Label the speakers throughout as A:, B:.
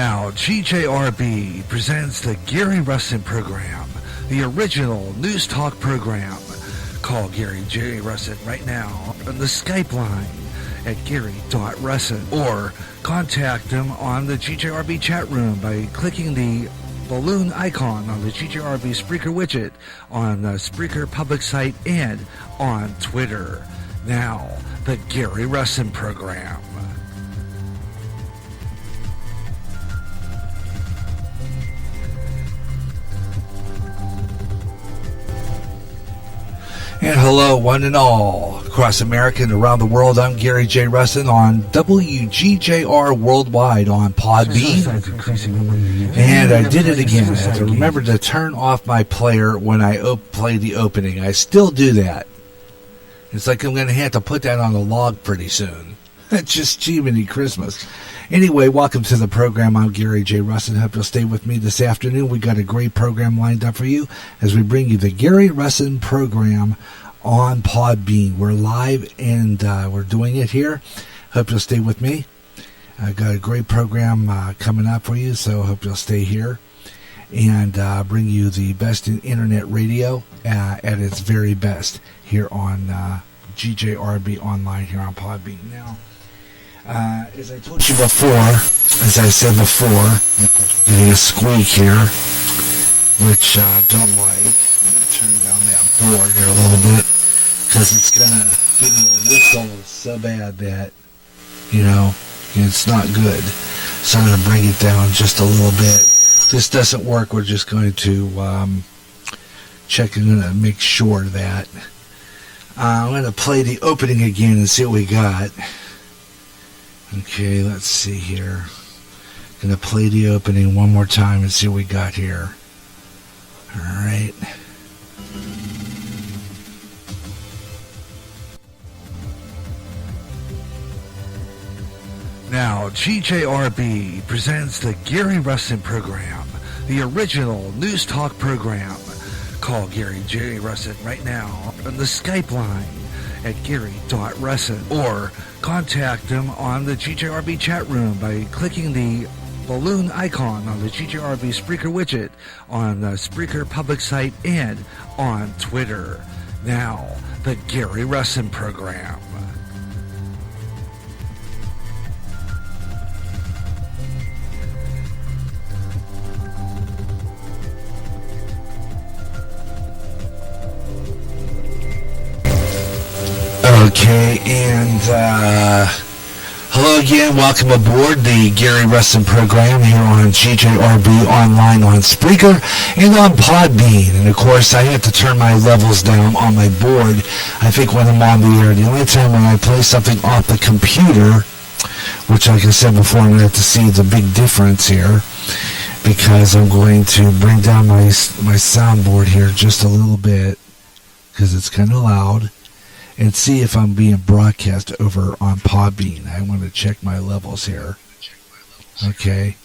A: Now, GJRB presents the Gary Russen program, the original news talk program. Call Gary J. Russen right now on the Skype line at gary.russen or contact him on the GJRB chat room by clicking the balloon icon on the GJRB Spreaker widget on the Spreaker public site and on Twitter. Now, the Gary Russen program. And hello, one and all, across America and around the world. I'm Gary J. Russen on WGJR Worldwide on Podbean. And I did it again. I have to remember to turn off my player when I play the opening. I still do that. It's like I'm going to have to put that on the log pretty soon. It's just Jiminy Christmas. Anyway, welcome to the program. I'm Gary J. Russen. Hope you'll stay with me this afternoon. We got a great program lined up for you as we bring you the Gary Russen program on Podbean. We're live and we're doing it here. Hope you'll stay with me. I got a great program coming up for you, so hope you'll stay here and bring you the best in internet radio at its very best here on GJRB Online here on Podbean. Now, as I told you before, as I said before, getting a squeak here, which I don't like. I'm going to turn down that board here a little bit, because it's going to give me a whistle so bad that, you know, it's not good. So I'm going to bring it down just a little bit. If this doesn't work, we're just going to check and make sure that. I'm going to play the opening again and see what we got. Okay, let's see here. Gonna play the opening one more time and see what we got here. Alright. Now, GJRB presents the Gary Russen program, the original news talk program. Call Gary J. Russen right now on the Skype line at gary.russen or contact him on the GJRB chat room by clicking the balloon icon on the GJRB Spreaker widget on the Spreaker public site and on Twitter. Now, the Gary Russen program. Okay, and hello again. Welcome aboard the Gary Russen program here on GJRB Online on Spreaker and on Podbean. And of course, I have to turn my levels down on my board, I think, when I'm on the air. The only time when I play something off the computer, which, like I said before, I'm going to have to see the big difference here, because I'm going to bring down my soundboard here just a little bit, because it's kind of loud, and see if I'm being broadcast over on Podbean. I want to check my levels here. Okay.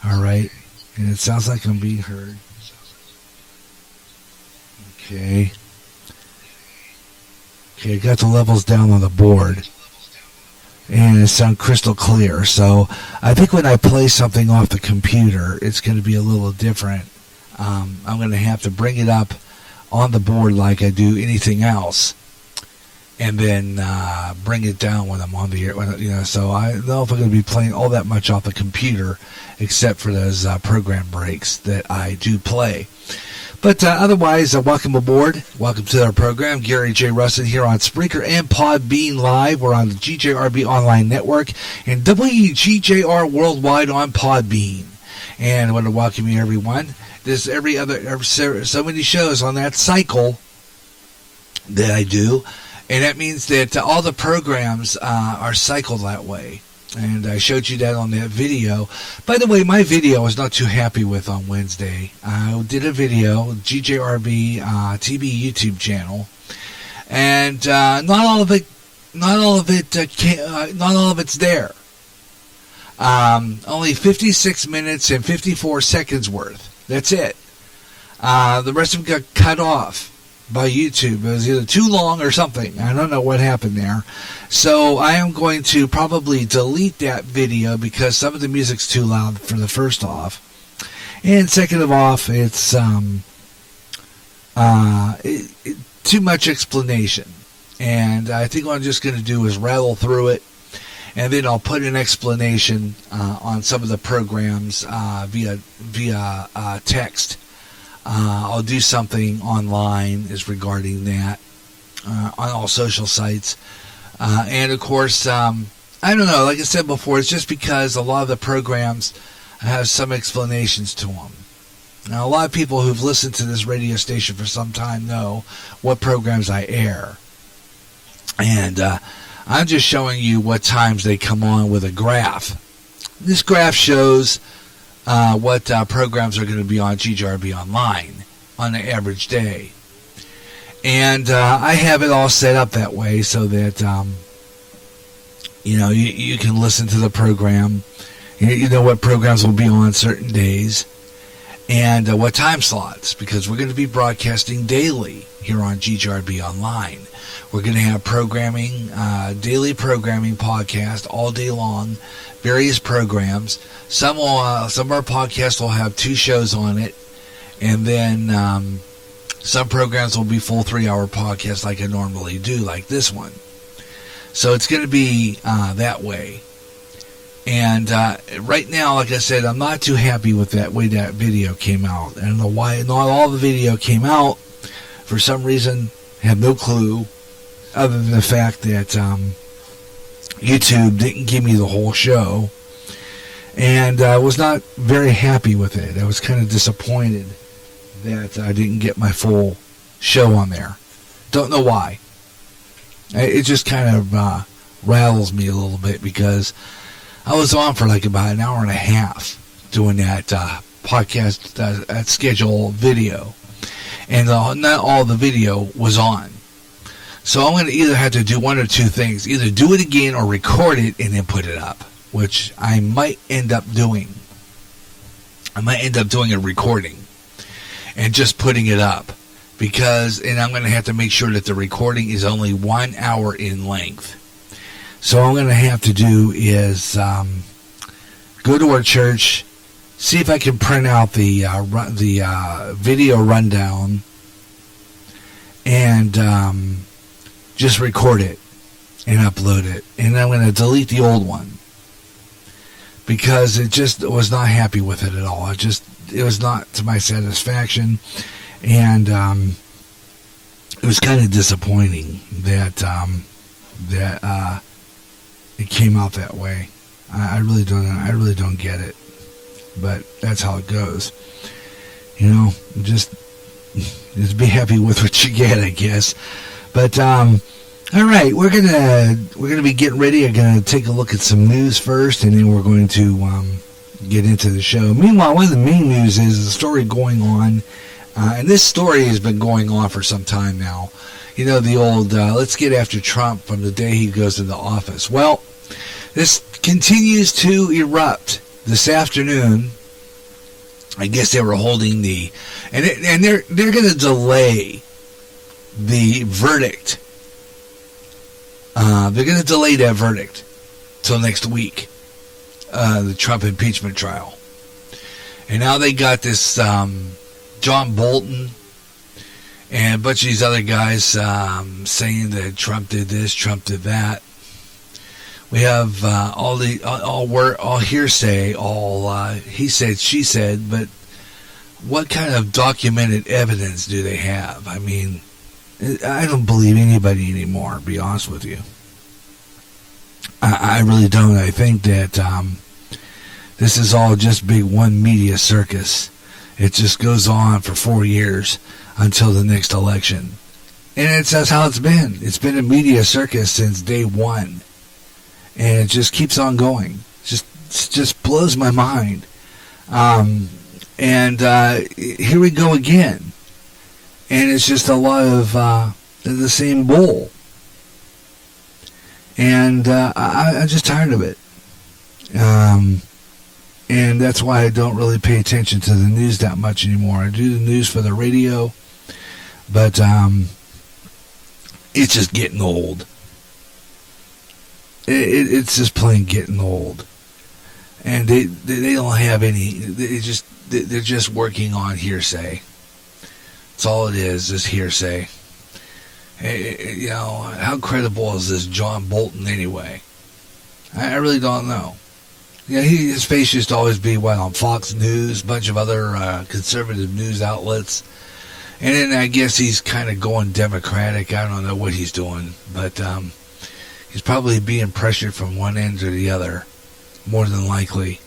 A: All right. And it sounds like I'm being heard. Okay. Okay, I got the levels down on the board. And it sounds crystal clear. So I think when I play something off the computer, it's going to be a little different. I'm going to have to bring it up on the board like I do anything else, and then bring it down when I'm on the air. So I don't know if I'm going to be playing all that much off the computer, except for those program breaks that I do play. But otherwise, welcome aboard. Welcome to our program. Gary J. Russen here on Spreaker and Podbean Live. We're on the GJRB Online Network and WGJR Worldwide on Podbean. And I want to welcome you, everyone. There's so many shows on that cycle that I do. And that means that all the programs are cycled that way. And I showed you that on that video. By the way, my video I was not too happy with on Wednesday. I did a video, GJRB TV YouTube channel, and not all of it's there. Only 56 minutes and 54 seconds worth. That's it. The rest of them got cut off. by YouTube. It was either too long or something. I don't know what happened there. So I am going to probably delete that video because some of the music's too loud for the first off. And second of all, it's too much explanation. And I think what I'm just going to do is rattle through it. And then I'll put an explanation on some of the programs via text. I'll do something online as regarding that on all social sites. And, of course, I don't know. Like I said before, it's just because a lot of the programs have some explanations to them. Now, a lot of people who've listened to this radio station for some time know what programs I air. And I'm just showing you what times they come on with a graph. This graph shows what programs are going to be on GJRB Online on an average day. And I have it all set up that way so that, you can listen to the program. You know what programs will be on certain days. And what time slots, because we're going to be broadcasting daily here on GJRB Online. We're going to have programming, daily programming podcast all day long, various programs. Some of our podcasts will have 2 shows on it, and then some programs will be full 3-hour podcasts like I normally do, like this one. So it's going to be that way. And right now, like I said, I'm not too happy with that way that video came out. I don't know why not all the video came out. For some reason, I have no clue, other than the fact that YouTube didn't give me the whole show. And I was not very happy with it. I was kind of disappointed that I didn't get my full show on there. Don't know why. It just kind of rattles me a little bit because I was on for like about an hour and a half doing that podcast, that schedule video. And not all the video was on. So I'm going to either have to do one or two things. Either do it again or record it and then put it up, which I might end up doing. I might end up doing a recording and just putting it up. And I'm going to have to make sure that the recording is only 1 hour in length. So all I'm going to have to do is go to our church, see if I can print out the video rundown, and just record it and upload it. And I'm going to delete the old one because it just was not happy with it at all. It was not to my satisfaction, and it was kind of disappointing that it came out that way. I really don't get it, but that's how it goes. Just be happy with what you get, I guess. But all right, we're gonna be getting ready. I'm gonna take a look at some news first, and then we're going to get into the show. Meanwhile, one of the main news is the story going on, and this story has been going on for some time now. The old let's get after Trump from the day he goes into office. Well, this continues to erupt. This afternoon, I guess they were holding and they're going to delay the verdict. They're going to delay that verdict till next week, the Trump impeachment trial. And now they got this John Bolton and a bunch of these other guys saying that Trump did this, Trump did that. We have all hearsay, all he said, she said, but what kind of documented evidence do they have? I mean, I don't believe anybody anymore, to be honest with you. I really don't. I think that this is all just big one media circus. It just goes on for 4 years until the next election. And that's how it's been. It's been a media circus since day one. And it just keeps on going. It just blows my mind. And here we go again. And it's just a lot of the same bull. And I'm just tired of it. And that's why I don't really pay attention to the news that much anymore. I do the news for the radio, But it's just getting old. It's just plain getting old. And they don't have any. They're just working on hearsay. That's all it is hearsay. You know, how credible is this John Bolton anyway? I really don't know. Yeah, his face used to always be on Fox News, a bunch of other conservative news outlets, and then I guess he's kind of going Democratic. I don't know what he's doing, but he's probably being pressured from one end or the other, more than likely.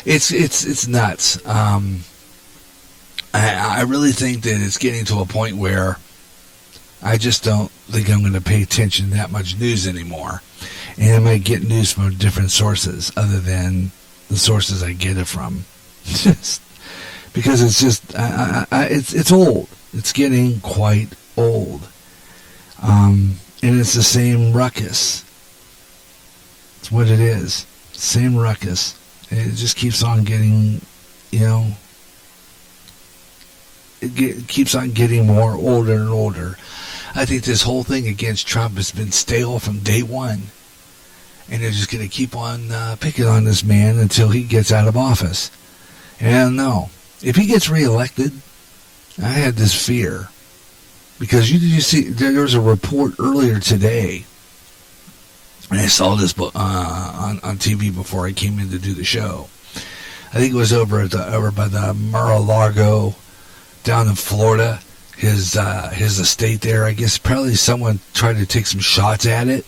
A: It's nuts. I really think that it's getting to a point where I just don't think I'm going to pay attention to that much news anymore. And I might get news from different sources other than the sources I get it from. Just because it's just, it's old. It's getting quite old. And it's the same ruckus. It's what it is. Same ruckus. And it just keeps on getting, it keeps on getting more older and older. I think this whole thing against Trump has been stale from day one. And they're just going to keep on picking on this man until he gets out of office. And I don't know. If he gets reelected, I had this fear. Because you see, there was a report earlier today. And I saw this on TV before I came in to do the show. I think it was over by the Mar-a-Lago down in Florida. His estate there. I guess probably someone tried to take some shots at it.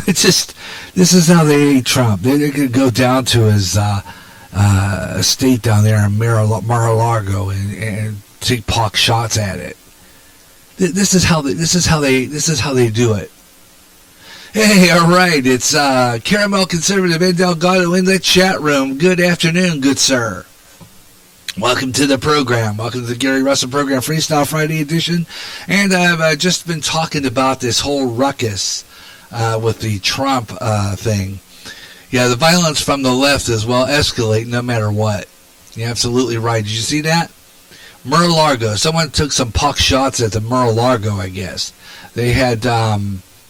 A: It's just, this is how they hate Trump. They're going to go down to his estate down there in Mar-a-Lago and take pock shots at it. This is how they do it. Hey, all right, it's Caramel Conservative Ed Delgado in the chat room. Good afternoon, good sir. Welcome to the program. Welcome to the Gary Russen program, Freestyle Friday edition. And I've just been talking about this whole ruckus with the Trump thing. Yeah, the violence from the left is escalate no matter what. You're absolutely right. Did you see that? Mar-a-Lago. Someone took some puck shots at the Mar-a-Lago, I guess. They had,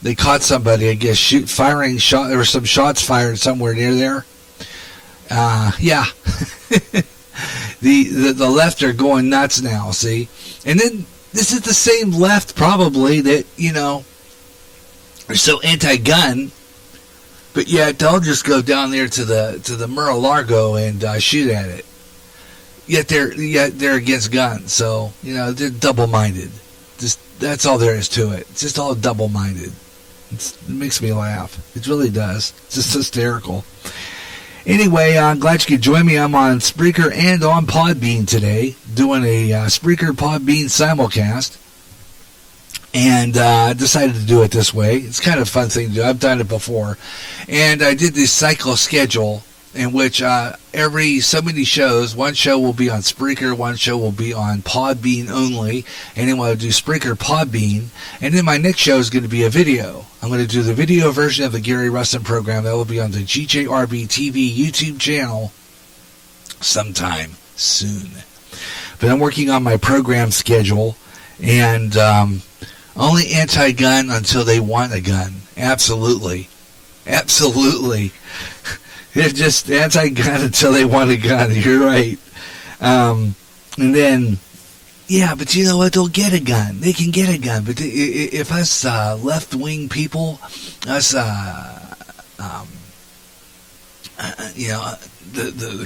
A: they caught somebody, I guess, firing shot. There were some shots fired somewhere near there. Yeah. The left are going nuts now, see? And then this is the same left probably that, are so anti-gun, but yet they'll just go down there to the Mar-a-Lago and shoot at it. Yet they're against guns, so they're double-minded. That's all there is to it. It's just all double-minded. It makes me laugh. It really does. It's just hysterical. Anyway, I'm glad you could join me. I'm on Spreaker and on Podbean today, doing a Spreaker Podbean simulcast. And I decided to do it this way. It's kind of a fun thing to do. I've done it before. And I did this cycle schedule in which every so many shows, one show will be on Spreaker, one show will be on Podbean only, and then we'll do Spreaker Podbean, and then my next show is going to be a video. I'm going to do the video version of the Gary Russen program. That will be on the GJRB TV YouTube channel sometime soon. But I'm working on my program schedule, and only anti-gun until they want a gun. Absolutely. Absolutely. They're just anti-gun until they want a gun. You're right. And then, yeah, but you know what? They'll get a gun. They can get a gun. But if us left-wing people, us, the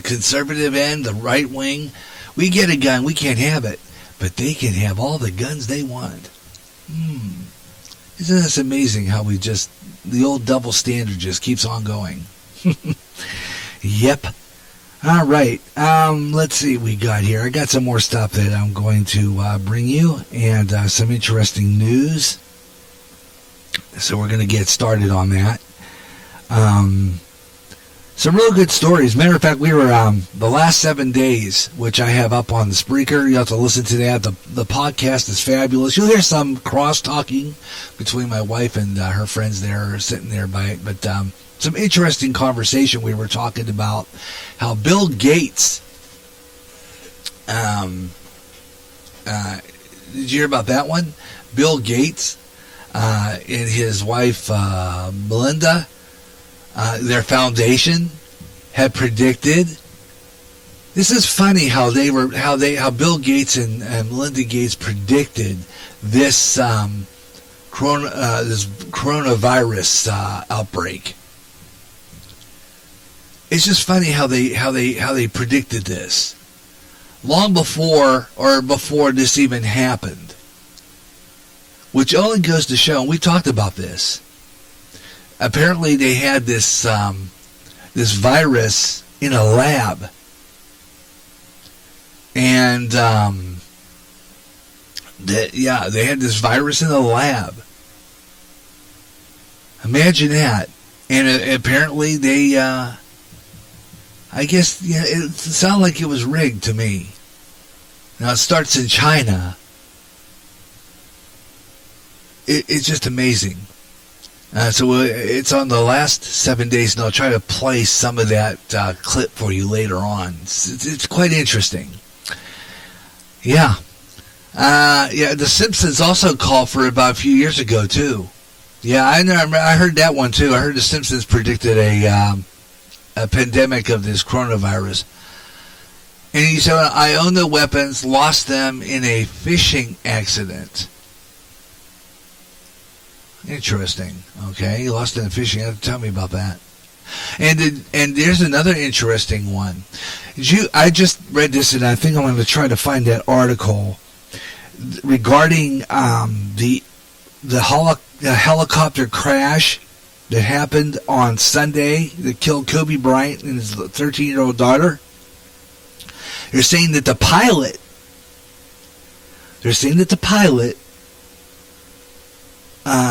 A: conservative end, the right wing, we get a gun. We can't have it. But they can have all the guns they want. Isn't this amazing how the old double standard just keeps on going? Yep. All right. Let's see what we got here. I got some more stuff that I'm going to bring you, and some interesting news. So we're going to get started on that. Some real good stories. Matter of fact, we were the last 7 days, which I have up on the Spreaker. You have to listen to that. The podcast is fabulous. You'll hear some cross-talking between my wife and her friends there sitting there by it. But some interesting conversation. We were talking about how Bill Gates did you hear about that one? Bill Gates and his wife Melinda, their foundation had predicted. This is funny how Bill Gates and Melinda Gates predicted this coronavirus outbreak. It's just funny how they predicted this long before this even happened, which only goes to show. And we talked about this. Apparently, they had this virus in a lab, and they had this virus in a lab. Imagine that. And apparently they, I guess, it sounded like it was rigged to me. Now, it starts in China. It's just amazing. So it's on the last 7 days, and I'll try to play some of that clip for you later on. It's quite interesting. Yeah. The Simpsons also called for it about a few years ago, too. Yeah, I know. I heard that one, too. I heard the Simpsons predicted a pandemic of this coronavirus. And he said, I own the weapons, lost them in a fishing accident. Interesting. Okay, he lost it in fishing. Tell me about that. And there's another interesting one. I just read this, and I think I'm going to try to find that article regarding the helicopter crash that happened on Sunday that killed Kobe Bryant and his 13-year-old daughter. They're saying that the pilot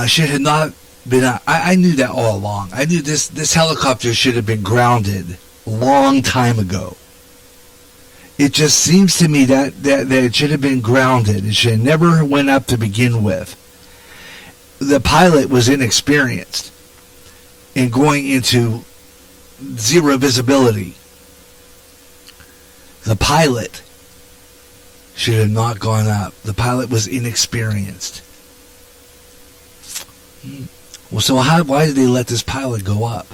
A: should have not been. I knew that all along. I knew this helicopter should have been grounded a long time ago. It just seems to me that it should have been grounded. It should have never went up to begin with. The pilot was inexperienced in going into zero visibility. The pilot should have not gone up. The pilot was inexperienced. Well, so why did they let this pilot go up?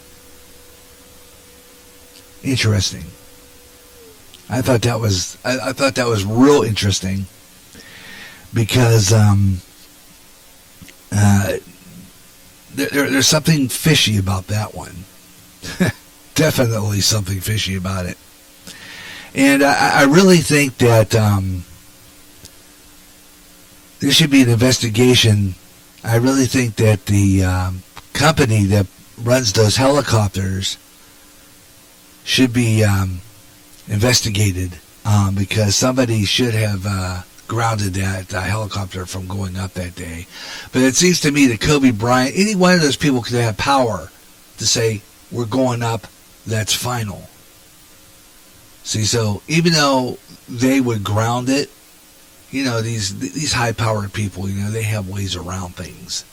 A: Interesting. I thought that was real interesting because there's something fishy about that one. Definitely something fishy about it. And I really think that there should be an investigation. I really think that the company that runs those helicopters should be investigated because somebody should have grounded that helicopter from going up that day. But it seems to me that Kobe Bryant, any one of those people could have power to say, we're going up, that's final. See, so even though they would ground it, these high-powered people, they have ways around things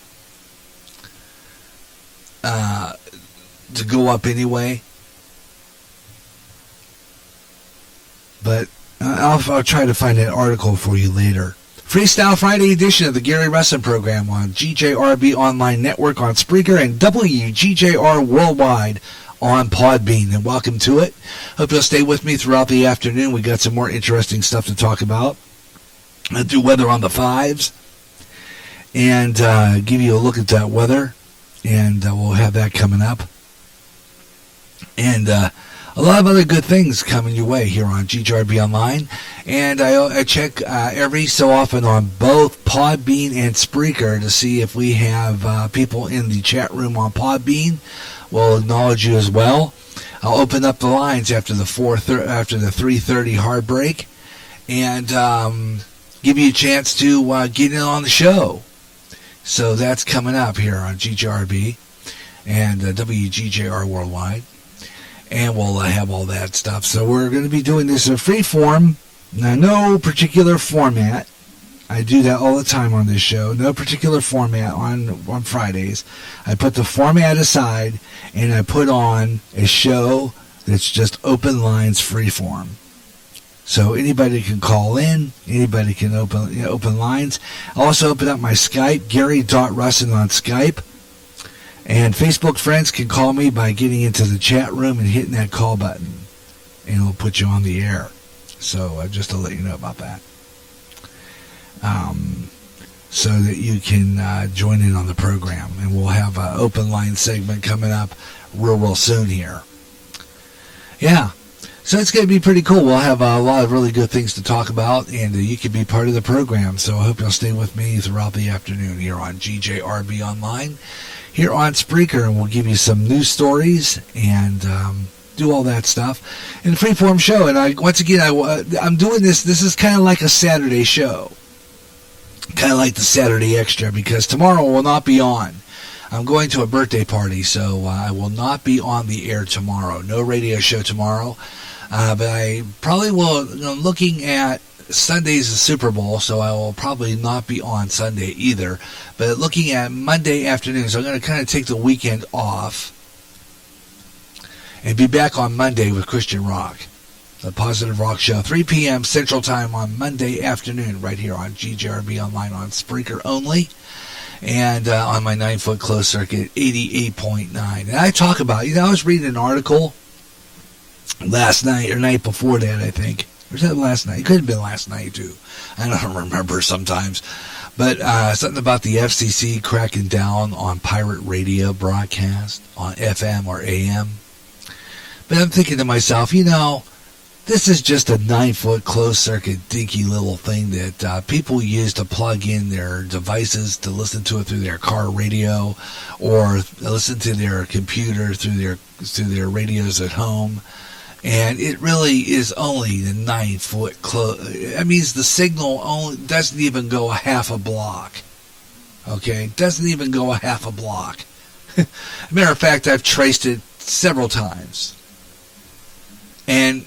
A: to go up anyway. But I'll try to find that article for you later. Freestyle Friday edition of the Gary Russen program on GJRB Online Network on Spreaker and WGJR Worldwide on Podbean. And welcome to it. Hope you'll stay with me throughout the afternoon. We got some more interesting stuff to talk about. I'll do weather on the 5s and give you a look at that weather. And we'll have that coming up. And a lot of other good things coming your way here on GJRB Online. And I check every so often on both Podbean and Spreaker to see if we have people in the chat room on Podbean. We'll acknowledge you as well. I'll open up the lines after the 3:30 hard break and give you a chance to get in on the show. So that's coming up here on GJRB and WGJR Worldwide. And we'll have all that stuff. So we're going to be doing this in free form. Now, no particular format. I do that all the time on this show. No particular format on Fridays. I put the format aside, and I put on a show that's just open lines free form. So anybody can call in. Anybody can open lines. I also open up my Skype, Gary.Russen on Skype. And Facebook friends can call me by getting into the chat room and hitting that call button. And it'll put you on the air. So just to let you know about that. So that you can join in on the program. And we'll have an open line segment coming up real soon here. Yeah. So it's going to be pretty cool. We'll have a lot of really good things to talk about, and you can be part of the program. So I hope you'll stay with me throughout the afternoon here on GJRB Online, here on Spreaker, and we'll give you some news stories and do all that stuff in a freeform show. And I'm doing this. This is kind of like a Saturday show, kind of like the Saturday Extra, because tomorrow will not be on. I'm going to a birthday party, so I will not be on the air tomorrow. No radio show tomorrow. But I probably will, looking at Sunday's the Super Bowl, so I will probably not be on Sunday either. But looking at Monday afternoon, so I'm going to kind of take the weekend off and be back on Monday with Christian Rock, the Positive Rock Show, 3 p.m. Central Time on Monday afternoon, right here on GJRB Online on Spreaker only, and on my 9-foot closed circuit, 88.9. And I talk about, I was reading an article last night or night before that, I think. Or was that last night? It could have been last night too. I don't remember sometimes. But something about the FCC cracking down on pirate radio broadcast on FM or AM. But I'm thinking to myself, this is just a 9-foot closed circuit dinky little thing that people use to plug in their devices to listen to it through their car radio or listen to their computer through their radios at home. And it really is only the 9-foot close. That means the signal only doesn't even go a half a block. Okay? Doesn't even go a half a block. Matter of fact, I've traced it several times. And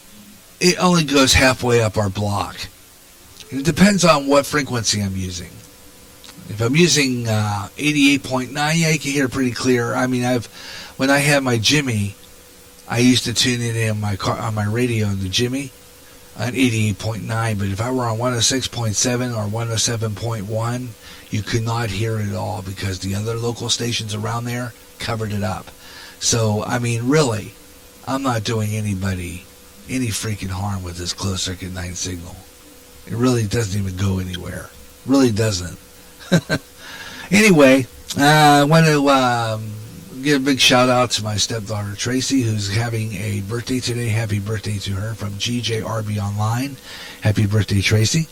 A: it only goes halfway up our block. It depends on what frequency I'm using. If I'm using 88.9, yeah, you can hear pretty clear. I mean, when I had my Jimmy, I used to tune in on my car, on my radio in the Jimmy on 88.9, but if I were on 106.7 or 107.1, you could not hear it at all because the other local stations around there covered it up. So, I mean, really, I'm not doing anybody any freaking harm with this closed circuit 9 signal. It really doesn't even go anywhere. Really doesn't. Anyway, I want to give a big shout out to my stepdaughter Tracy, who's having a birthday today. Happy birthday to her from GJRB Online. Happy birthday, Tracy.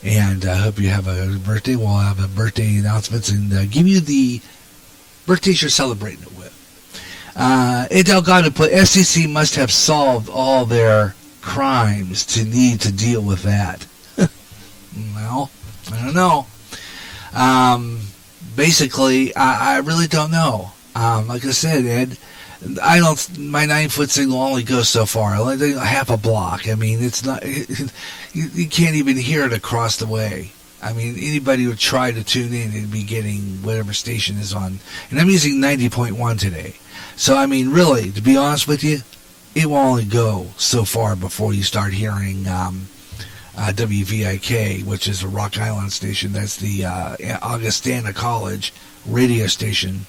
A: And I hope you have a good birthday. We'll have a birthday announcements and give you the birthdays you're celebrating it with. FCC must have solved all their crimes to need to deal with that. Well, I don't know. Basically, I really don't know. Like I said, Ed, my 9-foot signal only goes so far, only half a block. I mean, it's not, you can't even hear it across the way. I mean, anybody would try to tune in and be getting whatever station is on. And I'm using 90.1 today. So, I mean, really, to be honest with you, it will only go so far before you start hearing WVIK, which is a Rock Island station. That's the Augustana College radio station.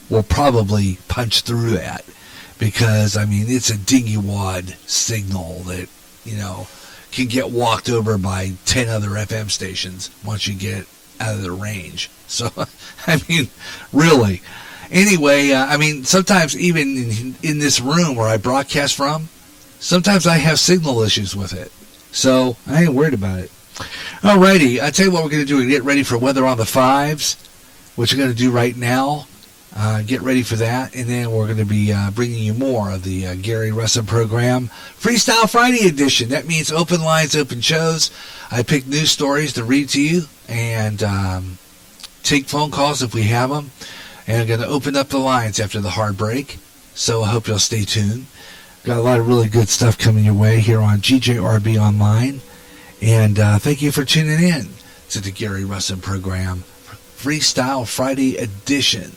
A: Will probably punch through that because, I mean, it's a dingy-wad signal that, can get walked over by 10 other FM stations once you get out of the range. So, I mean, really. Anyway, I mean, sometimes even in this room where I broadcast from, sometimes I have signal issues with it. So, I ain't worried about it. Alrighty, I'll tell you what we're going to do. We're going to get ready for Weather on the Fives, which we're going to do right now. Get ready for that. And then we're going to be bringing you more of the Gary Russen program. Freestyle Friday edition. That means open lines, open shows. I pick news stories to read to you and take phone calls if we have them. And I'm going to open up the lines after the hard break. So I hope you'll stay tuned. Got a lot of really good stuff coming your way here on GJRB Online. And thank you for tuning in to the Gary Russen program, Freestyle Friday edition.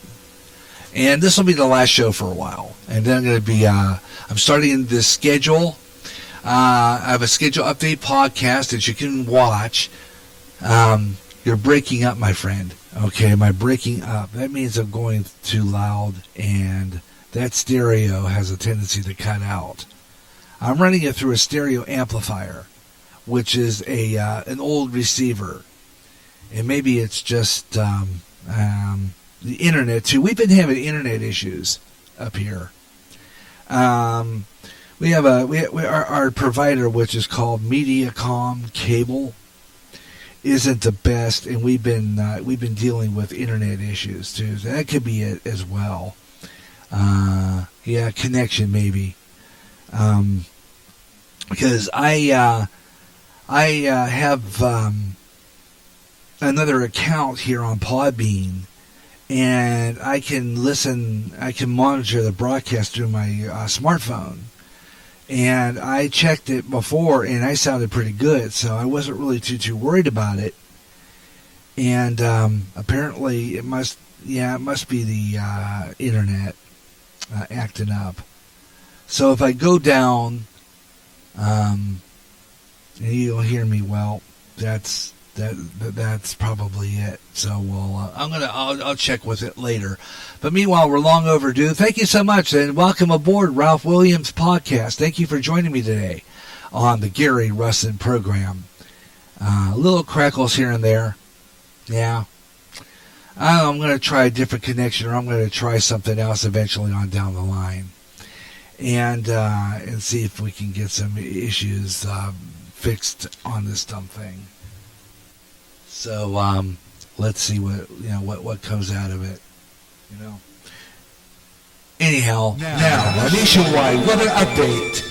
A: And this will be the last show for a while. And then I'm going to be, I'm starting this schedule I have a schedule update podcast that you can watch. You're breaking up, my friend. Okay, am I breaking up? That means I'm going too loud, and that stereo has a tendency to cut out. I'm running it through a stereo amplifier, which is an old receiver. And maybe it's just the internet, too. We've been having internet issues up here. We have our provider, which is called Mediacom Cable, isn't the best, and we've been dealing with internet issues too. So that could be it as well. Connection maybe. Because I have another account here on Podbean, and I can monitor the broadcast through my smartphone. And I checked it before, and I sounded pretty good, so I wasn't really too worried about it. And apparently, it must be the internet acting up. So if I go down, and you'll hear me well, that's probably it. So I'll check with it later. But meanwhile, we're long overdue. Thank you so much, and welcome aboard Ralph Williams Podcast. Thank you for joining me today on the Gary Russen program. Little crackles here and there. Yeah. I'm going to try a different connection, or I'm going to try something else eventually on down the line, and see if we can get some issues fixed on this dumb thing. So let's see what comes out of it. Anyhow, now a nationwide weather update.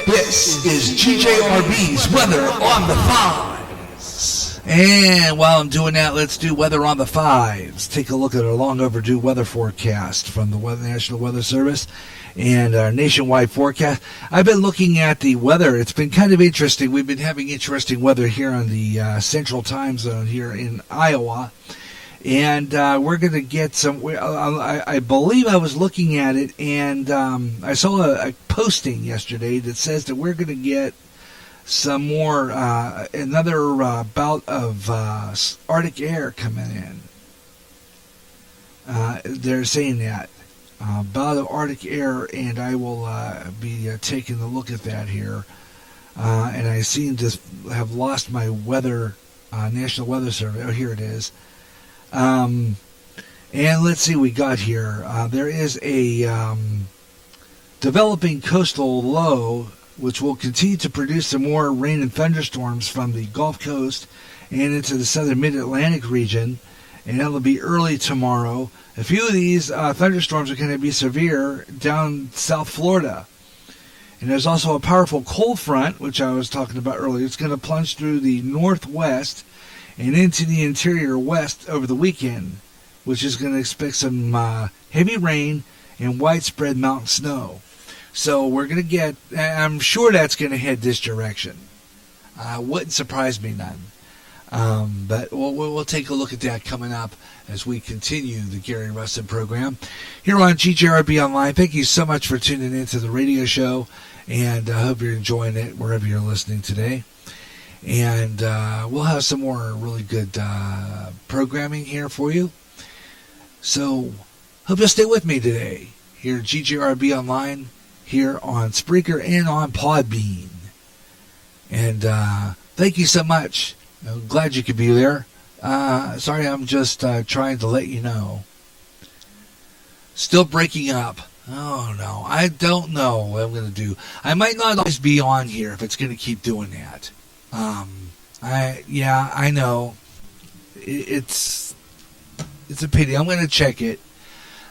A: This is GJRB's Weather on the Fives. And while I'm doing that, let's do Weather on the Fives. Take a look at our long overdue weather forecast from the National Weather Service and our nationwide forecast. I've been looking at the weather. It's been kind of interesting. We've been having interesting weather here on the Central Time Zone here in Iowa. And we're going to get some, I believe I was looking at it, and I saw a posting yesterday that says that we're going to get some more, another bout of Arctic air coming in. They're saying that. Bout of Arctic air, and I will be taking a look at that here. And I seem to have lost my weather, National Weather Service. Oh, here it is. And let's see what we got here. There is a developing coastal low, which will continue to produce some more rain and thunderstorms from the Gulf Coast and into the southern mid-Atlantic region, and that'll be early tomorrow. A few of these thunderstorms are going to be severe down South Florida. And there's also a powerful cold front, which I was talking about earlier. It's going to plunge through the northwest and into the interior west over the weekend, which is going to expect some heavy rain and widespread mountain snow. So we're going to get, I'm sure that's going to head this direction. Wouldn't surprise me none. But we'll take a look at that coming up as we continue the Gary Russen program here on GJRB Online. Thank you so much for tuning into the radio show, and I hope you're enjoying it wherever you're listening today. And we'll have some more really good programming here for you. So hope you'll stay with me today here at GJRB Online, here on Spreaker and on Podbean. And thank you so much. I'm glad you could be there. Sorry, I'm just trying to let you know. Still breaking up. Oh, no. I don't know what I'm going to do. I might not always be on here if it's going to keep doing that. I know. It's a pity. I'm going to check it.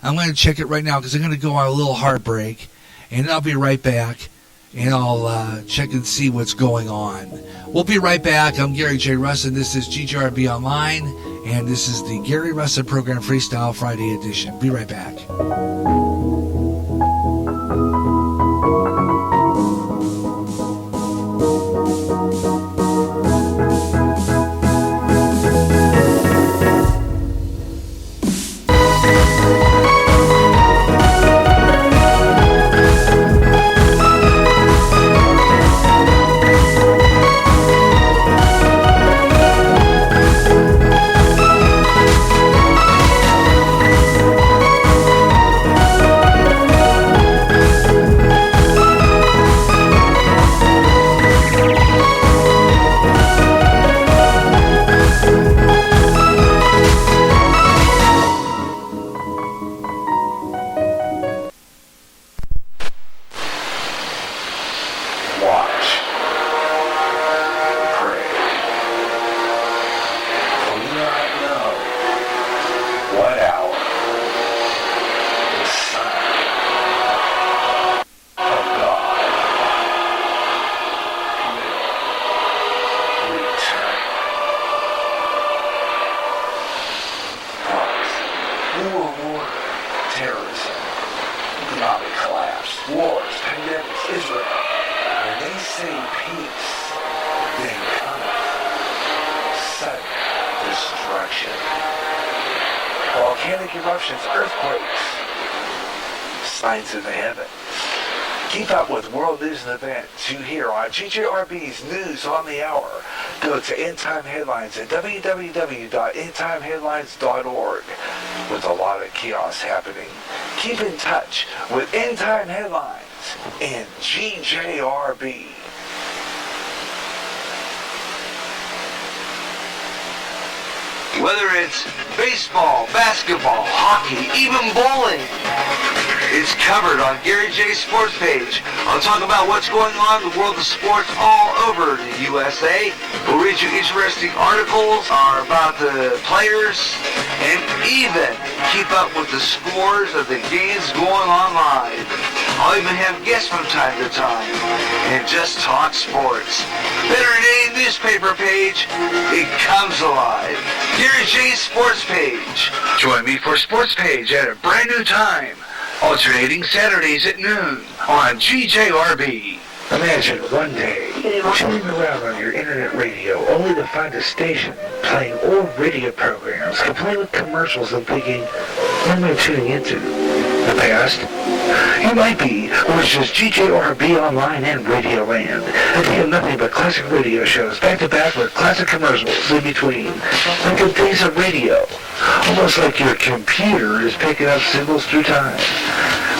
A: I'm going to check it right now because I'm going to go on a little heartbreak, and I'll be right back, and I'll check and see what's going on. We'll be right back. I'm Gary J. Russen. This is GJRB Online, and this is the Gary Russen Program Freestyle Friday edition. Be right back. destruction. Volcanic eruptions, earthquakes, signs of the heavens. Keep up with world news and events you hear on GJRB's News on the Hour. Go to End Time Headlines at www.endtimeheadlines.org. With a lot of chaos happening, keep in touch with End Time Headlines and GJRB. Whether it's baseball, basketball, hockey, even bowling, it's covered on Gary J's Sports page. I'll talk about what's going on in the world of sports all over the USA. We'll read you interesting articles about the players and even keep up with the scores of the games going on live. I'll even have guests from time to time and just talk sports. Better than any newspaper page, it comes alive. Gary J's Sports page. Join me for Sports page at a brand new time, alternating Saturdays at noon on GJRB. Imagine one day tuning around on your internet radio only to find a station playing old radio programs, complete with commercials, and thinking, what am I tuning into? The past? You might be, which is GJRB Online and Radio Land. And they have nothing but classic radio shows back to back with classic commercials in between. Like the days of radio. Almost like your computer is picking up symbols through time.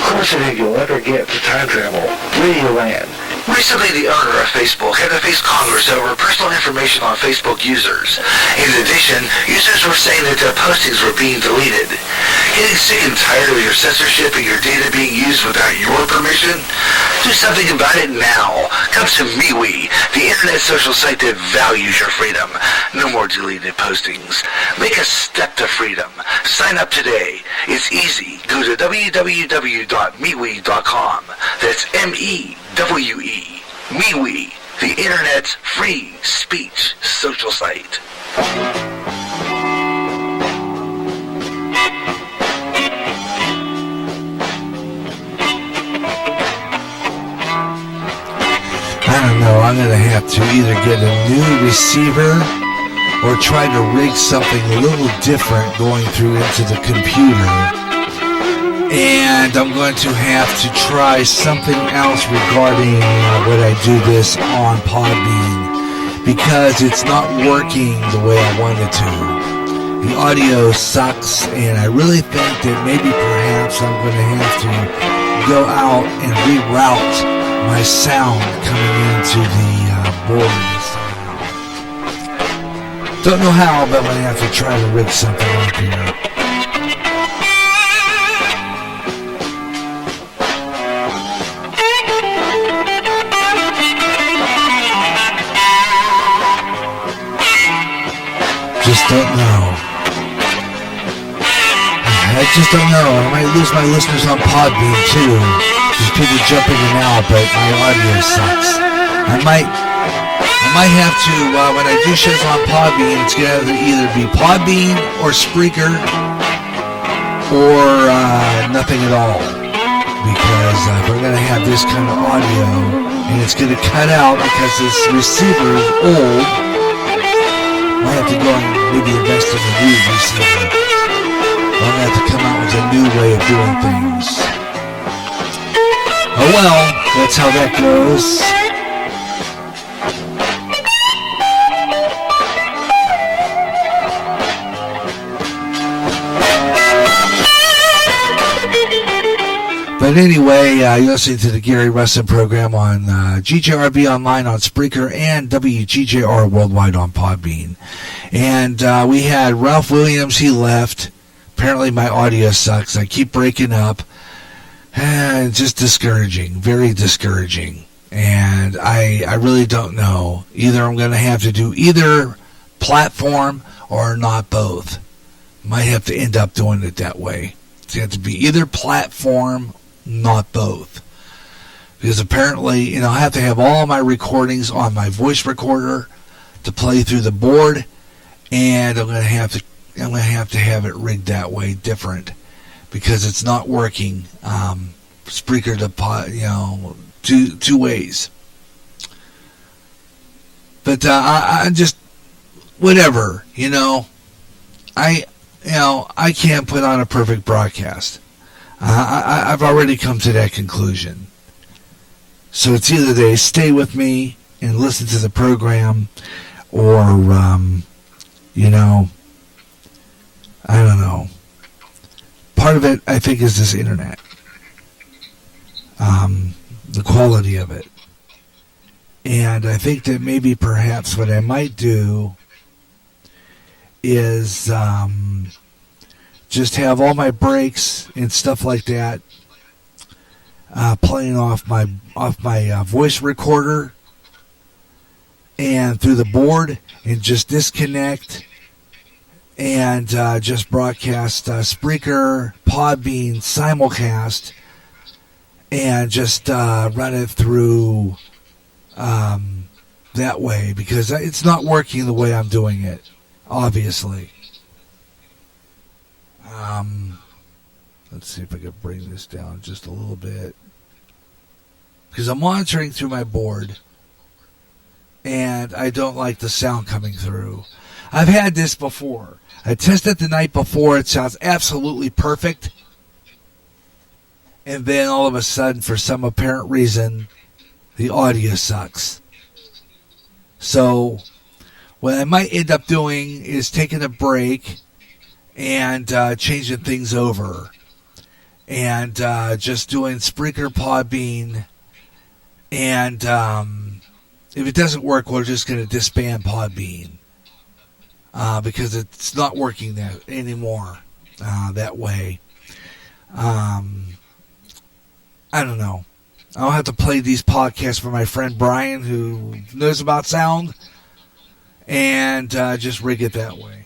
A: Closer than you'll ever get to time travel. Radio Land. Recently, the owner of Facebook had to face Congress over personal information on Facebook users. In addition, users were saying that their postings were being deleted. Getting sick and tired of your censorship and your data being used without your permission? Do something about it now. Come to MeWe, the internet social site that values your freedom. No more deleted postings. Make a step to freedom. Sign up today. It's easy. Go to www.MeWe.com. That's MEWE. MeWe, the internet's free speech social site. I don't know, I'm going to have to either get a new receiver or try to rig something a little different going through into the computer. And I'm going to have to try something else regarding when I do this on Podbean, because it's not working the way I want it to. The audio sucks, and I really think that maybe perhaps I'm going to have to go out and reroute my sound coming into the board. Don't know how, but I'm going to have to try to rig something up here. Just don't know. I just don't know. I might lose my listeners on Podbean too. There's people jumping in and out, but my audio sucks. I might have to, when I do shows on Podbean, it's going to either be Podbean or Spreaker or nothing at all. Because if we're going to have this kind of audio and it's going to cut out because this receiver is old, I have to go and maybe invest in a new receiver. I'm going to have to come out with a new way of doing things. Oh well, that's how that goes. But anyway, you're listening to the Gary Russen program on GJRB Online on Spreaker and WGJR Worldwide on Podbean. And we had Ralph Williams. He left. Apparently my audio sucks. I keep breaking up. It's just discouraging. Very discouraging. And I really don't know. Either I'm going to have to do either platform or not both. Might have to end up doing it that way. It's going to be either platform, not both. Because apparently, I have to have all my recordings on my voice recorder to play through the board, and I'm going to have to have it rigged that way, different, because it's not working. Spreaker to two ways. But I just whatever, I can't put on a perfect broadcast. I've already come to that conclusion. So it's either they stay with me and listen to the program, or, I don't know. Part of it, I think, is this internet. The quality of it. And I think that maybe perhaps what I might do is just have all my breaks and stuff like that playing off my voice recorder and through the board, and just disconnect and just broadcast Spreaker, Podbean, simulcast, and just run it through that way, because it's not working the way I'm doing it, obviously. Let's see if I can bring this down just a little bit, because I'm monitoring through my board and I don't like the sound coming through. I've had this before. I tested the night before. It sounds absolutely perfect. And then all of a sudden, for some apparent reason, the audio sucks. So what I might end up doing is taking a break and changing things over. And just doing Spreaker, Podbean. And if it doesn't work, we're just going to disband Podbean. Because it's not working anymore that way. I don't know. I'll have to play these podcasts for my friend Brian, who knows about sound, and just rig it that way.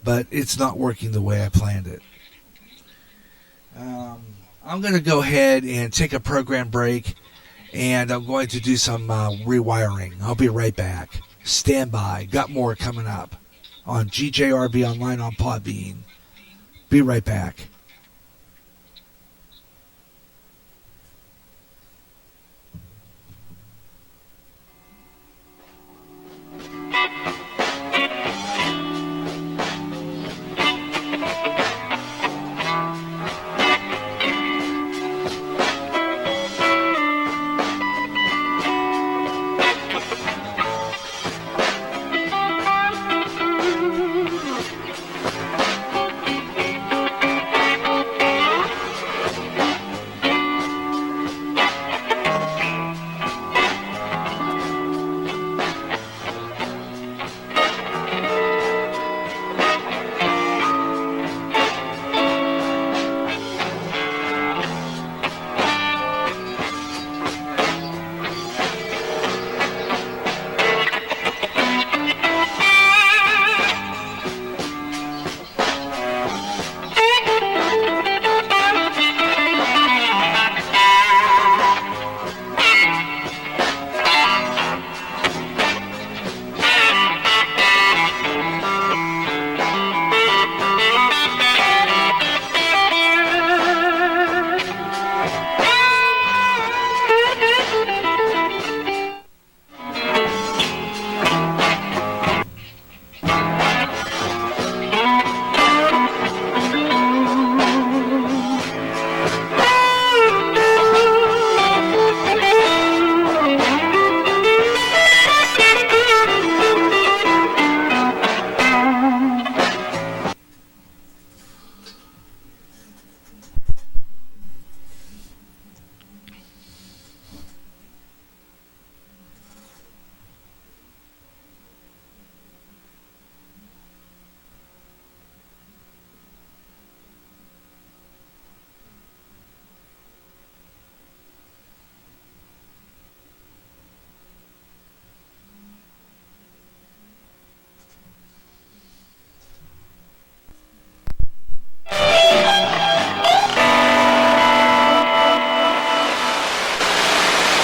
A: But it's not working the way I planned it. I'm going to go ahead and take a program break, and I'm going to do some rewiring. I'll be right back. Stand by. Got more coming up on GJRB Online on Podbean. Be right back.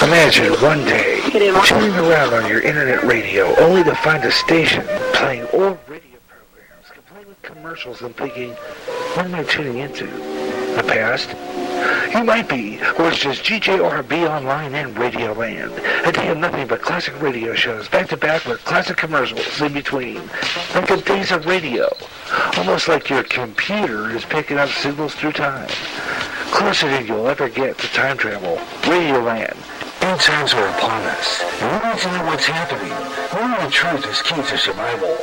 B: Imagine one day tuning around on your internet radio only to find a station playing old radio programs, complete with commercials, and thinking, what am I tuning into? The past? You might be, or it's just GJRB Online and Radio Land. A day of nothing but classic radio shows, back-to-back with classic commercials in between. Like the days of radio. Almost like your computer is picking up signals through time. Closer than you'll ever get to time travel. Radio Land. End times are upon us, and we need to know what's happening. Knowing the truth is key to survival.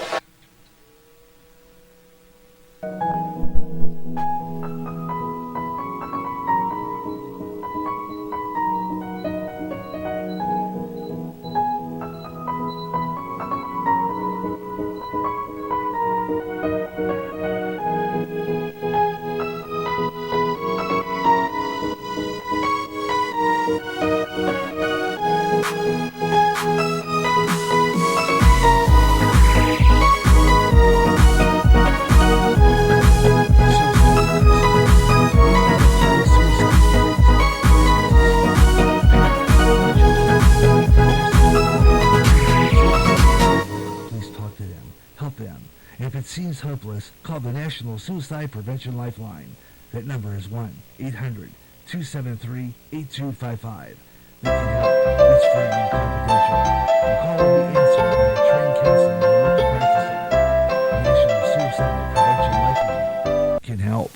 A: Seems hopeless, call the National Suicide Prevention Lifeline. That number is 1-800-273-8255. They can help. It's free and confidential. The call will be answered by a trained counselor in the local crisis center. The National Suicide Prevention Lifeline can help.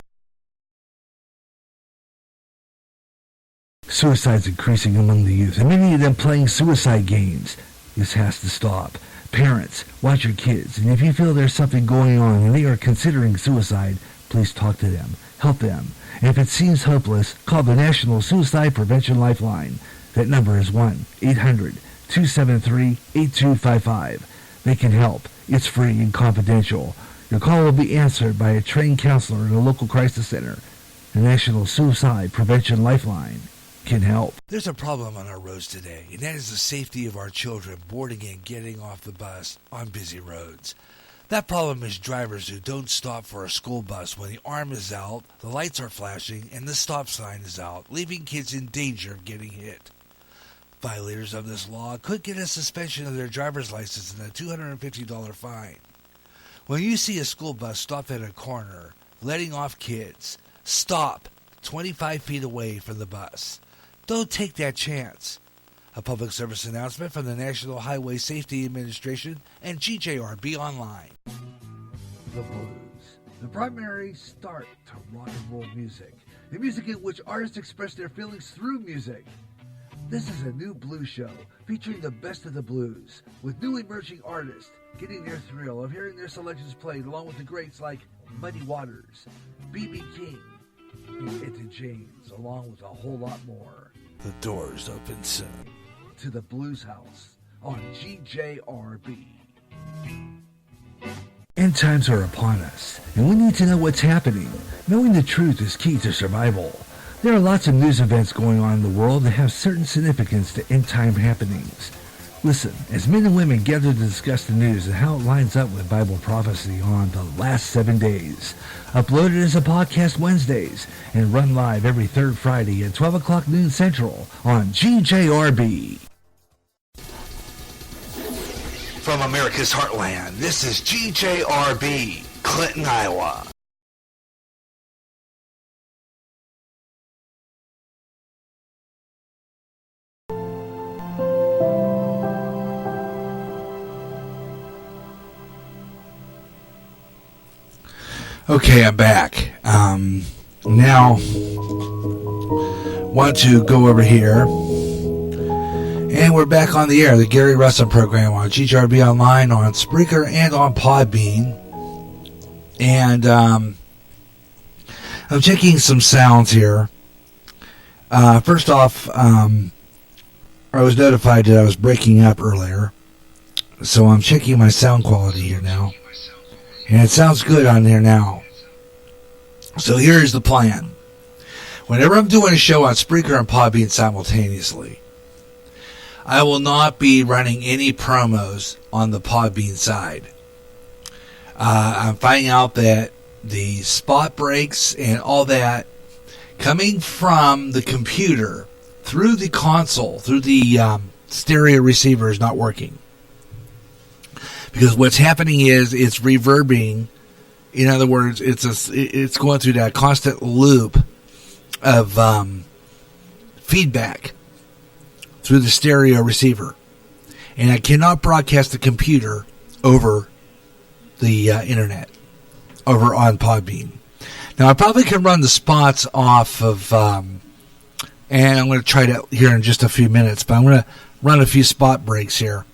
A: Suicide's increasing among the youth, and many of them playing suicide games. This has to stop. Parents, watch your kids, and if you feel there's something going on and they are considering suicide, please talk to them, help them. And if it seems hopeless, call the National Suicide Prevention Lifeline. That number is 1-800-273-8255. They can help. It's free and confidential. Your call will be answered by a trained counselor in a local crisis center. The National Suicide Prevention Lifeline can help. There's a problem on our roads today, and that is the safety of our children boarding and getting off the bus on busy roads. That problem is drivers who don't stop for a school bus when the arm is out, the lights are flashing, and the stop sign is out, leaving kids in danger of getting hit. Violators of this law could get a suspension of their driver's license and a $250 fine. When you see a school bus stop at a corner, letting off kids, stop 25 feet away from the bus. Don't take that chance. A public service announcement from the National Highway Safety Administration and GJRB Online. The blues, the primary start to rock and roll music. The music in which artists express their feelings through music. This is a new blues show featuring the best of the blues, with new emerging artists getting their thrill of hearing their selections played along with the greats like Muddy Waters, B.B. King, and Etta James, along with a whole lot more. The doors open soon to the Blues House on GJRB. End times are upon us, and we need to know what's happening. Knowing the truth is key to survival. There are lots of news events going on in the world that have certain significance to end-time happenings. Listen, as men and women gather to discuss the news and how it lines up with Bible prophecy on the last 7 days. Uploaded as a podcast Wednesdays and run live every third Friday at 12 o'clock noon Central on GJRB. From America's Heartland, this is GJRB, Clinton, Iowa. Okay, I'm back. Now, want to go over here, and we're back on the air. The Gary Russen program on GJRB Online, on Spreaker, and on Podbean. And I'm checking some sounds here. First off, I was notified that I was breaking up earlier, so I'm checking my sound quality here now. And it sounds good on there now. So here's the plan. Whenever I'm doing a show on Spreaker and Podbean simultaneously, I will not be running any promos on the Podbean side. I'm finding out that the spot breaks and all that coming from the computer through the console, through the stereo receiver is not working. Because what's happening is it's reverbing. In other words, it's going through that constant loop of feedback through the stereo receiver. And I cannot broadcast the computer over the internet, over on Podbean. Now, I probably can run the spots off of, and I'm going to try that here in just a few minutes, but I'm going to run a few spot breaks here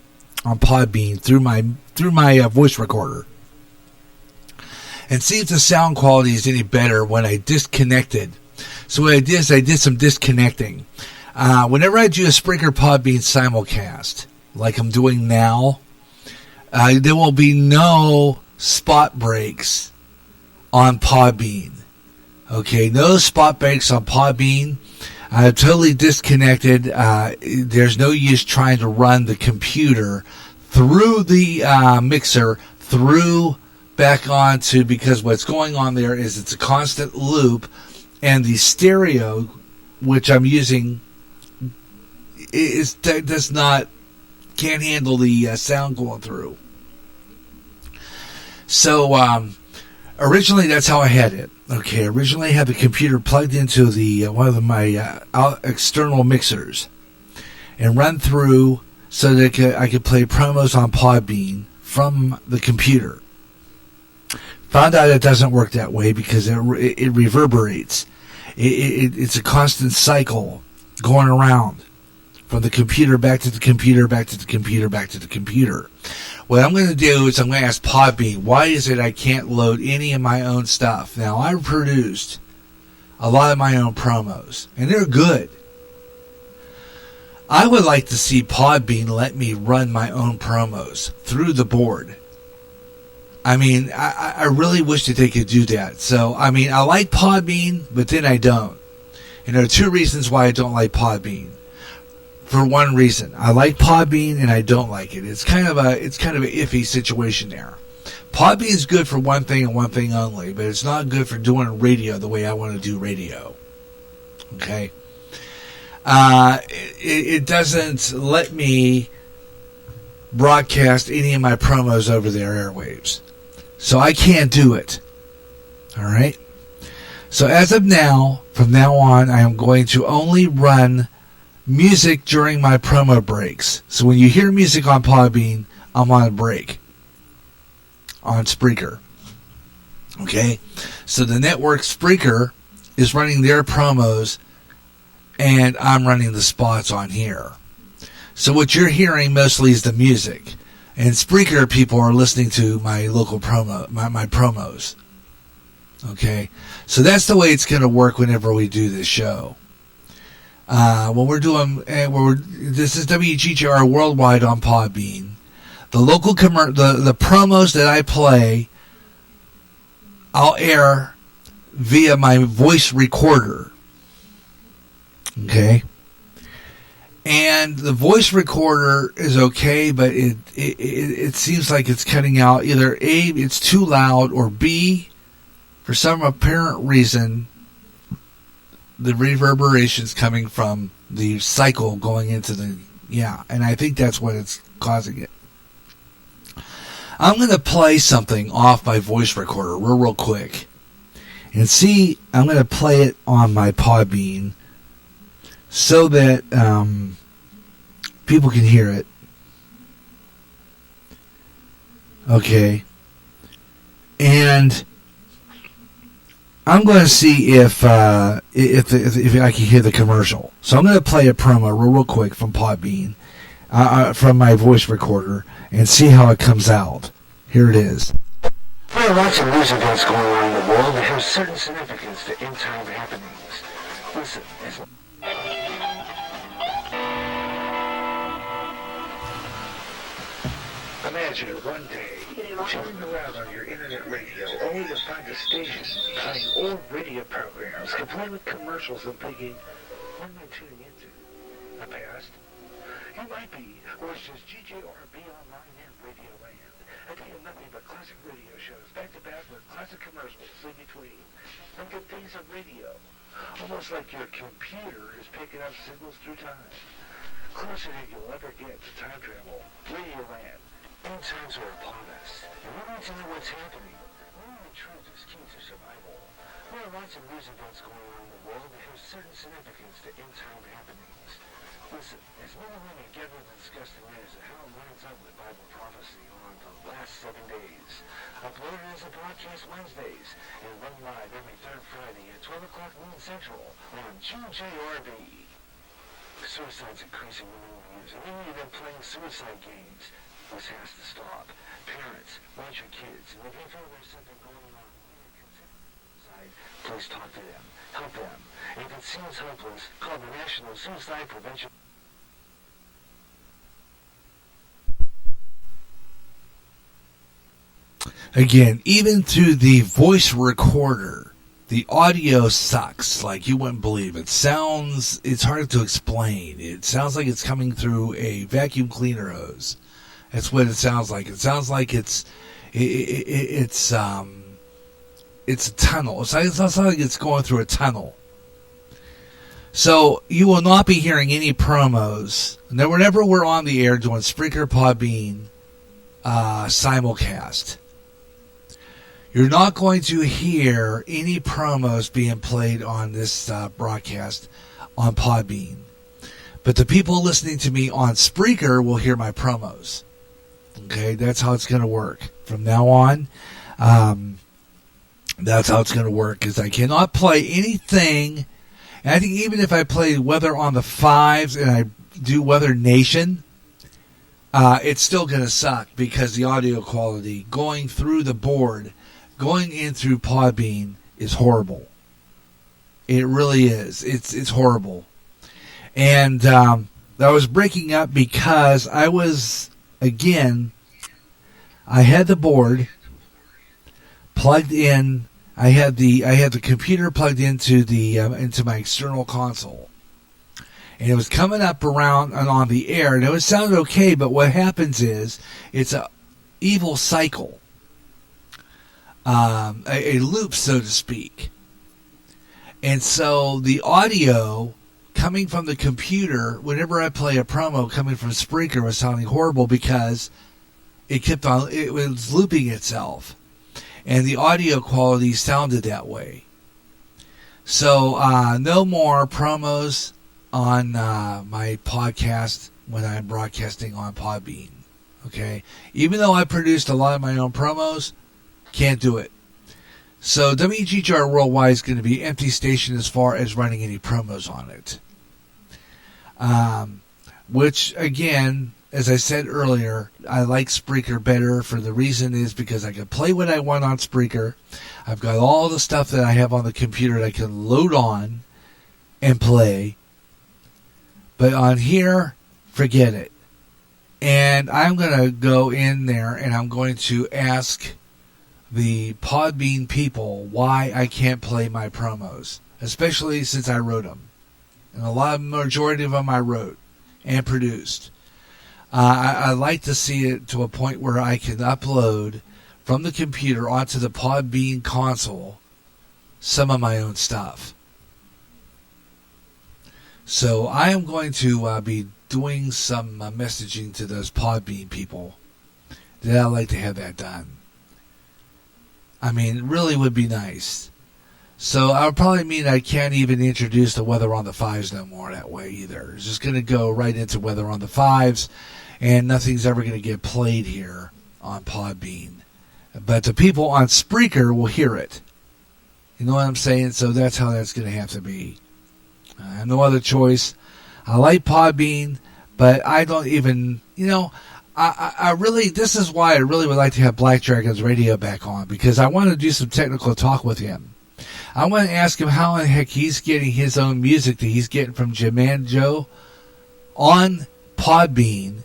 A: on Podbean through my voice recorder and see if the sound quality is any better when I disconnected. So what I did is I did some disconnecting. Whenever I do a Spreaker Podbean simulcast, like I'm doing now, there will be no spot breaks on Podbean. Okay, no spot breaks on Podbean. I've totally disconnected. There's no use trying to run the computer through the mixer, through back onto, because what's going on there is it's a constant loop, and the stereo, which I'm using, can't handle the sound going through. So originally that's how I had it. Okay, originally I had the computer plugged into the one of my external mixers and run through so that I could play promos on Podbean from the computer. Found out it doesn't work that way because it reverberates. It's a constant cycle going around from the computer back to the computer, back to the computer, back to the computer. What I'm going to do is I'm going to ask Podbean, why is it I can't load any of my own stuff? Now, I produced a lot of my own promos, and they're good. I would like to see Podbean let me run my own promos through the board. I mean, I really wish that they could do that. So, I mean, I like Podbean, but then I don't. And there are two reasons why I don't like Podbean. For one reason, I like Podbean and I don't like it. It's kind of an iffy situation there. Podbean is good for one thing and one thing only, but it's not good for doing radio the way I want to do radio. Okay? It doesn't let me broadcast any of my promos over their airwaves. So I can't do it. All right? So as of now, from now on, I am going to only run music during my promo breaks. So when you hear music on Podbean, I'm on a break on Spreaker. Okay? So the network Spreaker is running their promos, and I'm running the spots on here. So what you're hearing mostly is the music. And Spreaker people are listening to my local promo, my promos. Okay? So that's the way it's going to work whenever we do this show. When we're doing, this is WGJR Worldwide on Podbean. The local the promos that I play, I'll air via my voice recorder. Okay? And the voice recorder is okay, but it seems like it's cutting out. Either A, it's too loud, or B, for some apparent reason, the reverberation's coming from the cycle going into the, and I think that's what it's causing it. I'm going to play something off my voice recorder real quick. And see, I'm going to play it on my Podbean so that people can hear it. Okay. And I'm going to see if I can hear the commercial. So I'm going to play a promo real quick from Podbean, from my voice recorder, and see how it comes out. Here it is.
B: There are lots of news events going on in the world that have certain significance to end-time happenings. Listen, imagine one day chilling around on your internet radio only to find a station playing old radio programs complete with commercials and thinking, what am I tuning into? The past? You might be, or it's just GJRB Online and Radio Land. And they have nothing but classic radio shows back-to-back with classic commercials in between. And good things of radio. Almost like your computer is picking up signals through time. Closer than you'll ever get to time travel. Radio Land. End times are upon us, and we need to know what's happening. Knowing the truth is key to survival. There are lots of news events going on in the world that have certain significance to end-time happenings. Listen, as men and women gather to discuss the news and how it lines up with Bible prophecy on the last 7 days. Uploaded as a broadcast Wednesdays and run live every third Friday at 12 o'clock noon Central on GJRB. Suicide's increasing in the news, and many of them playing suicide games. This has to stop. Parents, watch your kids, and if you feel there's something going on, please talk to them. Help them. If it seems hopeless, call the National Suicide Prevention.
A: Again, even through the voice recorder, the audio sucks like you wouldn't believe. It's hard to explain. It sounds like it's coming through a vacuum cleaner hose. That's what it sounds like. It sounds like it's a tunnel. It sounds like it's going through a tunnel. So you will not be hearing any promos. Now, whenever we're on the air doing Spreaker, Podbean, simulcast, you're not going to hear any promos being played on this broadcast on Podbean. But the people listening to me on Spreaker will hear my promos. Okay, that's how it's going to work. From now on, that's how it's going to work, is I cannot play anything. And I think even if I play Weather on the Fives and I do Weather Nation, it's still going to suck because the audio quality going through the board, going in through Podbean, is horrible. It really is. It's horrible. And I was breaking up because I was, again, I had the board plugged in. I had the computer plugged into my external console, and it was coming up around and on the air, and it was sounded okay. But what happens is it's a evil cycle, a loop, so to speak. And so the audio coming from the computer, whenever I play a promo coming from Spreaker, was sounding horrible because it was looping itself. And the audio quality sounded that way. So no more promos on my podcast when I'm broadcasting on Podbean. Okay? Even though I produced a lot of my own promos, can't do it. So WGJR Worldwide is going to be an empty station as far as running any promos on it. Which, again, as I said earlier, I like Spreaker better for the reason is because I can play what I want on Spreaker. I've got all the stuff that I have on the computer that I can load on and play. But on here, forget it. And I'm going to go in there and I'm going to ask the Podbean people why I can't play my promos, especially since I wrote them. And a majority of them I wrote and produced. I like to see it to a point where I can upload from the computer onto the Podbean console some of my own stuff. So I am going to be doing some messaging to those Podbean people that I'd like to have that done. I mean, it really would be nice. So I would probably mean I can't even introduce the Weather on the Fives no more that way either. It's just going to go right into Weather on the Fives, and nothing's ever going to get played here on Podbean. But the people on Spreaker will hear it. You know what I'm saying? So that's how that's going to have to be. I have no other choice. I like Podbean, but I don't even, I really, this is why I really would like to have Black Dragon's radio back on, because I want to do some technical talk with him. I want to ask him how the heck he's getting his own music that he's getting from Joe on Podbean,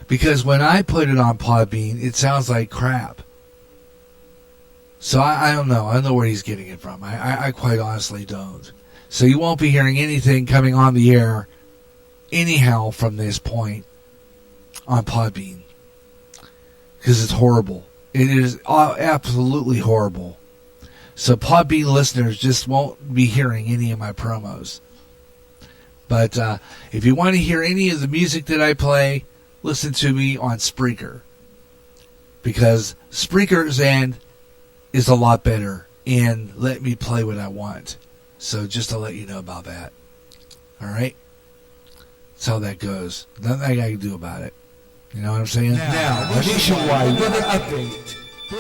A: because when I put it on Podbean, it sounds like crap. So I don't know. I don't know where he's getting it from. I quite honestly don't. So you won't be hearing anything coming on the air anyhow from this point on Podbean, because it's horrible. It is absolutely horrible. So Podbean listeners just won't be hearing any of my promos. But if you want to hear any of the music that I play, listen to me on Spreaker, because Spreaker's end is a lot better and let me play what I want. So just to let you know about that. All right? That's how that goes. Nothing I can do about it. You know what I'm saying?
C: Now nationwide weather update.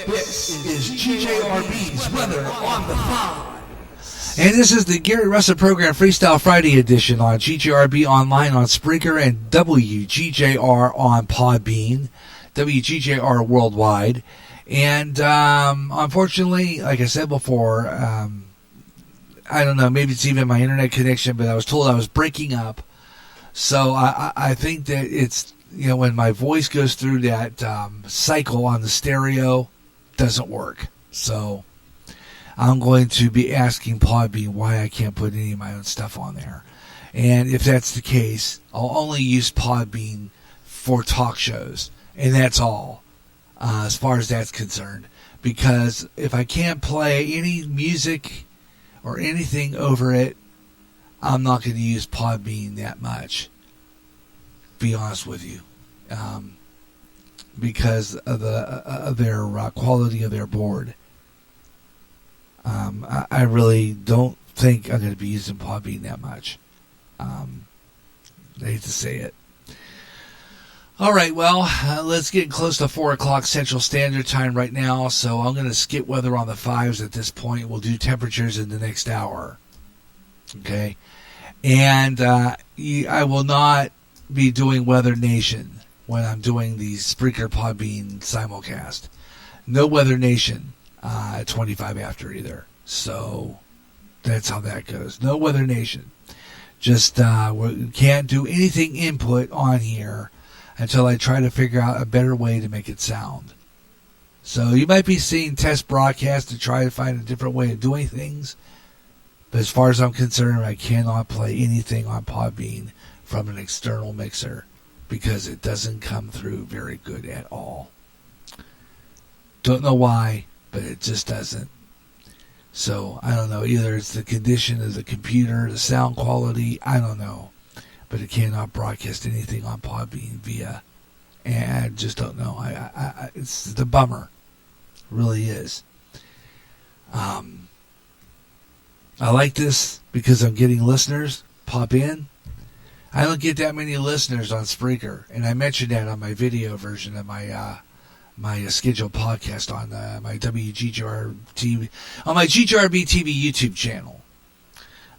C: This is GJRB's Weather on the 5.
A: And this is the Gary Russen Program Freestyle Friday edition on GJRB Online on Spreaker and WGJR on Podbean, WGJR Worldwide. And unfortunately, like I said before, I don't know, maybe it's even my internet connection, but I was told I was breaking up. So I think that it's, you know, when my voice goes through that cycle on the stereo, doesn't work. So I'm going to be asking Podbean why I can't put any of my own stuff on there. And if that's the case, I'll only use Podbean for talk shows. And that's all, as far as that's concerned. Because if I can't play any music or anything over it, I'm not going to use Podbean that much. Be honest with you. Because of their quality of their board. I really don't think I'm going to be using Podbean that much. I hate to say it. All right, well, let's get close to 4 o'clock Central Standard Time right now, so I'm going to skip weather on the 5s at this point. We'll do temperatures in the next hour. Okay? And I will not be doing Weather Nation when I'm doing the Spreaker Podbean simulcast. No Weather Nation at 25 after either. So that's how that goes. No Weather Nation. Just we can't do anything input on here until I try to figure out a better way to make it sound. So you might be seeing test broadcasts to try to find a different way of doing things. But as far as I'm concerned, I cannot play anything on Podbean from an external mixer because it doesn't come through very good at all. Don't know why, but it just doesn't. So I don't know. Either it's the condition of the computer, the sound quality, I don't know. But it cannot broadcast anything on Podbean via, and I just don't know. It's the bummer, it really is. I like this because I'm getting listeners pop in. I don't get that many listeners on Spreaker, and I mentioned that on my video version of my my scheduled podcast on my WGJR TV, on my GJRB TV YouTube channel.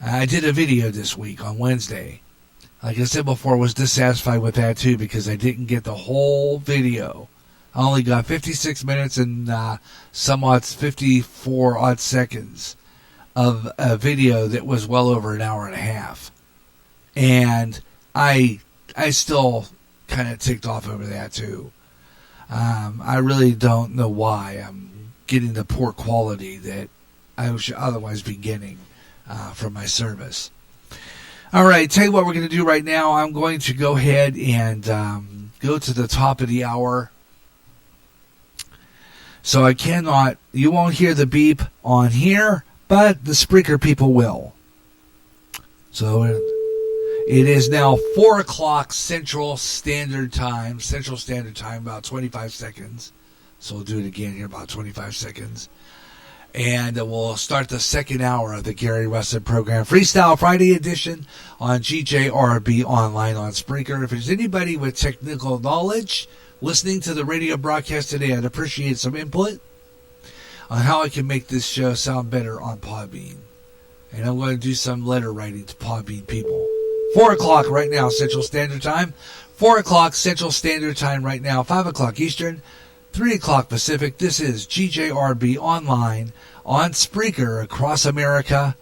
A: I did a video this week on Wednesday. Like I said before, I was dissatisfied with that too because I didn't get the whole video. I only got 56 minutes and somewhat 54 odd seconds of a video that was well over an hour and a half. And I still kind of ticked off over that too. I really don't know why I'm getting the poor quality that I should otherwise be getting from my service. All right, tell you what we're going to do right now. I'm going to go ahead and go to the top of the hour. So I cannot, you won't hear the beep on here, but the Spreaker people will. So it is now 4 o'clock Central Standard Time, about 25 seconds. So we'll do it again here, about 25 seconds. And we'll start the second hour of the Gary Russen Program Freestyle Friday edition on GJRB Online on Spreaker. If there's anybody with technical knowledge listening to the radio broadcast today, I'd appreciate some input on how I can make this show sound better on Podbean. And I'm going to do some letter writing to Podbean people. 4 o'clock right now, Central Standard Time. 4 o'clock Central Standard Time right now. 5 o'clock Eastern. 3 o'clock Pacific. This is GJRB Online on Spreaker across America.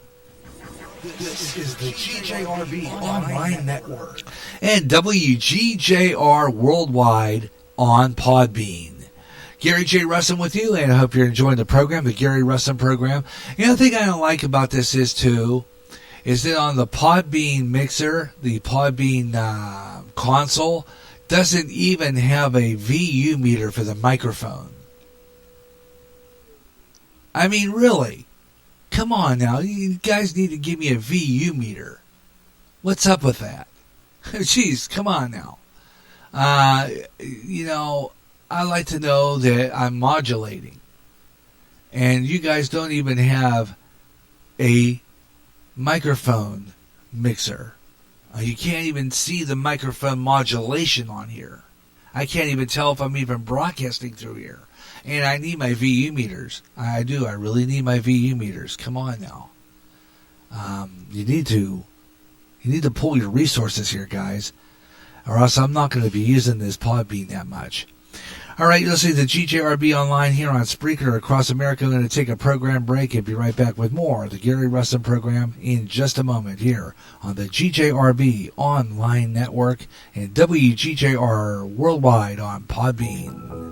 C: This is the GJRB Online Network.
A: And WGJR Worldwide on Podbean. Gary J. Russen with you, and I hope you're enjoying the program, the Gary Russen Program. The other thing I don't like about this is that on the Podbean mixer, the Podbean console, doesn't even have a VU meter for the microphone. I mean, really? Come on now. You guys need to give me a VU meter. What's up with that? Jeez, come on now. I like to know that I'm modulating. And you guys don't even have a microphone mixer. You can't even see the microphone modulation on here. I can't even tell if I'm even broadcasting through here. And I need my VU meters. I do. I really need my VU meters. Come on now. You need to pull your resources here, guys, or else I'm not going to be using this Podbean that much. All right, you're listening to GJRB Online here on Spreaker across America. I'm going to take a program break and be right back with more of the Gary Russen program in just a moment here on the GJRB Online Network and WGJR Worldwide on Podbean.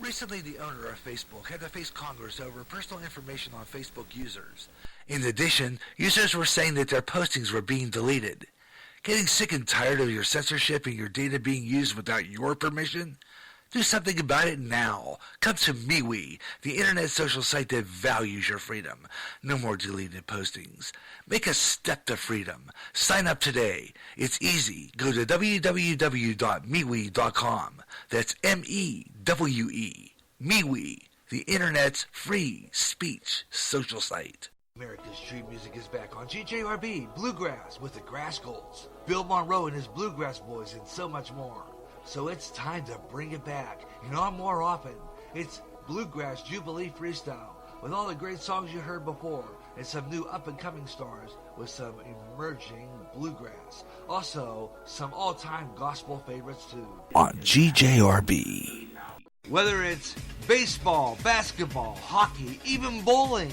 B: Recently, the owner of Facebook had to face Congress over personal information on Facebook users. In addition, users were saying that their postings were being deleted. Getting sick and tired of your censorship and your data being used without your permission? Do something about it now. Come to MeWe, the internet social site that values your freedom. No more deleted postings. Make a step to freedom. Sign up today. It's easy. Go to www.MeWe.com. That's M-E-W-E. MeWe, the internet's free speech social site.
A: America's Street Music is back on GJRB Bluegrass with the Grass Golds, Bill Monroe and his Bluegrass Boys, and so much more. So it's time to bring it back, and on more often. It's Bluegrass Jubilee Freestyle, with all the great songs you heard before, and some new up-and-coming stars with some emerging bluegrass. Also, some all-time gospel favorites too. On GJRB. Whether it's baseball, basketball, hockey, even bowling,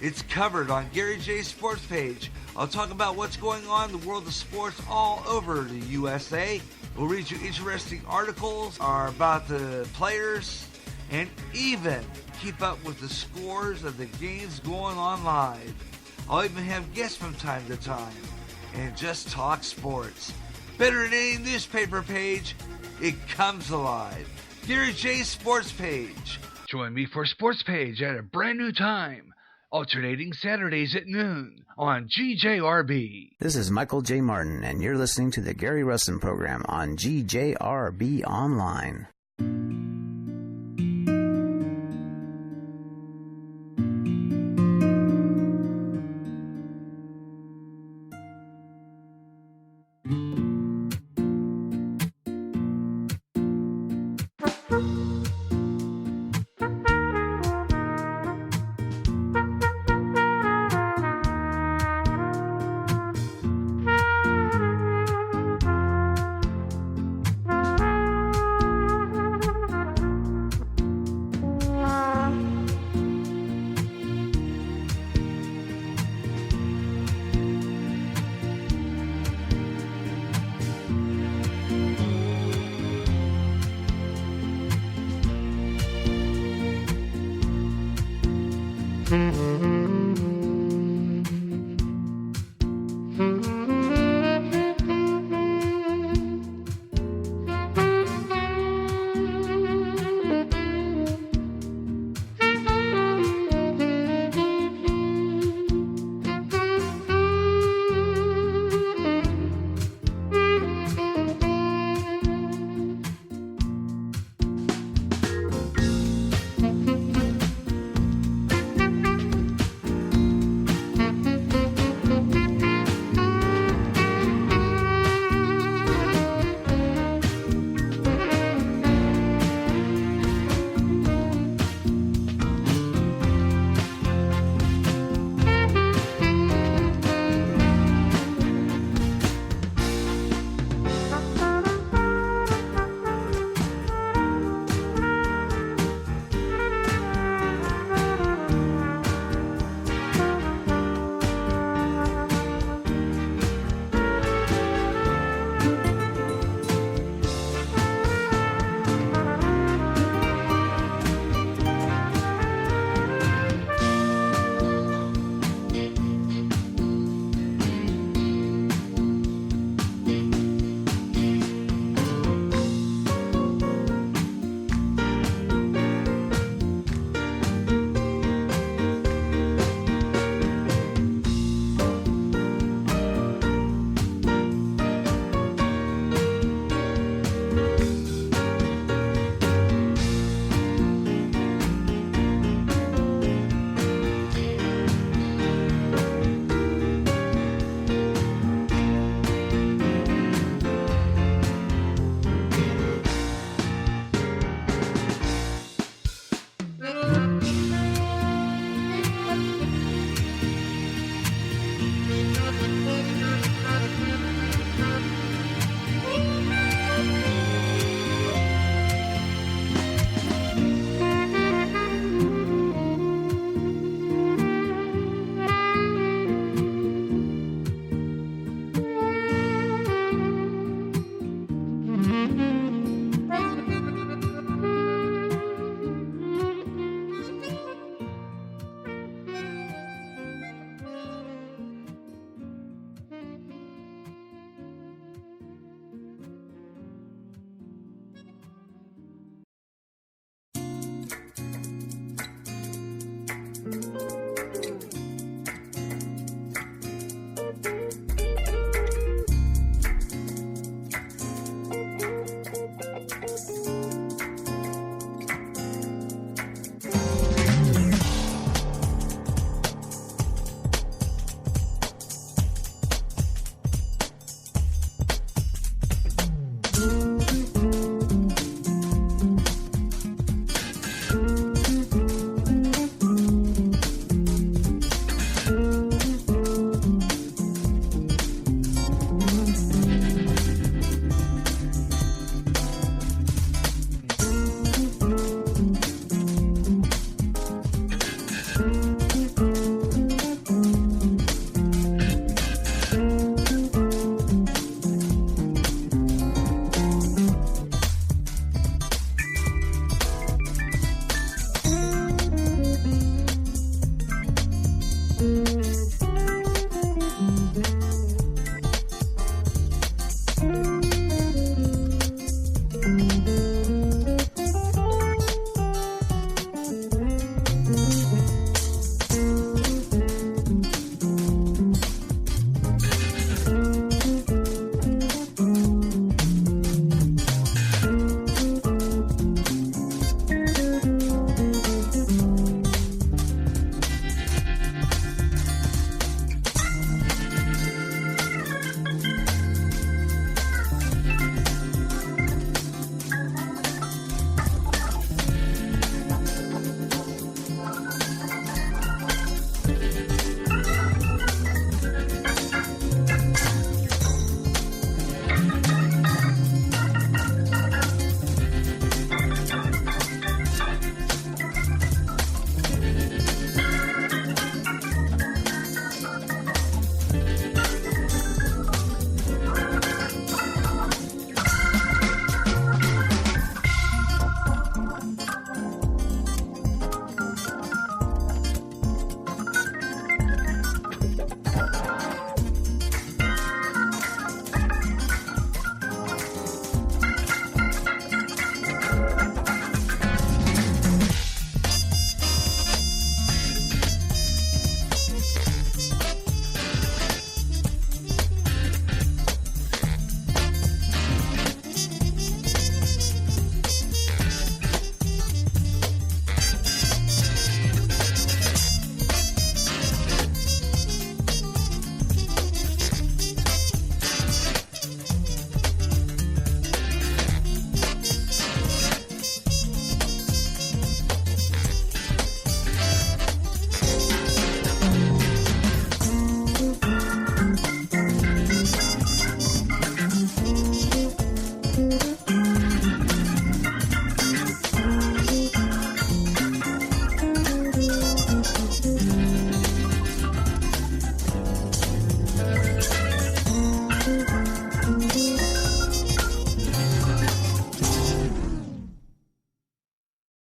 A: it's covered on Gary J's sports page. I'll talk about what's going on in the world of sports all over the USA. We'll read you interesting articles about the players and even keep up with the scores of the games going on live. I'll even have guests from time to time and just talk sports. Better than any newspaper page, it comes alive. Gary J's sports page. Join me for sports page at a brand new time, alternating Saturdays at noon on GJRB.
D: This is Michael J. Martin, and you're listening to the Gary Russen program on GJRB Online.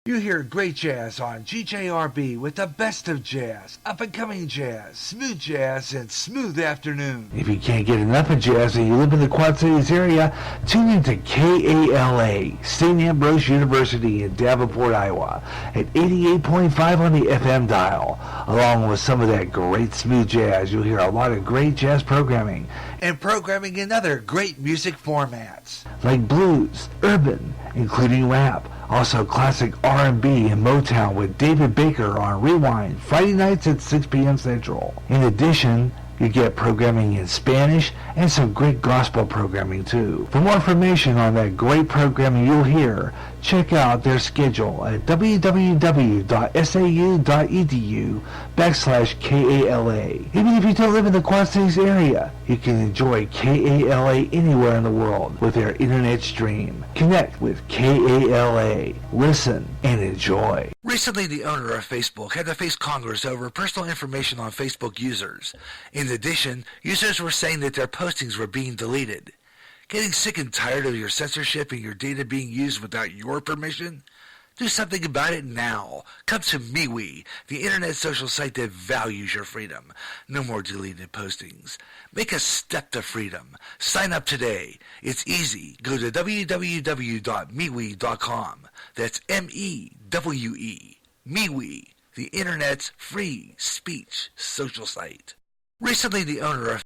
C: You hear great jazz on GJRB with the best of jazz, up-and-coming jazz, and smooth afternoon.
B: If you can't get enough of jazz and you live in the Quad Cities area, tune in to KALA, St. Ambrose University in Davenport, Iowa, at 88.5 on the FM dial. Along with some of that great smooth jazz, you'll hear a lot of great jazz programming.
C: And programming in other great music formats.
B: Like blues, urban, including rap. Also classic R&B and Motown with David Baker on Rewind, Friday nights at 6 p.m. Central. In addition, you get programming in Spanish and some great gospel programming too. For more information on that great programming you'll hear, check out their schedule at www.sau.edu/KALA. Even if you don't live in the Quad Cities area, you can enjoy KALA anywhere in the world with their internet stream. Connect with KALA. Listen and enjoy.
A: Recently, the owner of Facebook had to face Congress over personal information on Facebook users. In addition, users were saying that their postings were being deleted. Getting sick and tired of your censorship and your data being used without your permission? Do something about it now. Come to MeWe, the internet social site that values your freedom. No more deleted postings. Make a step to freedom. Sign up today. It's easy. Go to www.MeWe.com. That's MEWE. MeWe, the internet's free speech social site. Recently, the owner of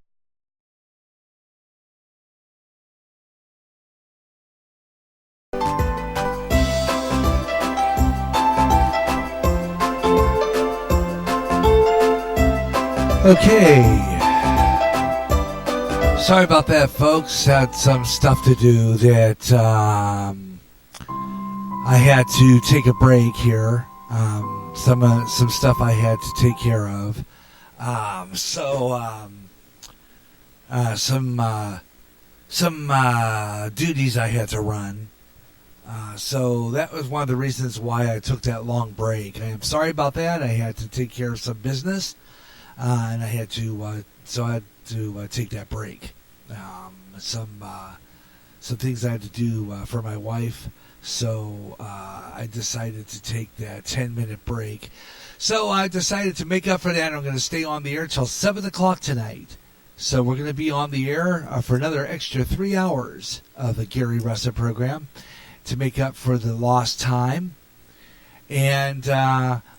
A: Okay. Sorry about that, folks. Had some stuff to do that I had to take a break here. Some stuff I had to take care of. Some duties I had to run. So that was one of the reasons why I took that long break. I am sorry about that. I had to take care of some business. And I had to, take that break. Some things I had to do for my wife, so I decided to take that 10-minute break. So I decided to make up for that. I'm going to stay on the air till 7 o'clock tonight. So we're going to be on the air for another extra 3 hours of the Gary Russen program to make up for the lost time. And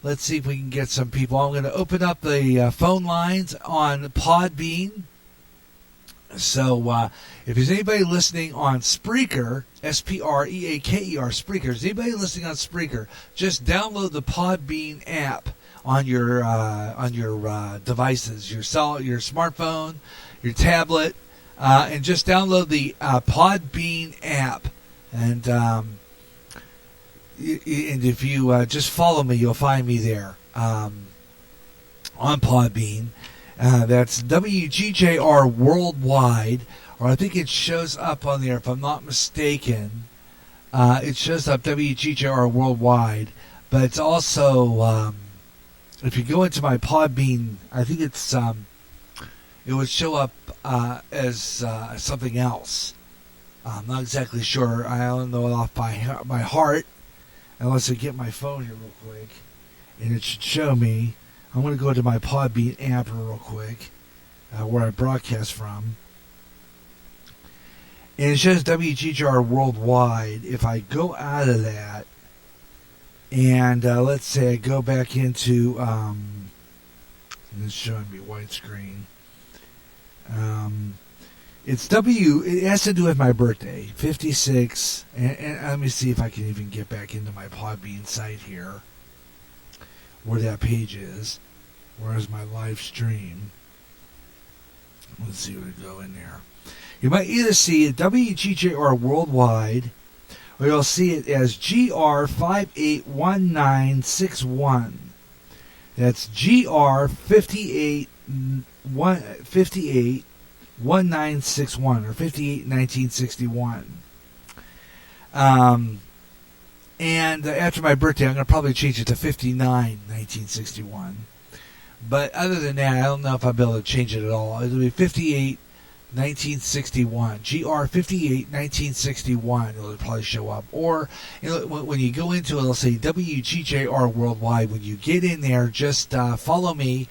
A: let's see if we can get some people. I'm going to open up the phone lines on Podbean. So if there's anybody listening on Spreaker, Spreaker, Spreaker, is anybody listening on Spreaker, just download the Podbean app on your devices, your smartphone, your tablet, and just download the Podbean app. And if you just follow me, you'll find me there on Podbean. That's WGJR Worldwide, or I think it shows up on there, if I'm not mistaken. It shows up WGJR Worldwide, but it's also, if you go into my Podbean, I think it's it would show up as something else. I'm not exactly sure. I don't know it off by heart. Unless I get my phone here real quick, and it should show me. I'm going to go to my Podbean app real quick, where I broadcast from. And it shows WGJR Worldwide. If I go out of that, and let's say I go back into, it's showing me widescreen. It has to do with my birthday, 56, and let me see if I can even get back into my Podbean site here, where that page is. Where's my live stream? Let's see what I go in there. You might either see it WGJR Worldwide, or you'll see it as GR581961. That's GR581961 or 581961. And after my birthday, I'm going to probably change it to 591961. But other than that, I don't know if I'll be able to change it at all. It'll be 58 1961, GR58 1961. It'll probably show up. Or when you go into it, it'll say WGJR Worldwide. When you get in there, just follow me,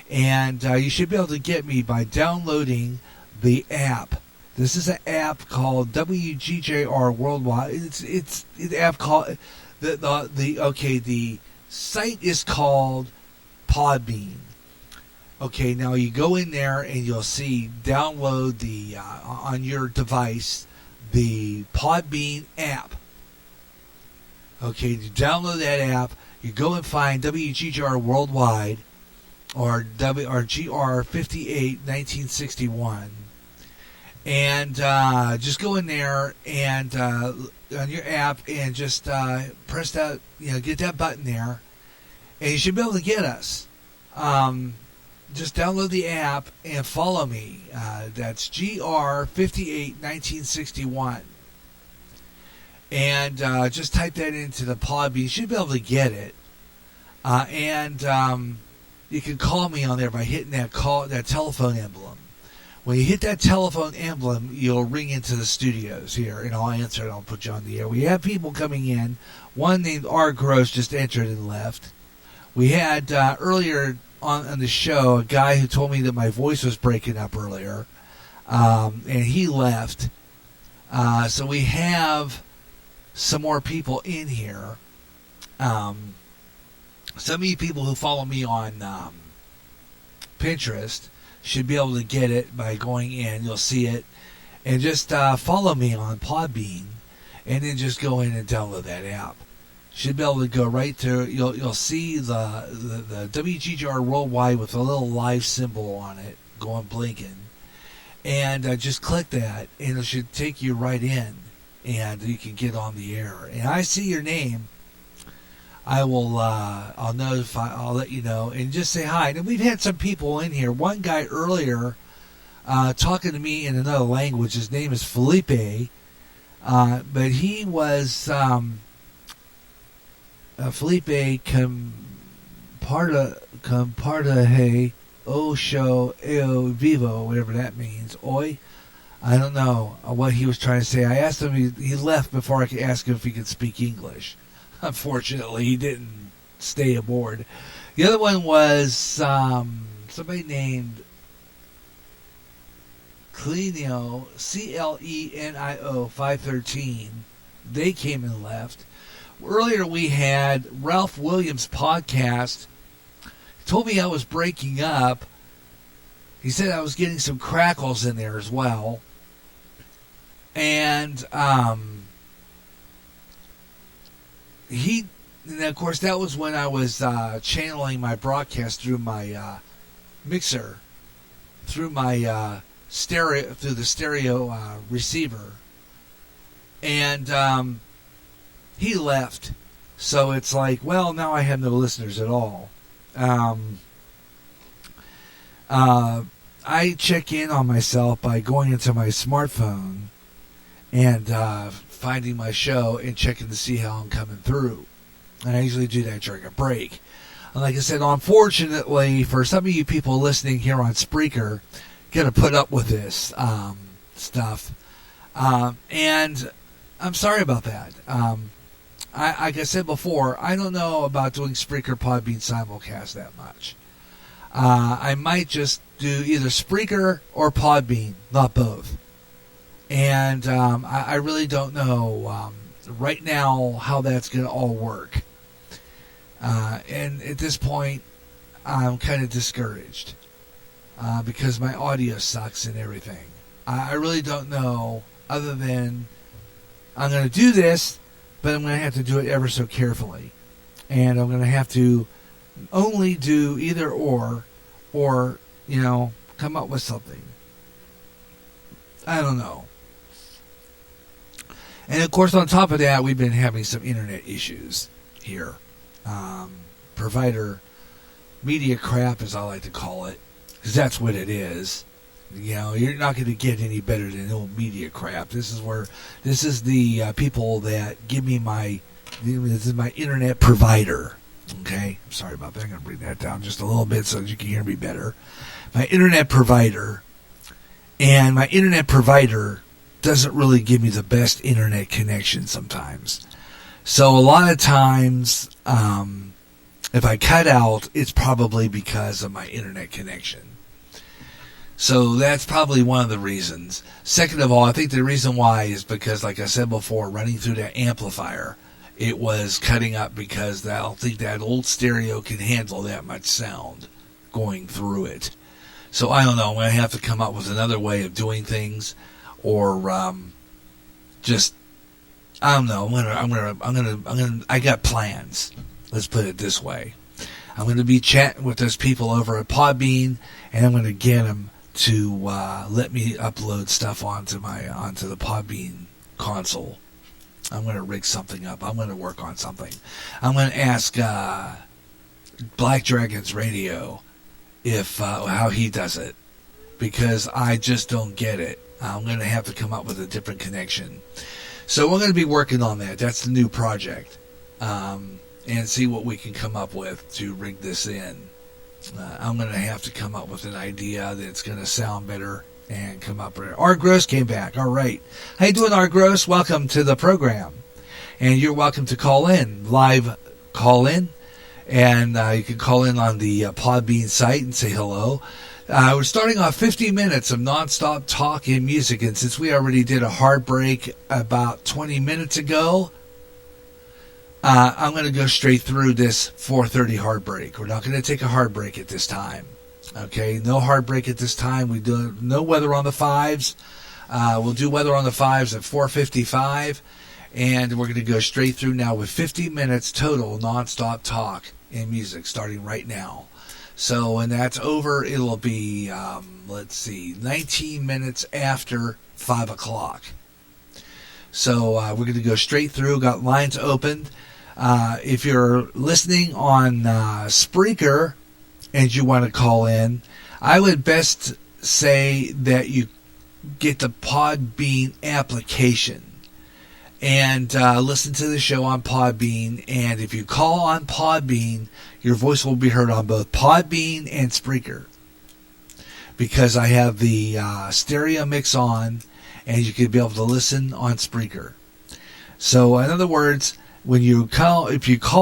A: and you should be able to get me by downloading the app. This is an app called WGJR Worldwide. It's an app called the site is called Podbean. Okay, now you go in there and you'll see download the on your device the Podbean app. Okay, you download that app. You go and find WGJR Worldwide or GR58 1961, and just go in there and on your app and just press that, get that button there, and you should be able to get us. Just download the app and follow me. That's GR58 1961. And just type that into the Podbean. You should be able to get it. And you can call me on there by hitting that telephone emblem. When you hit that telephone emblem, you'll ring into the studios here, and I'll answer it. I'll put you on the air. We have people coming in. One named R. Gross just entered and left. We had earlier on the show a guy who told me that my voice was breaking up earlier, and he left. So we have some more people in here. Some of you people who follow me on Pinterest should be able to get it by going in. You'll see it, and just follow me on Podbean, and then just go in and download that app. Should be able to go right to, you'll see the WGJR Worldwide with a little live symbol on it going blinking, and just click that, and it should take you right in, and you can get on the air. And I see your name, I'll notify, I'll let you know, and just say hi. And we've had some people in here. One guy earlier talking to me in another language. His name is Felipe, but he was Felipe comparta hey o show eo vivo, whatever that means. Oi, I don't know what he was trying to say. I asked him. He left before I could ask him if he could speak English. Unfortunately, he didn't stay aboard. The other one was somebody named Clenio, Clenio 513. They came and left. Earlier we had Ralph Williams' podcast. He told me I was breaking up. He said I was getting some crackles in there as well. And and of course that was when I was channeling my broadcast through my mixer, through my stereo, through the stereo receiver. And he left, so it's like, well, now I have no listeners at all. I check in on myself by going into my smartphone and finding my show and checking to see how I'm coming through. And I usually do that during a break. And like I said, unfortunately, for some of you people listening here on Spreaker, got to put up with this stuff. And I'm sorry about that. Like I said before, I don't know about doing Spreaker Podbean simulcast that much. I might just do either Spreaker or Podbean, not both. And I really don't know right now how that's going to all work. And at this point, I'm kind of discouraged because my audio sucks and everything. I really don't know, other than I'm going to do this, but I'm going to have to do it ever so carefully. And I'm going to have to only do either or, come up with something. I don't know. And of course, on top of that, we've been having some internet issues here. Provider media crap, as I like to call it, because that's what it is. You're not going to get any better than old media crap. This is the people that give me this is my internet provider. Okay, I'm sorry about that. I'm going to bring that down just a little bit so that you can hear me better. My internet provider, And my internet provider doesn't really give me the best internet connection sometimes. So a lot of times, if I cut out, it's probably because of my internet connection. So that's probably one of the reasons. Second of all, I think the reason why is because, like I said before, running through that amplifier, it was cutting up because I don't think that old stereo can handle that much sound going through it. So I don't know. I'm going to have to come up with another way of doing things, or just I don't know. I got plans. Let's put it this way. I'm going to be chatting with those people over at Podbean, and I'm going to get them to let me upload stuff onto the Podbean console. I'm going to rig something up. I'm going to work on something. I'm going to ask Black Dragons Radio if how he does it, because I just don't get it. I'm going to have to come up with a different connection. So we're going to be working on that. That's the new project, and see what we can come up with to rig this in. I'm going to have to come up with an idea that's going to sound better and come up with it. Art Gross came back. All right. How you doing, Art Gross? Welcome to the program. And you're welcome to call in, live call in. And you can call in on the Podbean site and say hello. We're starting off 50 minutes of nonstop talk and music. And since we already did a hard break about 20 minutes ago, I'm going to go straight through this 4:30 hard break. We're not going to take a hard break at this time. Okay, no hard break at this time. We do no weather on the fives. We'll do weather on the fives at 4:55, and we're going to go straight through now with 50 minutes total nonstop talk and music starting right now. So when that's over, it'll be 19 minutes after 5 o'clock. So we're going to go straight through. Got lines opened. If you're listening on Spreaker and you want to call in, I would best say that you get the Podbean application and listen to the show on Podbean. And if you call on Podbean, your voice will be heard on both Podbean and Spreaker, because I have the stereo mix on, and you can be able to listen on Spreaker. So in other words, when you call, if you get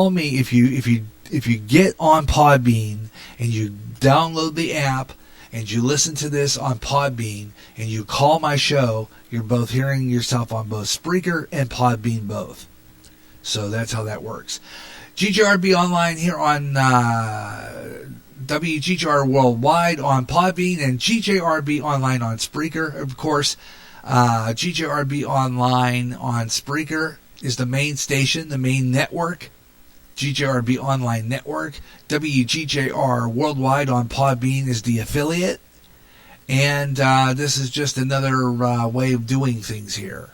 A: on Podbean and you download the app and you listen to this on Podbean and you call my show, you're both hearing yourself on both Spreaker and Podbean both. So that's how that works. GJRB Online here on WGJR Worldwide on Podbean, and GJRB Online on Spreaker. Of course, GJRB Online on Spreaker is the main station, the main network, GJRB Online Network. WGJR Worldwide on Podbean is the affiliate. And this is just another way of doing things here.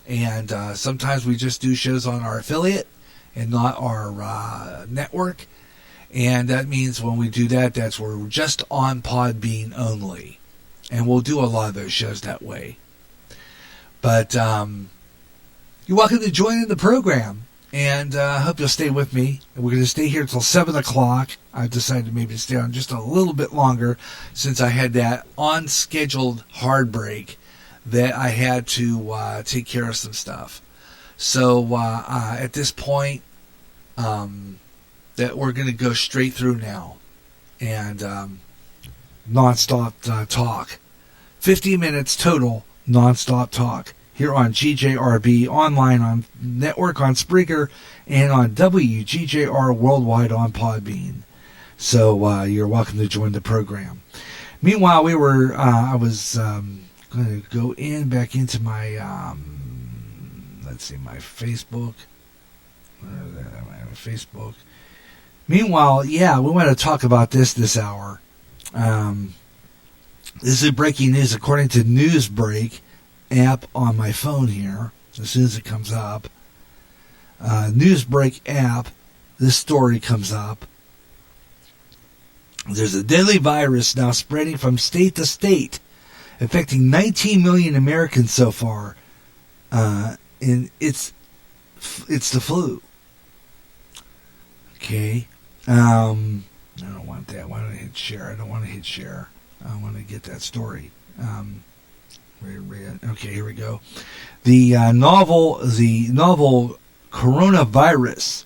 A: And sometimes we just do shows on our affiliate and not our network. And that means when we do that, that's where we're just on Podbean only. And we'll do a lot of those shows that way. But you're welcome to join in the program, and I hope you'll stay with me. We're going to stay here until 7 o'clock. I've decided maybe to stay on just a little bit longer since I had that on-scheduled hard break that I had to take care of some stuff. So at this point, that we're going to go straight through now and non-stop talk. 50 minutes total non-stop talk here on GJRB Online on Network on Spreaker and on WGJR Worldwide on Podbean. So you're welcome to join the program. Meanwhile, I was going to go back into my, my Facebook. Facebook. Meanwhile, we want to talk about this hour. This is breaking news according to Newsbreak app on my phone here. As soon as it comes up, Newsbreak app, this story comes up. There's a deadly virus now spreading from state to state, affecting 19 million Americans so far. And it's the flu. Okay. I don't want that. Why don't I hit share? I don't want to hit share. I want to get that story. Okay, here we go. The novel coronavirus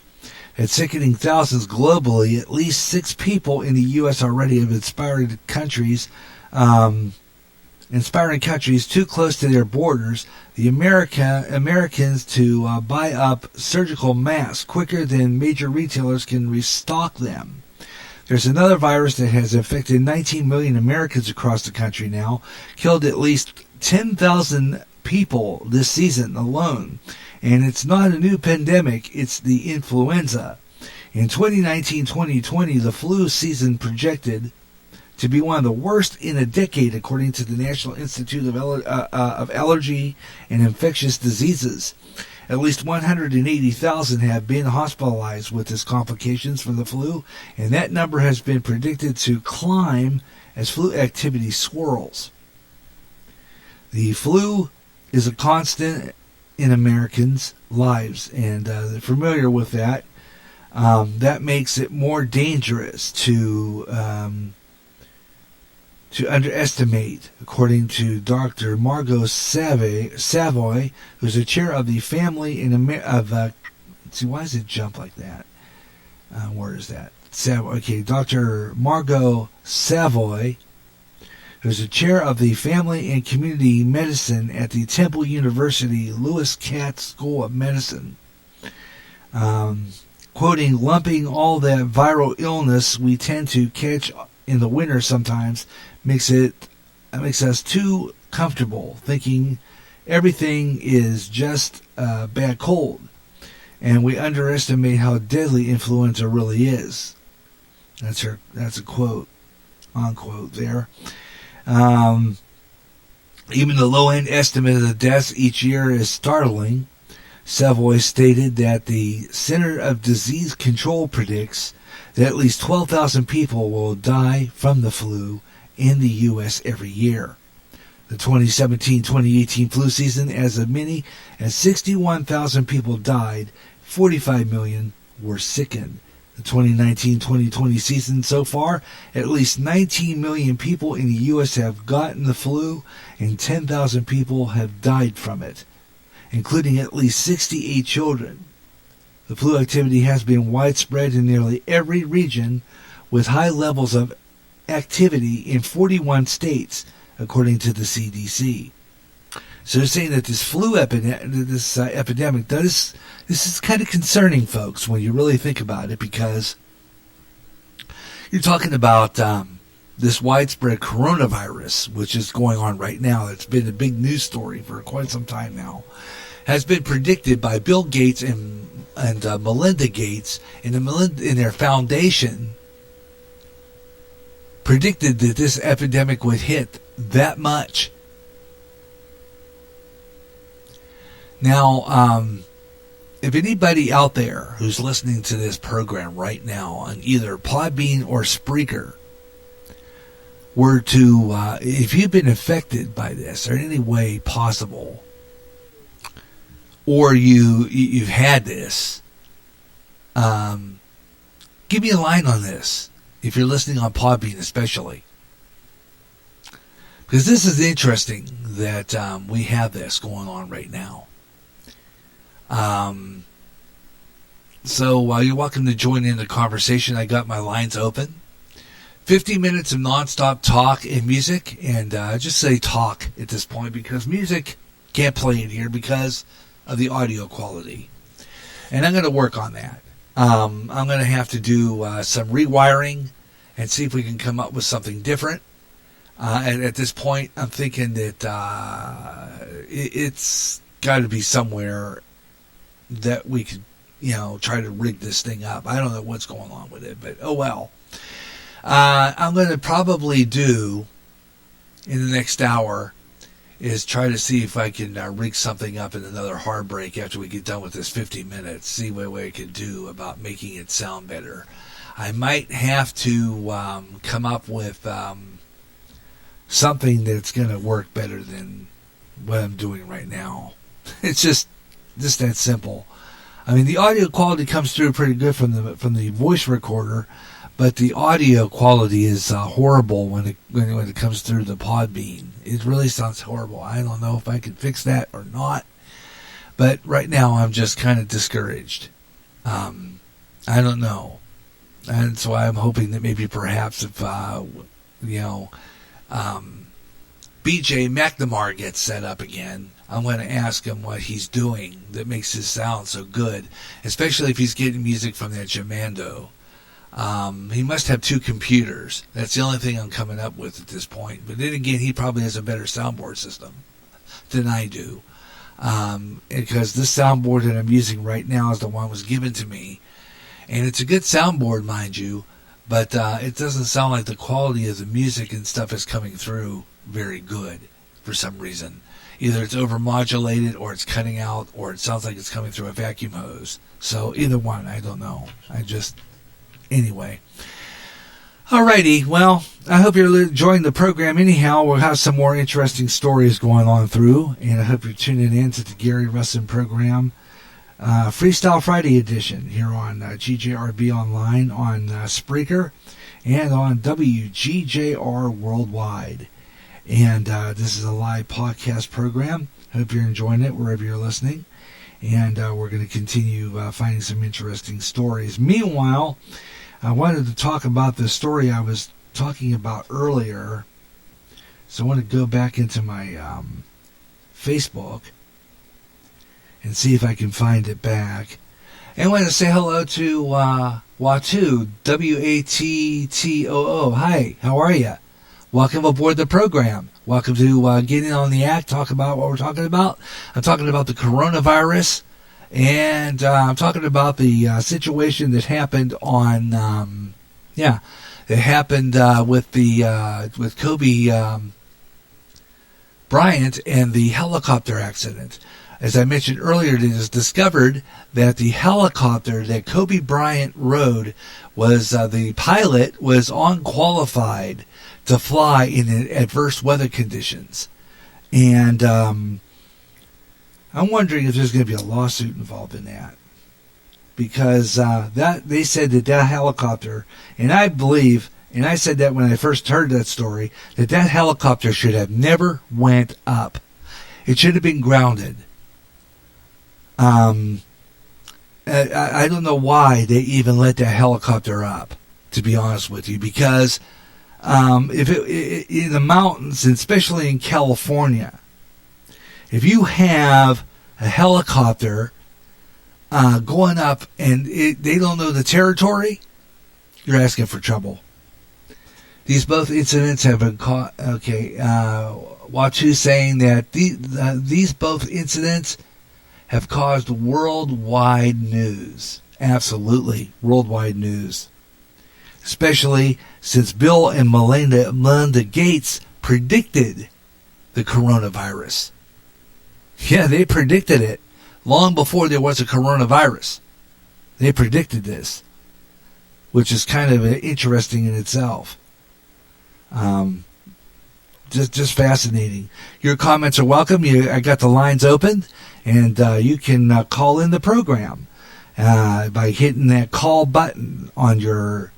A: had sickening thousands globally. At least 6 people in the U.S. already have inspiring countries too close to their borders. The Americans to buy up surgical masks quicker than major retailers can restock them. There's another virus that has affected 19 million Americans across the country now, killed at least 10,000 people this season alone. And it's not a new pandemic, it's the influenza. In 2019-2020, the flu season projected to be one of the worst in a decade, according to the National Institute of Allergy and Infectious Diseases. At least 180,000 have been hospitalized with these complications from the flu, and that number has been predicted to climb as flu activity swirls. The flu is a constant in Americans' lives, and they're familiar with that. That makes it more dangerous to underestimate, according to Dr. Margot Savoy, who's the chair of the family let's see, why does it jump like that? Where is that? Okay, Dr. Margot Savoy, who's the chair of the Family and Community Medicine at the Temple University Lewis Katz School of Medicine. Quoting, lumping all that viral illness we tend to catch in the winter sometimes makes us too comfortable thinking everything is just a bad cold, and we underestimate how deadly influenza really is. That's a quote, unquote there. Even the low-end estimate of the deaths each year is startling. Savoy stated that the Center of Disease Control predicts that at least 12,000 people will die from the flu in the U.S. every year. The 2017-2018 flu season, as many as 61,000 people died, 45 million were sickened. The 2019-2020 season so far, at least 19 million people in the U.S. have gotten the flu, and 10,000 people have died from it, including at least 68 children. The flu activity has been widespread in nearly every region, with high levels of activity in 41 states, according to the CDC. So they're saying that this flu epidemic, this is kind of concerning, folks, when you really think about it, because you're talking about this widespread coronavirus, which is going on right now. It's been a big news story for quite some time now. Has been predicted by Bill Gates and Melinda Gates in their foundation, predicted that this epidemic would hit that much. Now, if anybody out there who's listening to this program right now on either Podbean or Spreaker were to, if you've been affected by this or in any way possible, or you've had this, give me a line on this. If you're listening on Podbean especially. Because this is interesting that we have this going on right now. So you're welcome to join in the conversation. I got my lines open. 50 minutes of nonstop talk and music. And just say talk at this point, because music can't play in here because of the audio quality. And I'm going to work on that. I'm going to have to do some rewiring and see if we can come up with something different. And at this point, I'm thinking that it's got to be somewhere that we could, try to rig this thing up. I don't know what's going on with it, but oh well. I'm going to probably do in the next hour is try to see if I can rig something up in another hard break after we get done with this 50 minutes, see what I can do about making it sound better. I might have to come up with something that's going to work better than what I'm doing right now. It's just that simple. I mean, the audio quality comes through pretty good from the voice recorder, but the audio quality is horrible when it comes through the Podbean. It really sounds horrible. I don't know if I can fix that or not, but right now I'm just kind of discouraged. I don't know, and so I'm hoping that maybe perhaps if BJ McNamara gets set up again, I'm going to ask him what he's doing that makes his sound so good, especially if he's getting music from that Jamando. He must have 2 computers. That's the only thing I'm coming up with at this point. But then again, he probably has a better soundboard system than I do. Because this soundboard that I'm using right now is the one that was given to me. And it's a good soundboard, mind you, but it doesn't sound like the quality of the music and stuff is coming through very good for some reason. Either it's overmodulated or it's cutting out or it sounds like it's coming through a vacuum hose. So either one, I don't know. Anyway. Alrighty, well, I hope you're enjoying the program anyhow. We'll have some more interesting stories going on through, and I hope you're tuning in to the Gary Russen program, Freestyle Friday edition here on GJRB Online, on Spreaker, and on WGJR Worldwide. And this is a live podcast program. Hope you're enjoying it wherever you're listening. And we're going to continue finding some interesting stories. Meanwhile, I wanted to talk about the story I was talking about earlier. So I want to go back into my Facebook and see if I can find it back. And I want to say hello to Watu, W-A-T-T-O-O. Hi, how are you? Welcome aboard the program. Welcome to Getting on the Act, talk about what we're talking about. I'm talking about the coronavirus. And I'm talking about the situation that happened on, it happened with Kobe Bryant and the helicopter accident. As I mentioned earlier, it is discovered that the helicopter that Kobe Bryant rode was the pilot was unqualified to fly in adverse weather conditions, and I'm wondering if there's going to be a lawsuit involved in that, because that they said that helicopter, and I believe, and I said that when I first heard that story, that helicopter should have never went up. It should have been grounded. I don't know why they even let that helicopter up, to be honest with you, because if it in the mountains, and especially in California, if you have a helicopter going up and they don't know the territory, you're asking for trouble. These both incidents have been caught. Okay, Watu saying that these both incidents have caused worldwide news. Absolutely, worldwide news. Especially since Bill and Melinda Gates predicted the coronavirus. Yeah, they predicted it long before there was a coronavirus. They predicted this, which is kind of interesting in itself. Just fascinating. Your comments are welcome. I got the lines open, and you can call in the program by hitting that call button on your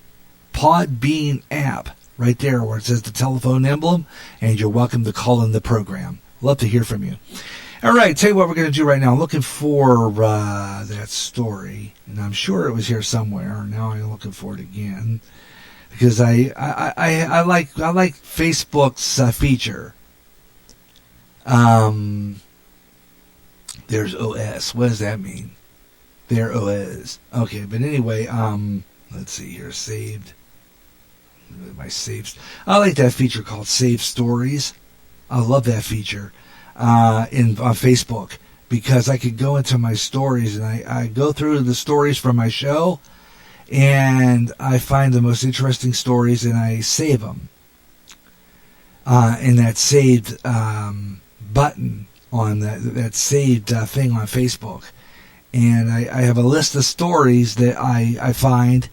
A: Podbean app right there where it says the telephone emblem, and you're welcome to call in the program. Love to hear from you. All right, tell you what we're going to do right now. I'm looking for that story, and I'm sure it was here somewhere. Now I'm looking for it again, because I like Facebook's feature. There's OS. What does that mean? There OS. Okay, but anyway, let's see here. Saved. My saves. I like that feature called Save Stories. I love that feature on Facebook, because I could go into my stories and I go through the stories from my show, and I find the most interesting stories and I save them in that saved button on that saved thing on Facebook. And I have a list of stories that I find,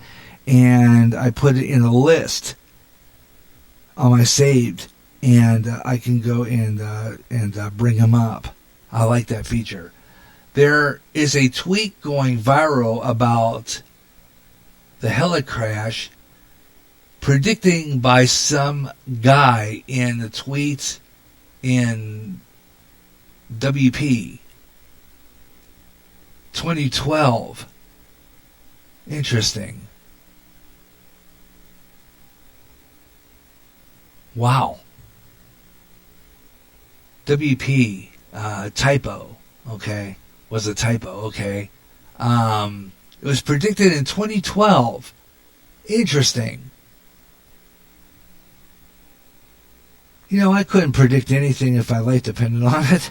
A: and I put it in a list on my saved, and I can go and bring them up. I like that feature. There is a tweet going viral about the heli crash predicting by some guy in the tweet in WP 2012. Interesting. Wow. WP, typo, okay. Was a typo, okay. It was predicted in 2012. Interesting. I couldn't predict anything if life depended on it.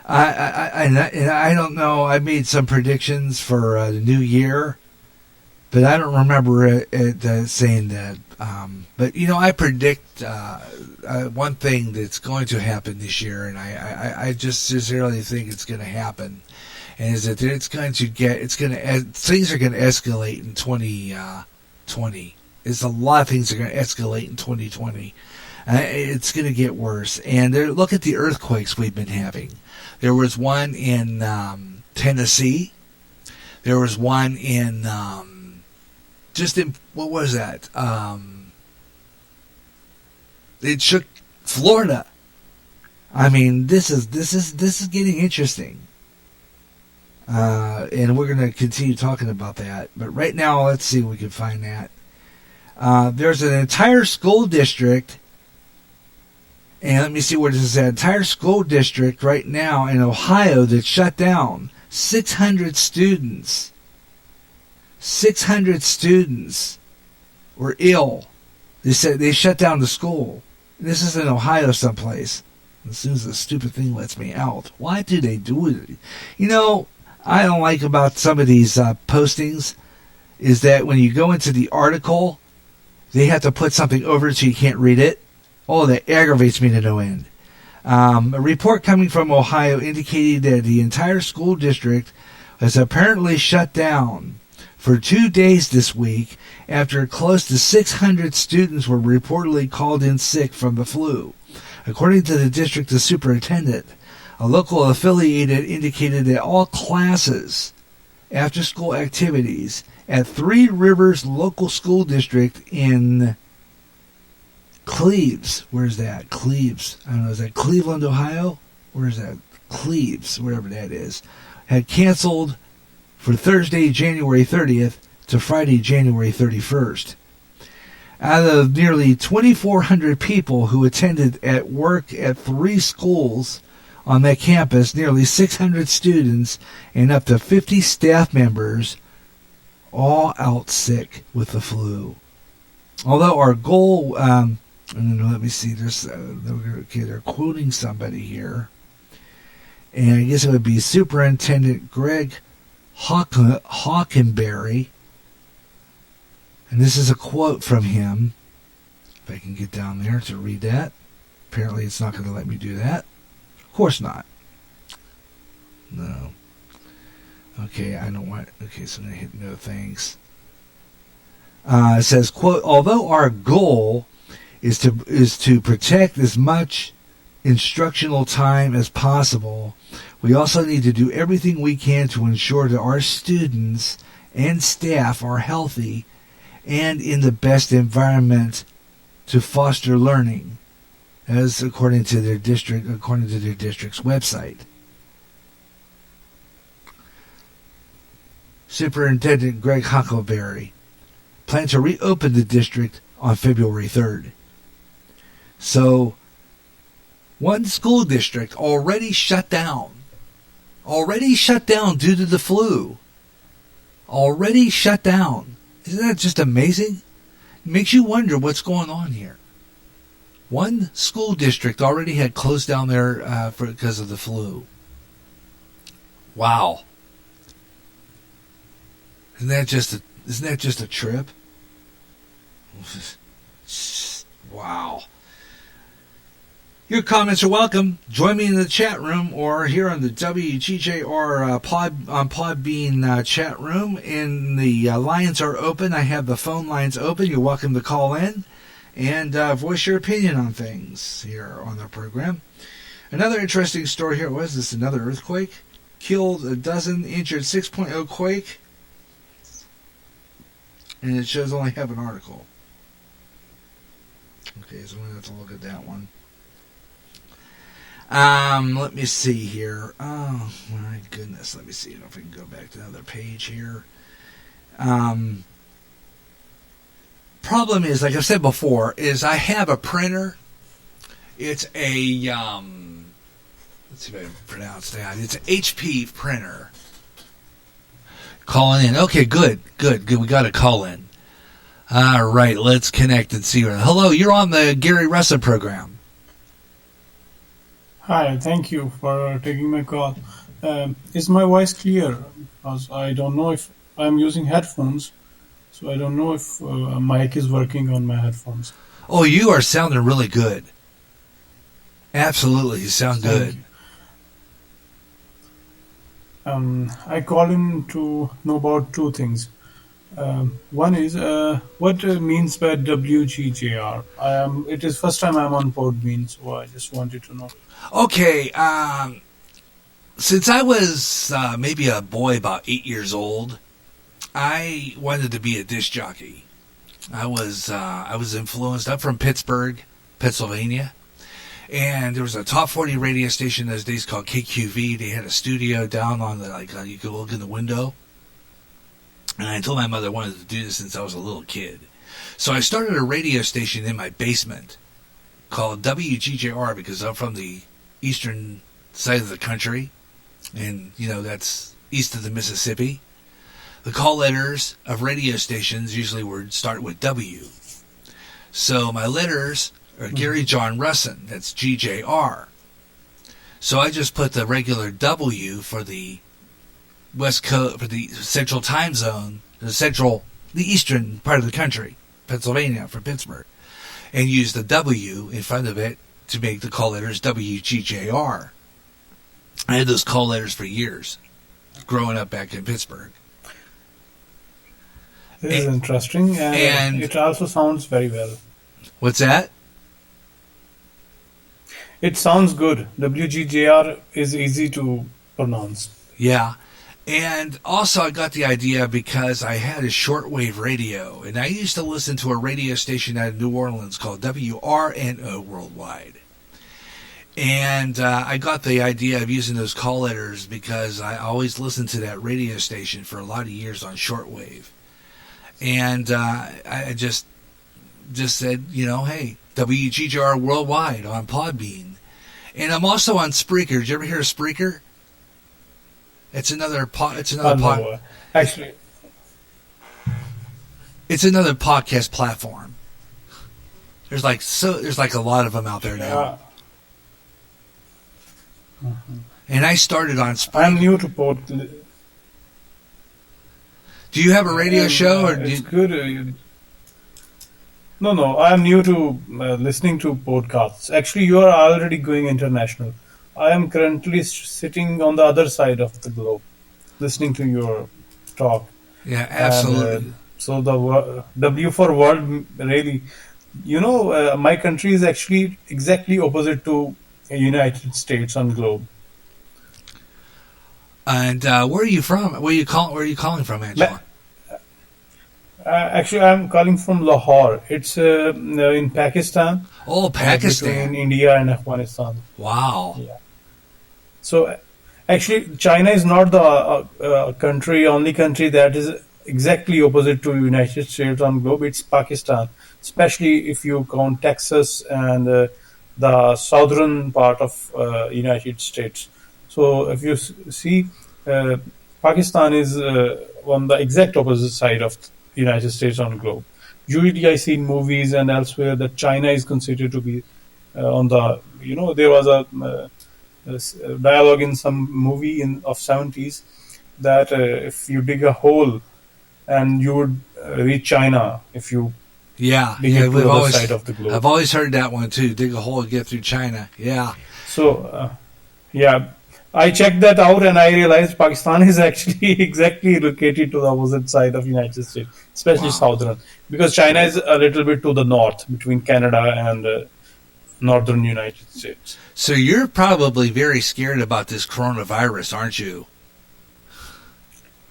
A: I don't know. I made some predictions for the new year, but I don't remember it saying that. But I predict one thing that's going to happen this year, and I just sincerely think it's going to happen, and is that things are going to escalate in 2020. There's a lot of things that are going to escalate in 2020. It's going to get worse. And look at the earthquakes we've been having. There was one in Tennessee. There was one in what was that? It shook Florida. I mean, this is getting interesting. And we're going to continue talking about that. But right now, let's see if we can find that. There's an entire school district. And let me see where this is at. Entire school district right now in Ohio that shut down. 600 students. 600 students were ill. They said they shut down the school. This is in Ohio someplace. As soon as the stupid thing lets me out. Why do they do it? I don't like about some of these postings is that when you go into the article, they have to put something over it so you can't read it. Oh, that aggravates me to no end. A report coming from Ohio indicated that the entire school district was apparently shut down for 2 days this week after close to 600 students were reportedly called in sick from the flu. According to the district's superintendent, a local affiliated indicated that all classes, after-school activities at Three Rivers Local School District in Cleves. Where's that? Cleves. I don't know. Is that Cleveland, Ohio? Where's that? Cleves, wherever that is. Had canceled for Thursday, January 30th to Friday, January 31st. Out of nearly 2,400 people who attended at work at 3 schools on that campus, nearly 600 students and up to 50 staff members all out sick with the flu. Although our goal, let me see, they're quoting somebody here. And I guess it would be Superintendent Greg Hawkenberry. And this is a quote from him. If I can get down there to read that. Apparently it's not going to let me do that. Of course not. No. Okay, I don't want... Okay, so I'm going to hit no thanks. It says, quote, although our goal is to protect as much instructional time as possible, we also need to do everything we can to ensure that our students and staff are healthy and in the best environment to foster learning, as according to their district's website. Superintendent Greg Huckleberry plans to reopen the district on February 3rd. So, one school district already shut down. Already shut down due to the flu. Already shut down. Isn't that just amazing? It makes you wonder what's going on here. One school district already had closed down there because of the flu. Wow. Isn't that just a trip? Wow. Your comments are welcome. Join me in the chat room or here on the WGJR Podbean chat room. And the lines are open. I have the phone lines open. You're welcome to call in and voice your opinion on things here on the program. Another interesting story here. Was this another earthquake? Killed a dozen, injured 6.0 quake. And it shows only have an article. Okay, so I'm going to have to look at that one. Let me see here. Oh, my goodness. Let me see if I can go back to another page here. Problem is, like I've said before, is I have a printer. It's a, let's see if I can pronounce that. It's an HP printer. Calling in. Okay, good. We got a call in. All right, let's connect and see. Hello, you're on the Gary Russen program.
E: Hi, thank you for taking my call. Is my voice clear? Because I don't know if I'm using headphones, so I don't know if a mic is working on my headphones.
A: Oh, you are sounding really good. Absolutely, you sound good.
E: I call in to know about two things. One is what means by WGJR. It is first time I'm on Podbean, so I just wanted to know.
A: Okay, since I was maybe a boy about 8 years old, I wanted to be a disc jockey. I was influenced. I'm from Pittsburgh, Pennsylvania, and there was a top 40 radio station those days called KQV. They had a studio down on the you could look in the window. And I told my mother I wanted to do this since I was a little kid. So I started a radio station in my basement called WGJR because I'm from the eastern side of the country. And, that's east of the Mississippi. The call letters of radio stations usually would start with W. So my letters are Gary John Russen. That's GJR. So I just put the regular W for the West Coast, for the central time zone, the eastern part of the country, Pennsylvania, for Pittsburgh, and use the W in front of it to make the call letters WGJR. I had those call letters for years, growing up back in Pittsburgh.
E: This is interesting, and it also sounds very well.
A: What's that?
E: It sounds good. WGJR is easy to pronounce.
A: Yeah. And also I got the idea because I had a shortwave radio, and I used to listen to a radio station out of New Orleans called WRNO Worldwide. And I got the idea of using those call letters because I always listened to that radio station for a lot of years on shortwave. And I just said, hey, WGJR Worldwide on Podbean. And I'm also on Spreaker. Did you ever hear of Spreaker? It's another
E: Actually,
A: it's another podcast platform. There's like a lot of them out there now. And I started on Spreaker.
E: I'm new to
A: Do you have a radio show, or
E: it's good? No. I'm new to listening to podcasts. Actually, you are already going international. I am currently sitting on the other side of the globe, listening to your talk.
A: Yeah, absolutely.
E: And, so the W for world, really, my country is actually exactly opposite to United States on globe.
A: And where are you from? Where are you calling from, Angela?
E: Actually, I'm calling from Lahore. It's in Pakistan.
A: Oh, Pakistan.
E: Between India and Afghanistan.
A: Wow.
E: Yeah. So, actually, China is not the only country that is exactly opposite to United States on globe. It's Pakistan, especially if you count Texas and the southern part of United States. So, if you see, Pakistan is on the exact opposite side of United States on globe. Usually, I see in movies and elsewhere that China is considered to be on the. There was a dialogue in some movie of 70s that if you dig a hole and you would reach China if you dig it to the other side of the globe.
A: I've always heard that one too. Dig a hole and get through China. Yeah.
E: So, I checked that out and I realized Pakistan is actually exactly located to the opposite side of United States, especially southern, because China is a little bit to the north between Canada and northern United States.
A: So you're probably very scared about this coronavirus, aren't you?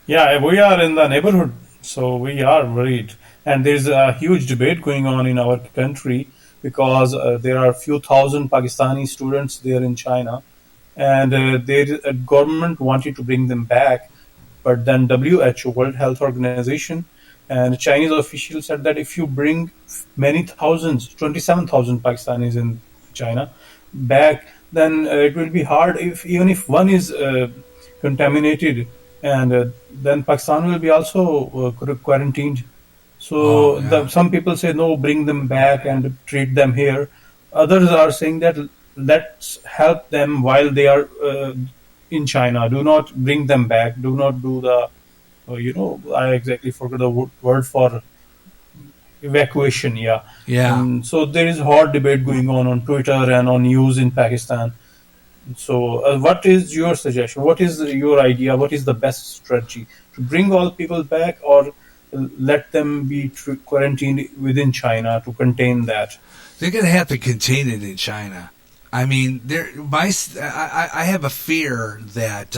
E: Yeah, we are in the neighborhood, so we are worried. And there's a huge debate going on in our country because there are a few thousand Pakistani students there in China, and a government wanted to bring them back, but then WHO, World Health Organization, and Chinese officials said that if you bring many thousands, 27,000 Pakistanis in China back, then it will be hard even if one is contaminated, and then Pakistan will be also quarantined. So some people say no, bring them back and treat them here. Others are saying that let's help them while they are in China. Do not bring them back. Do not do the I exactly forgot the word for evacuation. Yeah. So there is hard debate going on Twitter and on news in Pakistan. So what is your suggestion? What is your idea? What is the best strategy to bring all people back, or let them be quarantined within China to contain that?
A: They're going to have to contain it in China. I mean, I have a fear that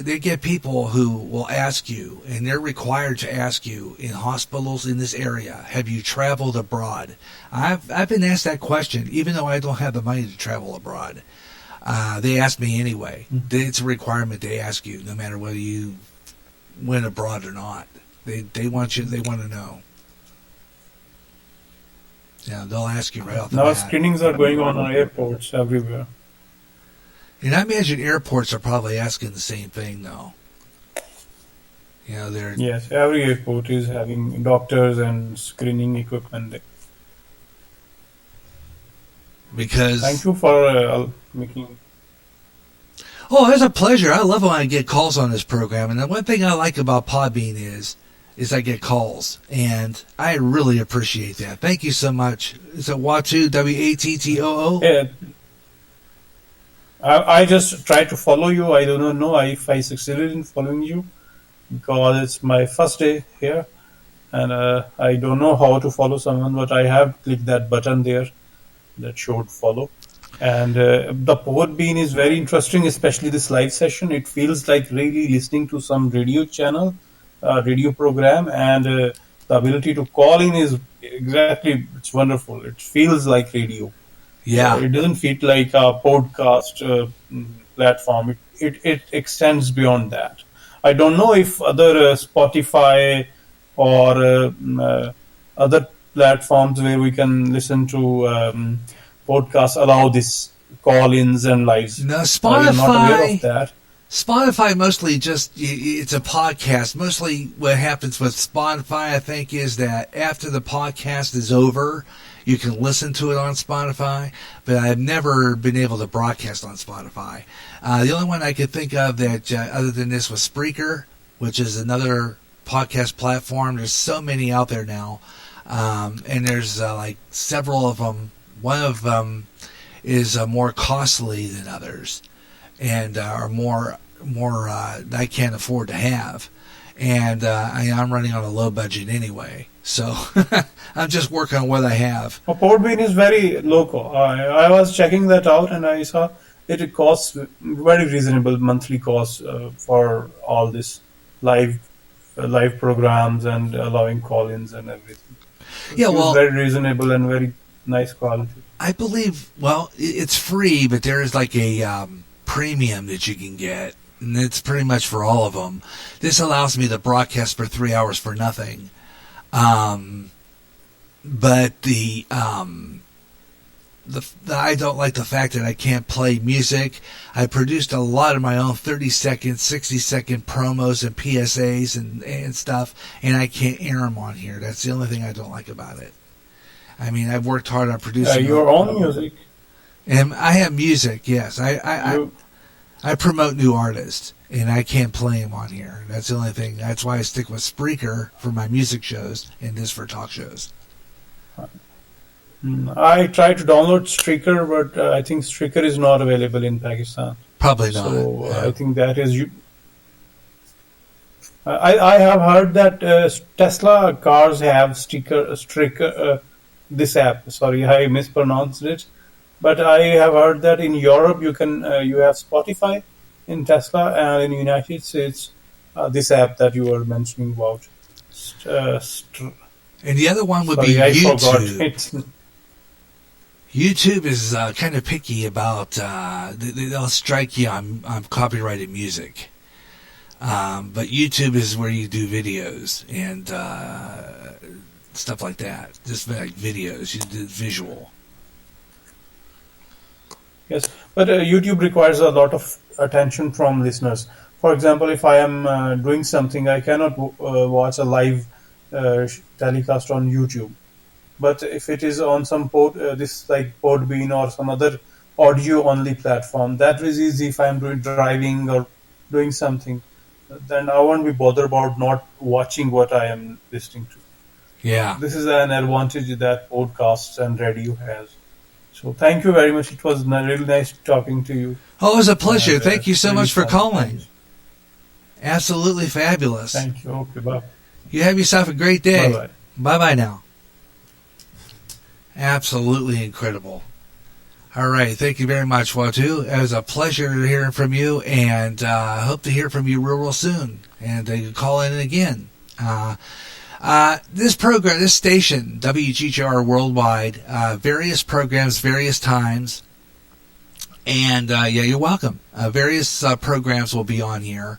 A: they get people who will ask you, and they're required to ask you in hospitals in this area, have you traveled abroad? I've been asked that question, even though I don't have the money to travel abroad. They ask me anyway. Mm-hmm. It's a requirement they ask you, no matter whether you went abroad or not. They want you. They want to know. Yeah, they'll ask you right off the bat.
E: Now screenings are going on airports everywhere.
A: And I imagine airports are probably asking the same thing, though.
E: Yes, every airport is having doctors and screening equipment.
A: Because
E: thank you for making.
A: Oh, it's a pleasure. I love when I get calls on this program, and the one thing I like about Podbean is I get calls, and I really appreciate that. Thank you so much. Is it Watto, WATTOO?
E: Yeah. I just try to follow you. I do not know if I succeeded in following you, because it's my first day here, and I don't know how to follow someone, but I have clicked that button there that showed follow. And the Podbean is very interesting, especially this live session. It feels like really listening to some radio channel, radio program, and the ability to call in is it's wonderful. It feels like radio.
A: Yeah.
E: It doesn't feel like a podcast platform. It extends beyond that. I don't know if other Spotify or other platforms where we can listen to podcasts allow this call-ins and lives.
A: No,
E: Spotify. I'm not aware of that.
A: Spotify mostly it's a podcast. Mostly what happens with Spotify, I think, is that after the podcast is over, you can listen to it on Spotify, but I've never been able to broadcast on Spotify. The only one I could think of that, other than this, was Spreaker, which is another podcast platform. There's so many out there now, and there's like several of them. One of them is more costly than others, and are more I can't afford to have. And I'm running on a low budget anyway, so I'm just working on what I have.
E: Podbean is very local. I was checking that out, and I saw it costs very reasonable monthly cost for all this live programs and allowing call-ins and everything.
A: Yeah, well,
E: very reasonable and very nice quality.
A: I believe, well, it's free, but there is like a premium that you can get, and it's pretty much for all of them. This allows me to broadcast for 3 hours for nothing. But I don't like the fact that I can't play music. I produced a lot of my own 30-second, 60-second promos and PSAs and stuff, and I can't air them on here. That's the only thing I don't like about it. I mean, I've worked hard on producing
E: your own music.
A: And I have music, yes. I promote new artists, and I can't play them on here. That's the only thing. That's why I stick with Spreaker for my music shows and this for talk shows.
E: I tried to download Spreaker, but I think Spreaker is not available in Pakistan.
A: Probably not.
E: So I think that is you. I have heard that Tesla cars have Spreaker. This app. Sorry, I mispronounced it. But I have heard that in Europe you can you have Spotify in Tesla, and in the United States this app that you were mentioning about.
A: And the other one would
E: Sorry,
A: be
E: I
A: YouTube.
E: forgot. It's,
A: YouTube is kind of picky about, they'll strike you on copyrighted music. But YouTube is where you do videos and stuff like that. Just like videos, you do visual.
E: yes, but YouTube requires a lot of attention from listeners. For example, if I am doing something, I cannot watch a live telecast on YouTube. But if it is on some this like Podbean or some other audio-only platform, that is easy. If I'm driving or doing something, then I won't be bothered about not watching what I am listening to.
A: Yeah.
E: This is an advantage that podcasts and radio has. So thank you very much. It was really nice talking to you.
A: Oh, it was a pleasure.
E: And,
A: Thank you so
E: really
A: much for
E: fun.
A: calling. Absolutely fabulous.
E: Thank you. Okay, bye.
A: You have yourself a great day.
E: Bye-bye.
A: Bye-bye now. Absolutely incredible. All right. Thank you very much, Watu. It was a pleasure hearing from you, and I hope to hear from you real soon. And you can call in again. This program, this station, WGJR Worldwide, various programs, various times. And, yeah, you're welcome. Various programs will be on here.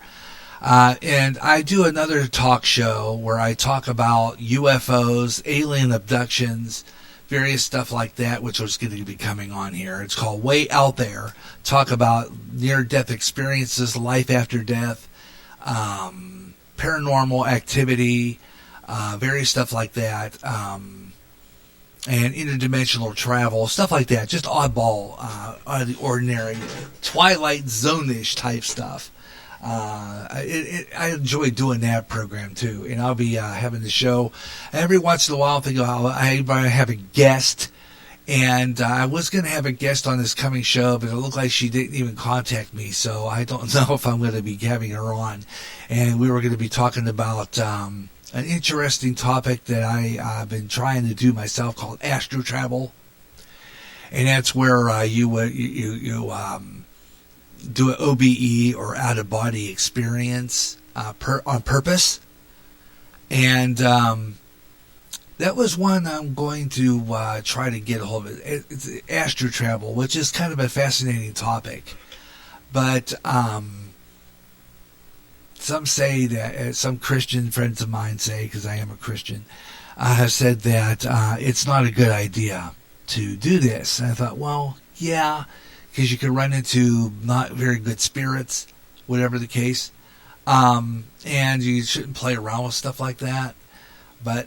A: And I do another talk show where I talk about UFOs, alien abductions, various stuff like that, which is going to be coming on here. It's called Way Out There. Talk about near-death experiences, life after death, paranormal activity, various stuff like that, and interdimensional travel, stuff like that. Just oddball, out of the ordinary, Twilight Zone-ish type stuff. I enjoy doing that program too, and I'll be having the show every once in a while. I think I have a guest, and I was going to have a guest on this coming show, but it looked like she didn't even contact me, so I don't know if I'm going to be having her on. And we were going to be talking about an interesting topic that I've been trying to do myself called astro travel, and that's where you do an OBE or out of body experience on purpose, and that was one I'm going to try to get a hold of. It's astro travel, which is kind of a fascinating topic, but some say that some Christian friends of mine say, because I am a Christian, have said that it's not a good idea to do this. And I thought, well, yeah, because you can run into not very good spirits, whatever the case, and you shouldn't play around with stuff like that. But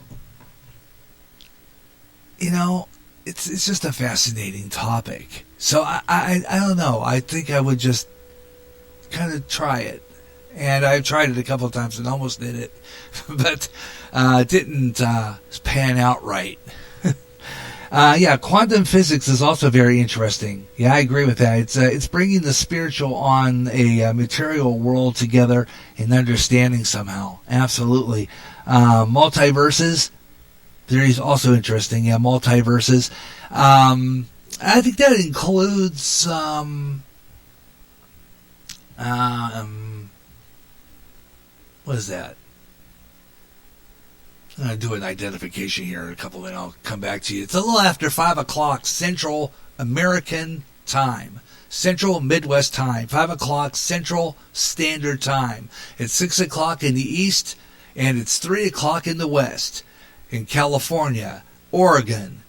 A: you know, it's just a fascinating topic. So I don't know. I think I would just kind of try it, and I've tried it a couple of times and almost did it, but didn't pan out right. Yeah, quantum physics is also very interesting. Yeah, I agree with that. It's bringing the spiritual on a material world together and understanding somehow. Absolutely. Multiverses, theory is also interesting. Yeah, multiverses. I think that includes what is that? I'm going to do an identification here in a couple, and I'll come back to you. It's a little after 5 o'clock Central American Time. Central Midwest Time. 5 o'clock Central Standard Time. It's 6 o'clock in the East, and it's 3 o'clock in the West. In California, Oregon,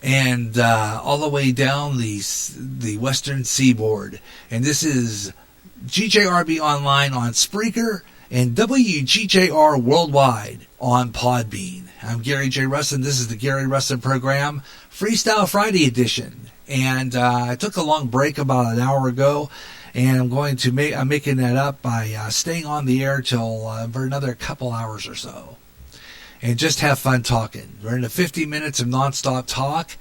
A: and all the way down the western seaboard. And this is GJRB Online on Spreaker and WGJR Worldwide on Podbean. I'm Gary J. Russen. This is the Gary Russen Program, Freestyle Friday edition. And I took a long break about an hour ago, and I'm making that up by staying on the air till for another couple hours or so, and just have fun talking. We're into 50 minutes of nonstop talk.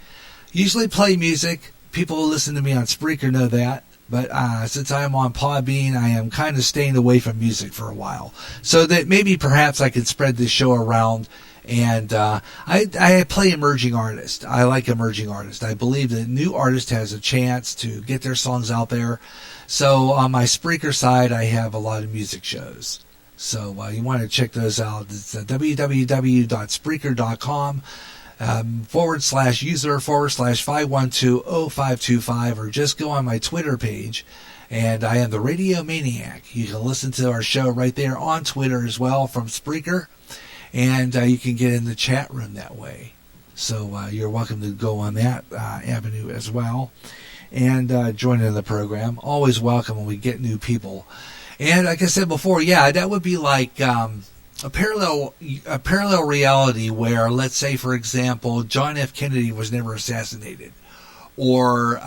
A: Usually play music. People who listen to me on Spreaker know that. But since I'm on Podbean, I am kind of staying away from music for a while, so that maybe perhaps I can spread this show around. And I play emerging artists. I like emerging artists. I believe that new artist has a chance to get their songs out there. So on my Spreaker side, I have a lot of music shows. So you want to check those out. It's www.spreaker.com /user/5120525, or just go on my Twitter page. And I am the Radio Maniac. You can listen to our show right there on Twitter as well from Spreaker. And you can get in the chat room that way. So you're welcome to go on that avenue as well. And join in the program. Always welcome when we get new people. And like I said before, yeah, that would be like a parallel reality where, let's say, for example, John F. Kennedy was never assassinated. Or...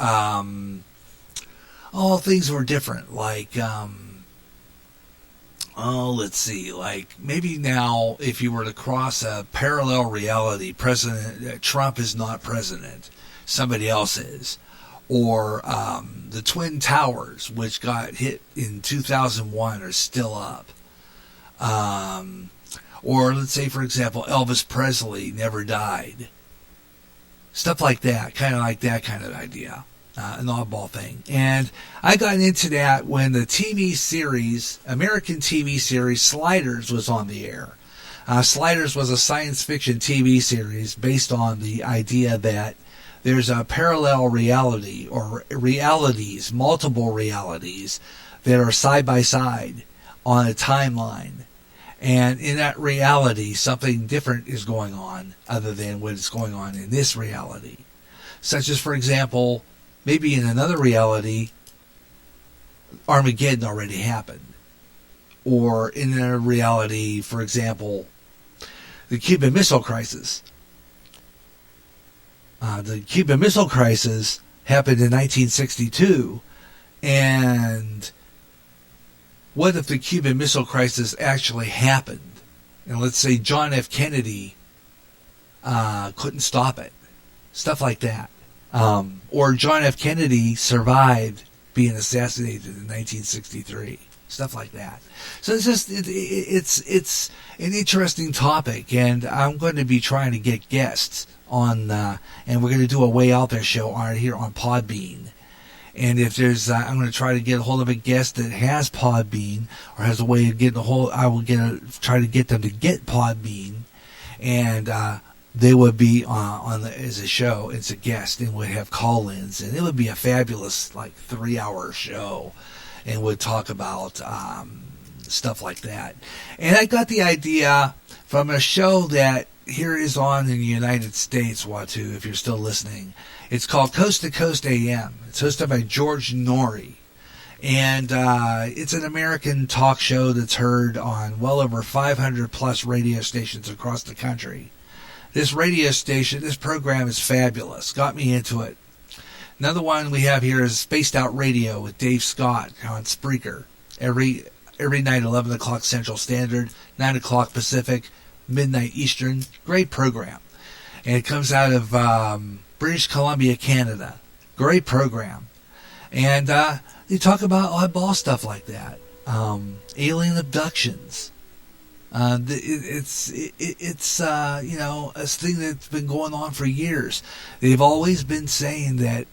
A: things were different, like, let's see, like, maybe now, if you were to cross a parallel reality, Trump is not president, somebody else is, or the Twin Towers, which got hit in 2001, are still up, or let's say, for example, Elvis Presley never died, stuff like that, kind of like that kind of idea. An oddball thing. And I got into that when the American TV series Sliders was on the air. Sliders was a science fiction TV series based on the idea that there's a parallel reality, or realities, multiple realities, that are side by side on a timeline. And in that reality, something different is going on other than what is going on in this reality. Such as, for example, maybe in another reality, Armageddon already happened. Or in a reality, for example, the Cuban Missile Crisis. The Cuban Missile Crisis happened in 1962. And what if the Cuban Missile Crisis actually happened? And let's say John F. Kennedy couldn't stop it. Stuff like that. Or John F. Kennedy survived being assassinated in 1963. Stuff like that. So it's just it's an interesting topic, and I'm going to be trying to get guests on, and we're going to do a Way Out There show here on Podbean. And if there's, I'm going to try to get a hold of a guest that has Podbean or has a way of getting a hold. I will try to get them to get Podbean, and they would be as a show, as a guest, and would have call-ins, and it would be a fabulous 3-hour show, and would talk about stuff like that. And I got the idea from a show that here is on in the United States, Watu, if you're still listening. It's called Coast to Coast AM. It's hosted by George Norrie. And it's an American talk show that's heard on well over 500 plus radio stations across the country. This radio station, this program is fabulous. Got me into it. Another one we have here is Spaced Out Radio with Dave Scott on Spreaker. Every night, 11 o'clock Central Standard, 9 o'clock Pacific, midnight Eastern. Great program. And it comes out of British Columbia, Canada. Great program. And they talk about oddball stuff like that. Alien abductions. It's a thing that's been going on for years. They've always been saying that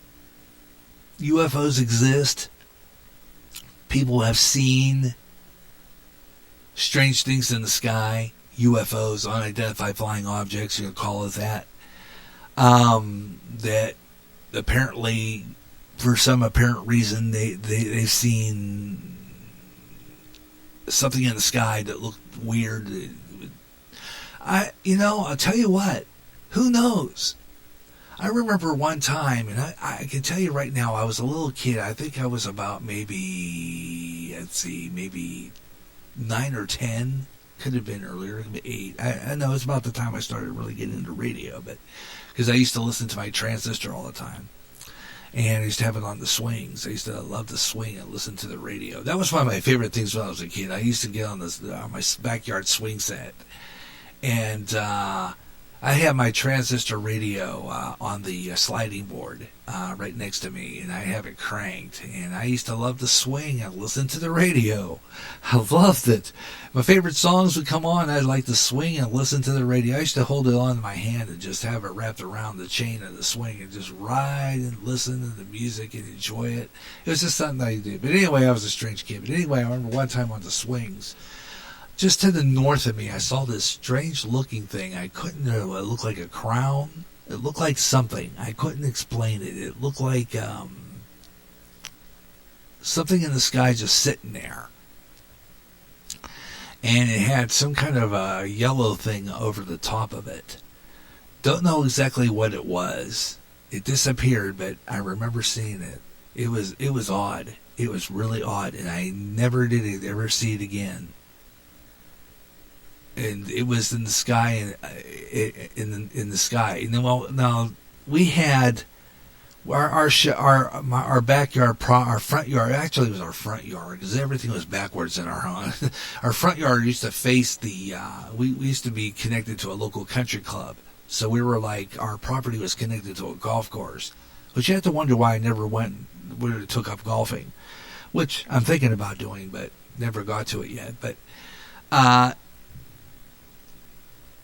A: UFOs exist. People have seen strange things in the sky. UFOs, unidentified flying objects, you can call it that. That apparently, for some apparent reason, they've seen something in the sky that looked weird. I'll tell you what, who knows? I remember one time, and I can tell you right now, I was a little kid. I think I was about maybe 9 or 10. Could have been earlier, could be 8. I know it's about the time I started really getting into radio, but because I used to listen to my transistor all the time. And I used to have it on the swings. I used to love to swing and listen to the radio. That was one of my favorite things when I was a kid. I used to get on my backyard swing set. And I had my transistor radio on the sliding board right next to me. And I have it cranked. And I used to love to swing and listen to the radio. I loved it. My favorite songs would come on. I'd like to swing and listen to the radio. I used to hold it on in my hand and just have it wrapped around the chain of the swing and just ride and listen to the music and enjoy it. It was just something I did. But anyway, I was a strange kid. But anyway, I remember one time on the swings, just to the north of me, I saw this strange looking thing. I couldn't know. It looked like a crown. It looked like something. I couldn't explain it. It looked like something in the sky just sitting there. And it had some kind of a yellow thing over the top of it. Don't know exactly what it was. It disappeared, but I remember seeing it. It was odd. It was really odd, and I never did ever see it again. And it was in the sky, in the sky. And then, well, now we had our backyard, our front yard. Actually, it was our front yard because everything was backwards in our home. Our front yard used to face the. We used to be connected to a local country club, so we were like our property was connected to a golf course. Which you have to wonder why I never took up golfing, which I'm thinking about doing, but never got to it yet. But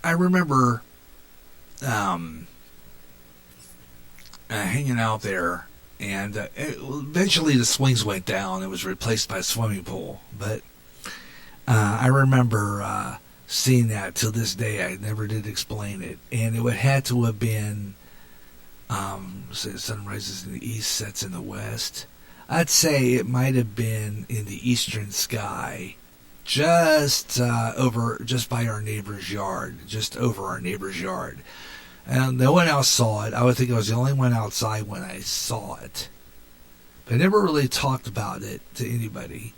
A: I remember hanging out there, and eventually the swings went down. It was replaced by a swimming pool. But I remember seeing that till this day. I never did explain it, and it had to have been. So the sun rises in the east, sets in the west. I'd say it might have been in the eastern sky, just by our neighbor's yard, just over our neighbor's yard. And no one else saw it. I would think I was the only one outside when I saw it. But I never really talked about it to anybody.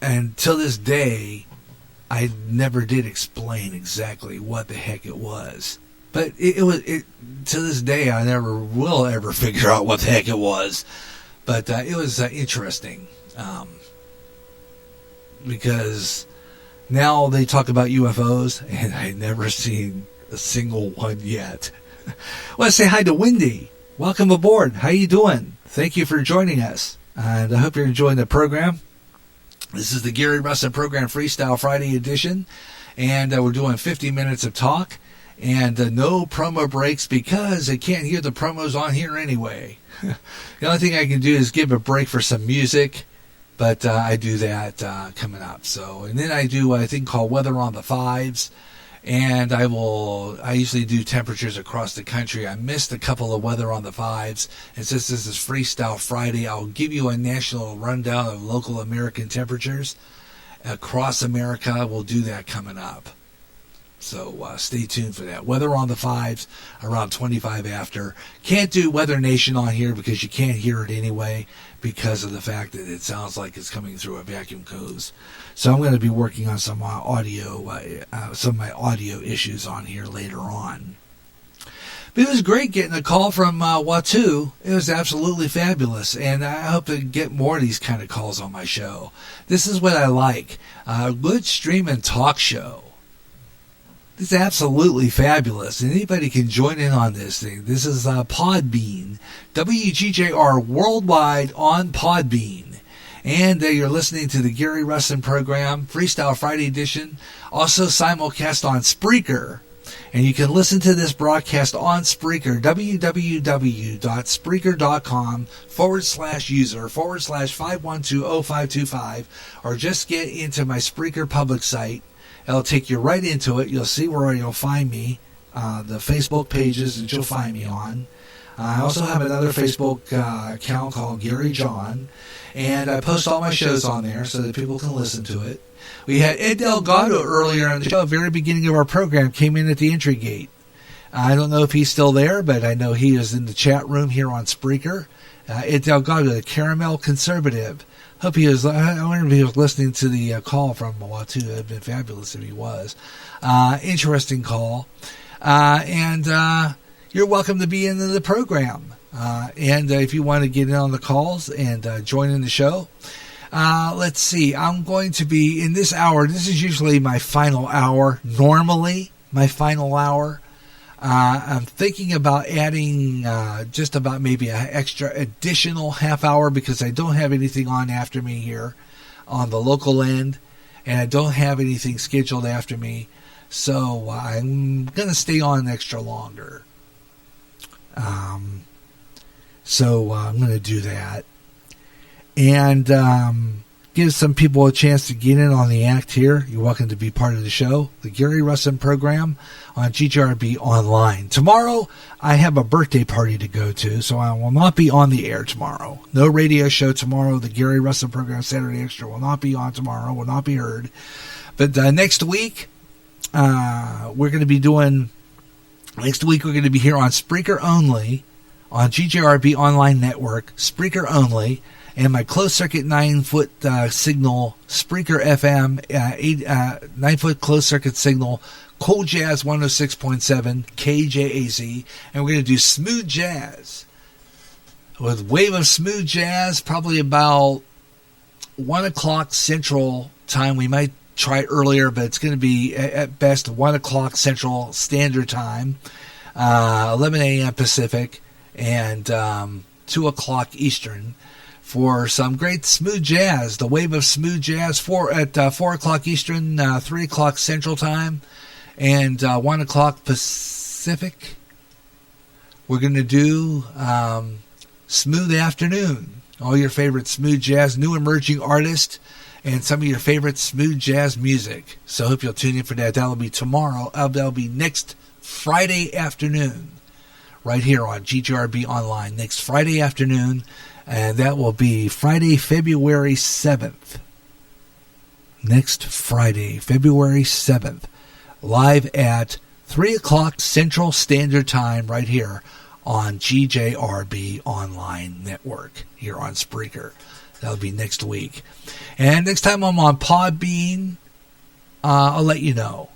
A: And till this day, I never did explain exactly what the heck it was. But it to this day, I never will ever figure out what the heck it was. But it was interesting. Because now they talk about UFOs, and I've never seen a single one yet. I want to say hi to Wendy. Welcome aboard. How you doing? Thank you for joining us. And I hope you're enjoying the program. This is the Gary Russen Program Freestyle Friday edition. And we're doing 50 minutes of talk. And no promo breaks because I can't hear the promos on here anyway. The only thing I can do is give a break for some music, but I do that coming up. So, and then I do a thing called Weather on the Fives, and I usually do temperatures across the country. I missed a couple of Weather on the Fives, and since this is Freestyle Friday, I'll give you a national rundown of local American temperatures across America. We'll do that coming up. So stay tuned for that. Weather on the Fives, around 25 after. Can't do Weather Nation on here because you can't hear it anyway because of the fact that it sounds like it's coming through a vacuum hose. So I'm going to be working on some some of my audio issues on here later on. But it was great getting a call from Watu. It was absolutely fabulous, and I hope to get more of these kind of calls on my show. This is what I like. A good stream and talk show. It's absolutely fabulous. Anybody can join in on this thing. This is Podbean. WGJR Worldwide on Podbean. And you're listening to the Gary Russen Program, Freestyle Friday edition. Also simulcast on Spreaker. And you can listen to this broadcast on Spreaker, www.spreaker.com/user/5120525. Or just get into my Spreaker public site. It'll take you right into it. You'll see where you'll find me, the Facebook pages that you'll find me on. I also have another Facebook account called Gary John, and I post all my shows on there so that people can listen to it. We had Ed Delgado earlier on the show, very beginning of our program, came in at the entry gate. I don't know if he's still there, but I know he is in the chat room here on Spreaker. Ed Delgado, the Caramel Conservative. Hope he was. I wonder if he was listening to the call from Watu. It would have been fabulous if he was. Interesting call. And you're welcome to be in the program. And if you want to get in on the calls and join in the show, let's see. I'm going to be in this hour. This is usually my final hour. Normally, my final hour. I'm thinking about adding just about maybe an extra additional half hour because I don't have anything on after me here on the local end, and I don't have anything scheduled after me, so I'm going to stay on extra longer. So I'm going to do that. And give some people a chance to get in on the act here, you're welcome to be part of the show. The Gary Russen program on GJRB Online. Tomorrow, I have a birthday party to go to, so I will not be on the air tomorrow. No radio show tomorrow. The Gary Russen program, Saturday Extra, will not be on tomorrow, will not be heard. But next week, we're going to be here on Spreaker only, on GJRB Online Network, Spreaker only, and my closed-circuit 9-foot signal, Spreaker FM, 9-foot closed-circuit signal, Cool Jazz 106.7, KJAZ, and we're going to do smooth jazz. With Wave of Smooth Jazz, probably about 1 o'clock Central Time. We might try earlier, but it's going to be, at best, 1 o'clock Central Standard Time, 11 a.m. Pacific, and 2 o'clock Eastern, for some great smooth jazz. The Wave of Smooth Jazz at 4 o'clock Eastern, 3 o'clock Central Time, and 1 o'clock Pacific. We're going to do Smooth Afternoon. All your favorite smooth jazz, new emerging artists, and some of your favorite smooth jazz music. So I hope you'll tune in for that. That'll be tomorrow. That'll be next Friday afternoon, right here on GJRB Online. Next Friday afternoon. And that will be Friday, February 7th. Next Friday, February 7th. Live at 3 o'clock Central Standard Time right here on GJRB Online Network here on Spreaker. That'll be next week. And next time I'm on Podbean, I'll let you know.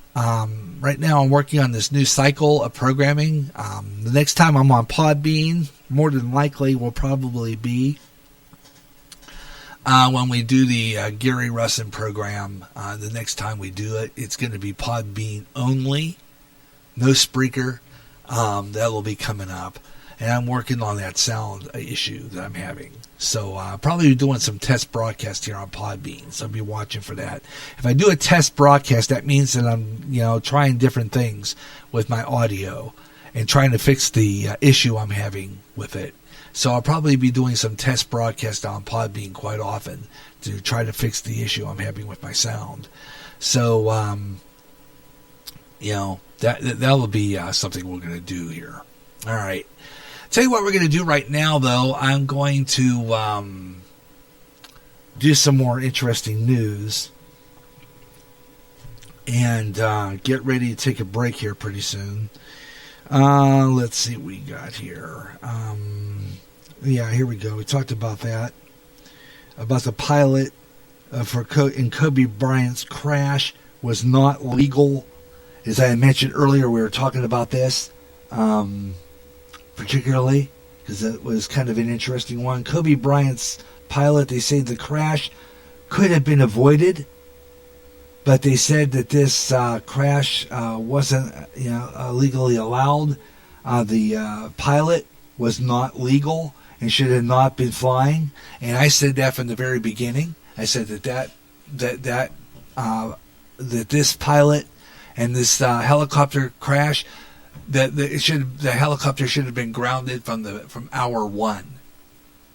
A: Right now I'm working on this new cycle of programming. The next time I'm on Podbean, more than likely will probably be when we do the Gary Russen program. The next time we do it, it's going to be Podbean only, no Spreaker. That will be coming up. And I'm working on that sound issue that I'm having. So I'll probably be doing some test broadcasts here on Podbean. So I'll be watching for that. If I do a test broadcast, that means that I'm, trying different things with my audio and trying to fix the issue I'm having with it. So I'll probably be doing some test broadcasts on Podbean quite often to try to fix the issue I'm having with my sound. So, that'll be something we're going to do here. All right. Tell you what we're going to do right now, though. I'm going to do some more interesting news and get ready to take a break here pretty soon. Let's see what we got here. Here we go. We talked about that, about the pilot in Kobe Bryant's crash was not legal. As I mentioned earlier, we were talking about this. Particularly because it was kind of an interesting one. Kobe Bryant's pilot, they say the crash could have been avoided, but they said that this crash wasn't legally allowed. The pilot was not legal and should have not been flying. And I said that from the very beginning. I said that this pilot and this helicopter crash, the helicopter should have been grounded from hour one.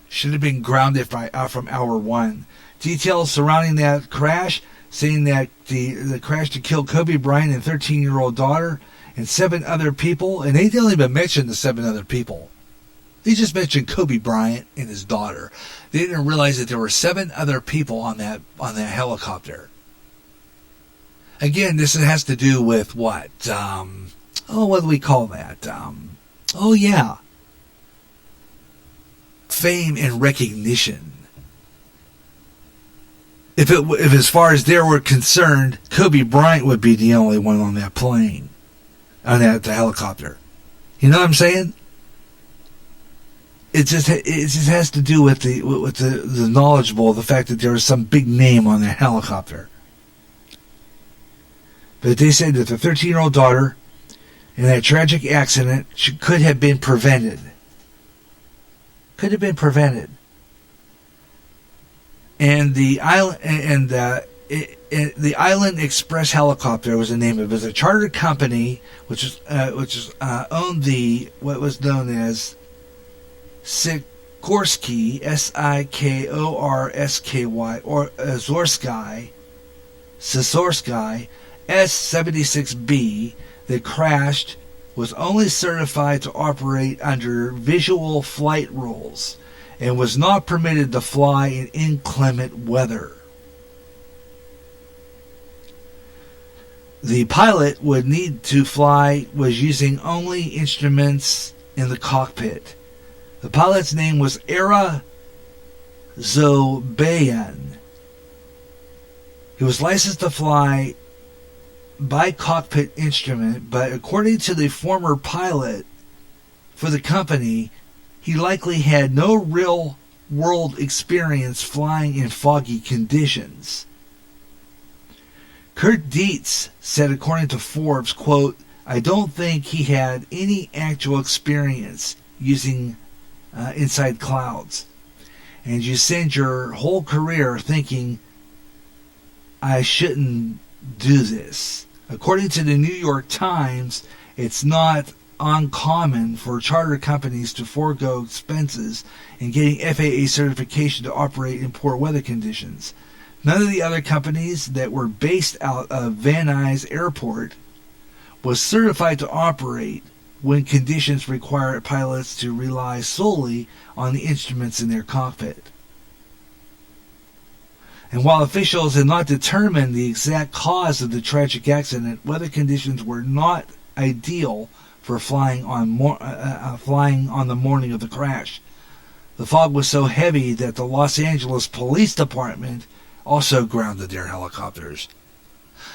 A: Should have been grounded from hour one. Details surrounding that crash, saying that the crash to kill Kobe Bryant and 13-year-old daughter and 7 other people, and they didn't even mention the 7 other people. They just mentioned Kobe Bryant and his daughter. They didn't realize that there were 7 other people on that helicopter. Again, this has to do with what? What do we call that? Fame and recognition. If as far as they were concerned, Kobe Bryant would be the only one on that plane, on the helicopter. You know what I'm saying? It just has to do with the knowledgeable, the fact that there was some big name on that helicopter. But they said that the 13-year-old daughter in that tragic accident could have been prevented. Could have been prevented. And the Island Express helicopter was the name of it. It was a charter company which owned what was known as Sikorsky, Sikorsky, or Sikorsky S-76B that crashed was only certified to operate under visual flight rules and was not permitted to fly in inclement weather. The pilot would need to fly was using only instruments in the cockpit. The pilot's name was Era Zobayan. He was licensed to fly by cockpit instrument, but according to the former pilot for the company, he likely had no real-world experience flying in foggy conditions. Kurt Dietz said, according to Forbes, quote, "I don't think he had any actual experience using inside clouds. And you spend your whole career thinking, I shouldn't do this." According to the New York Times, it's not uncommon for charter companies to forego expenses in getting FAA certification to operate in poor weather conditions. None of the other companies that were based out of Van Nuys Airport was certified to operate when conditions require pilots to rely solely on the instruments in their cockpit. And while officials had not determined the exact cause of the tragic accident, weather conditions were not ideal for flying on the morning of the crash. The fog was so heavy that the Los Angeles Police Department also grounded their helicopters.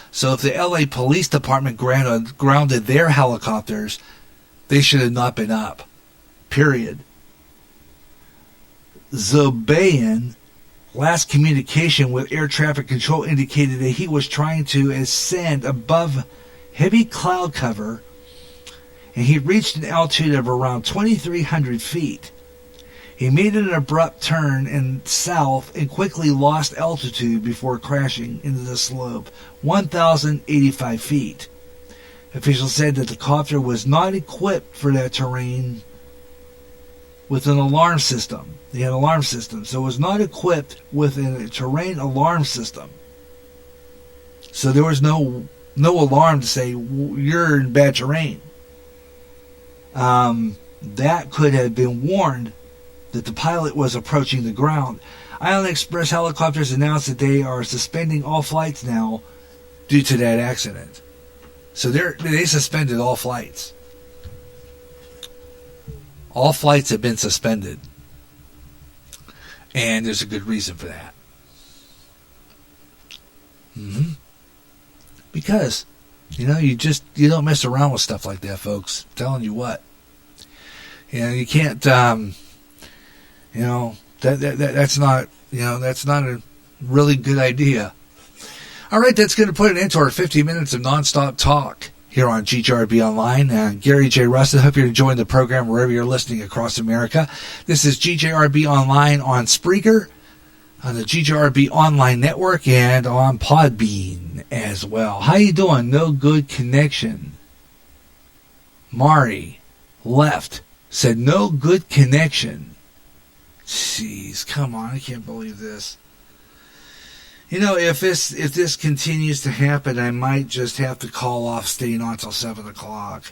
A: So if the LA Police Department grounded their helicopters, they should have not been up. Period. Zobayan last communication with air traffic control indicated that he was trying to ascend above heavy cloud cover, and he reached an altitude of around 2,300 feet. He made an abrupt turn south and quickly lost altitude before crashing into the slope, 1,085 feet. Officials said that the copter was not equipped for that terrain with an alarm system. They had an alarm system, so it was not equipped with a terrain alarm system. So there was no alarm to say you're in bad terrain. That could have been warned that the pilot was approaching the ground. Island Express helicopters announced that they are suspending all flights now due to that accident. So they suspended all flights. All flights have been suspended. And there's a good reason for that. Because, you don't mess around with stuff like that, folks. I'm telling you what. You can't, that's not a really good idea. All right, that's going to put an end to our 50 minutes of nonstop talk here on GJRB Online. Gary J. Russen, hope you're enjoying the program wherever you're listening across America. This is GJRB Online on Spreaker, on the GJRB Online Network, and on Podbean as well. How you doing? No good connection. Mari left, said no good connection. Jeez, come on, I can't believe this. If this continues to happen, I might just have to call off staying on till 7 o'clock.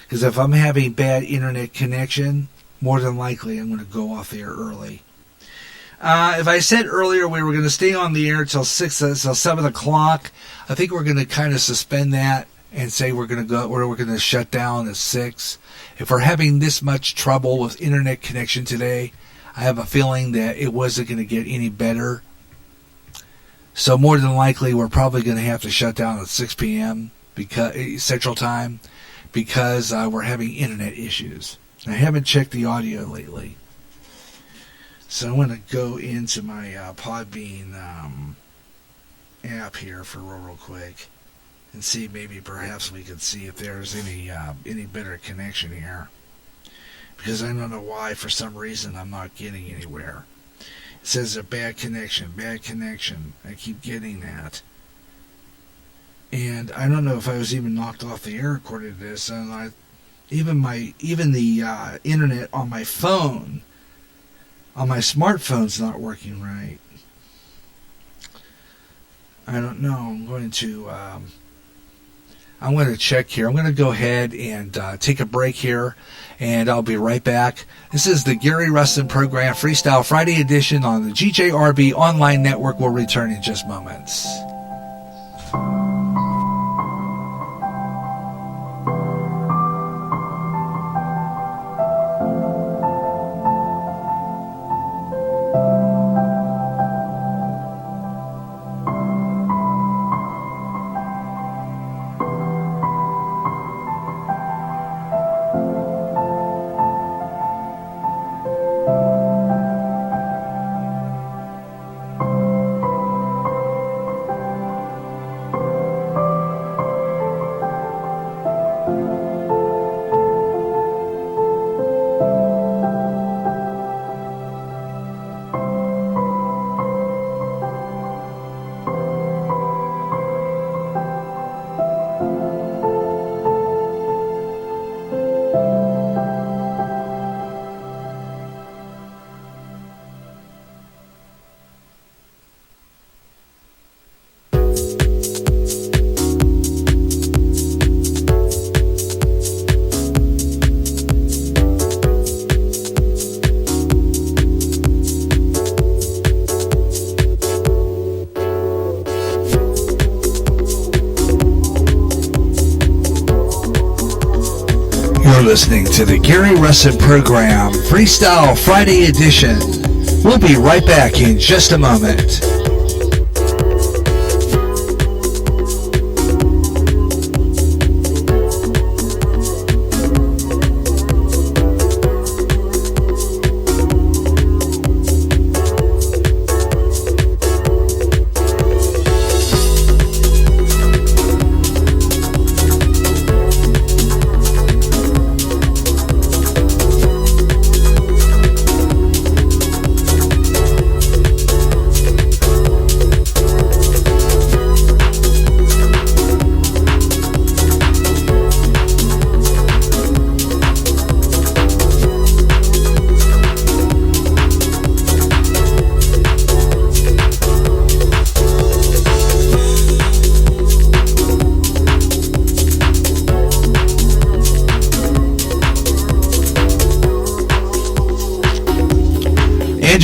A: Because if I'm having bad internet connection, more than likely I'm going to go off the air early. If I said earlier we were going to stay on the air till 7 o'clock, I think we're going to kind of suspend that and say we're going to shut down at 6. If we're having this much trouble with internet connection today, I have a feeling that it wasn't going to get any better. So more than likely, we're probably going to have to shut down at 6 p.m. Central Time because we're having internet issues. I haven't checked the audio lately. So I'm going to go into my Podbean app here for real quick and see maybe perhaps we could see if there's any better connection here. Because I don't know why, for some reason, I'm not getting anywhere. It says a bad connection. I keep getting that. And I don't know if I was even knocked off the air according to this. And even the internet on my phone on my smartphone's not working right. I don't know. I'm going to check here. I'm going to go ahead and take a break here, and I'll be right back. This is the Gary Russen Program Freestyle Friday edition on the GJRB Online Network. We'll return in just moments. Listening to the Gary Russen Program Freestyle Friday edition. We'll be right back in just a moment.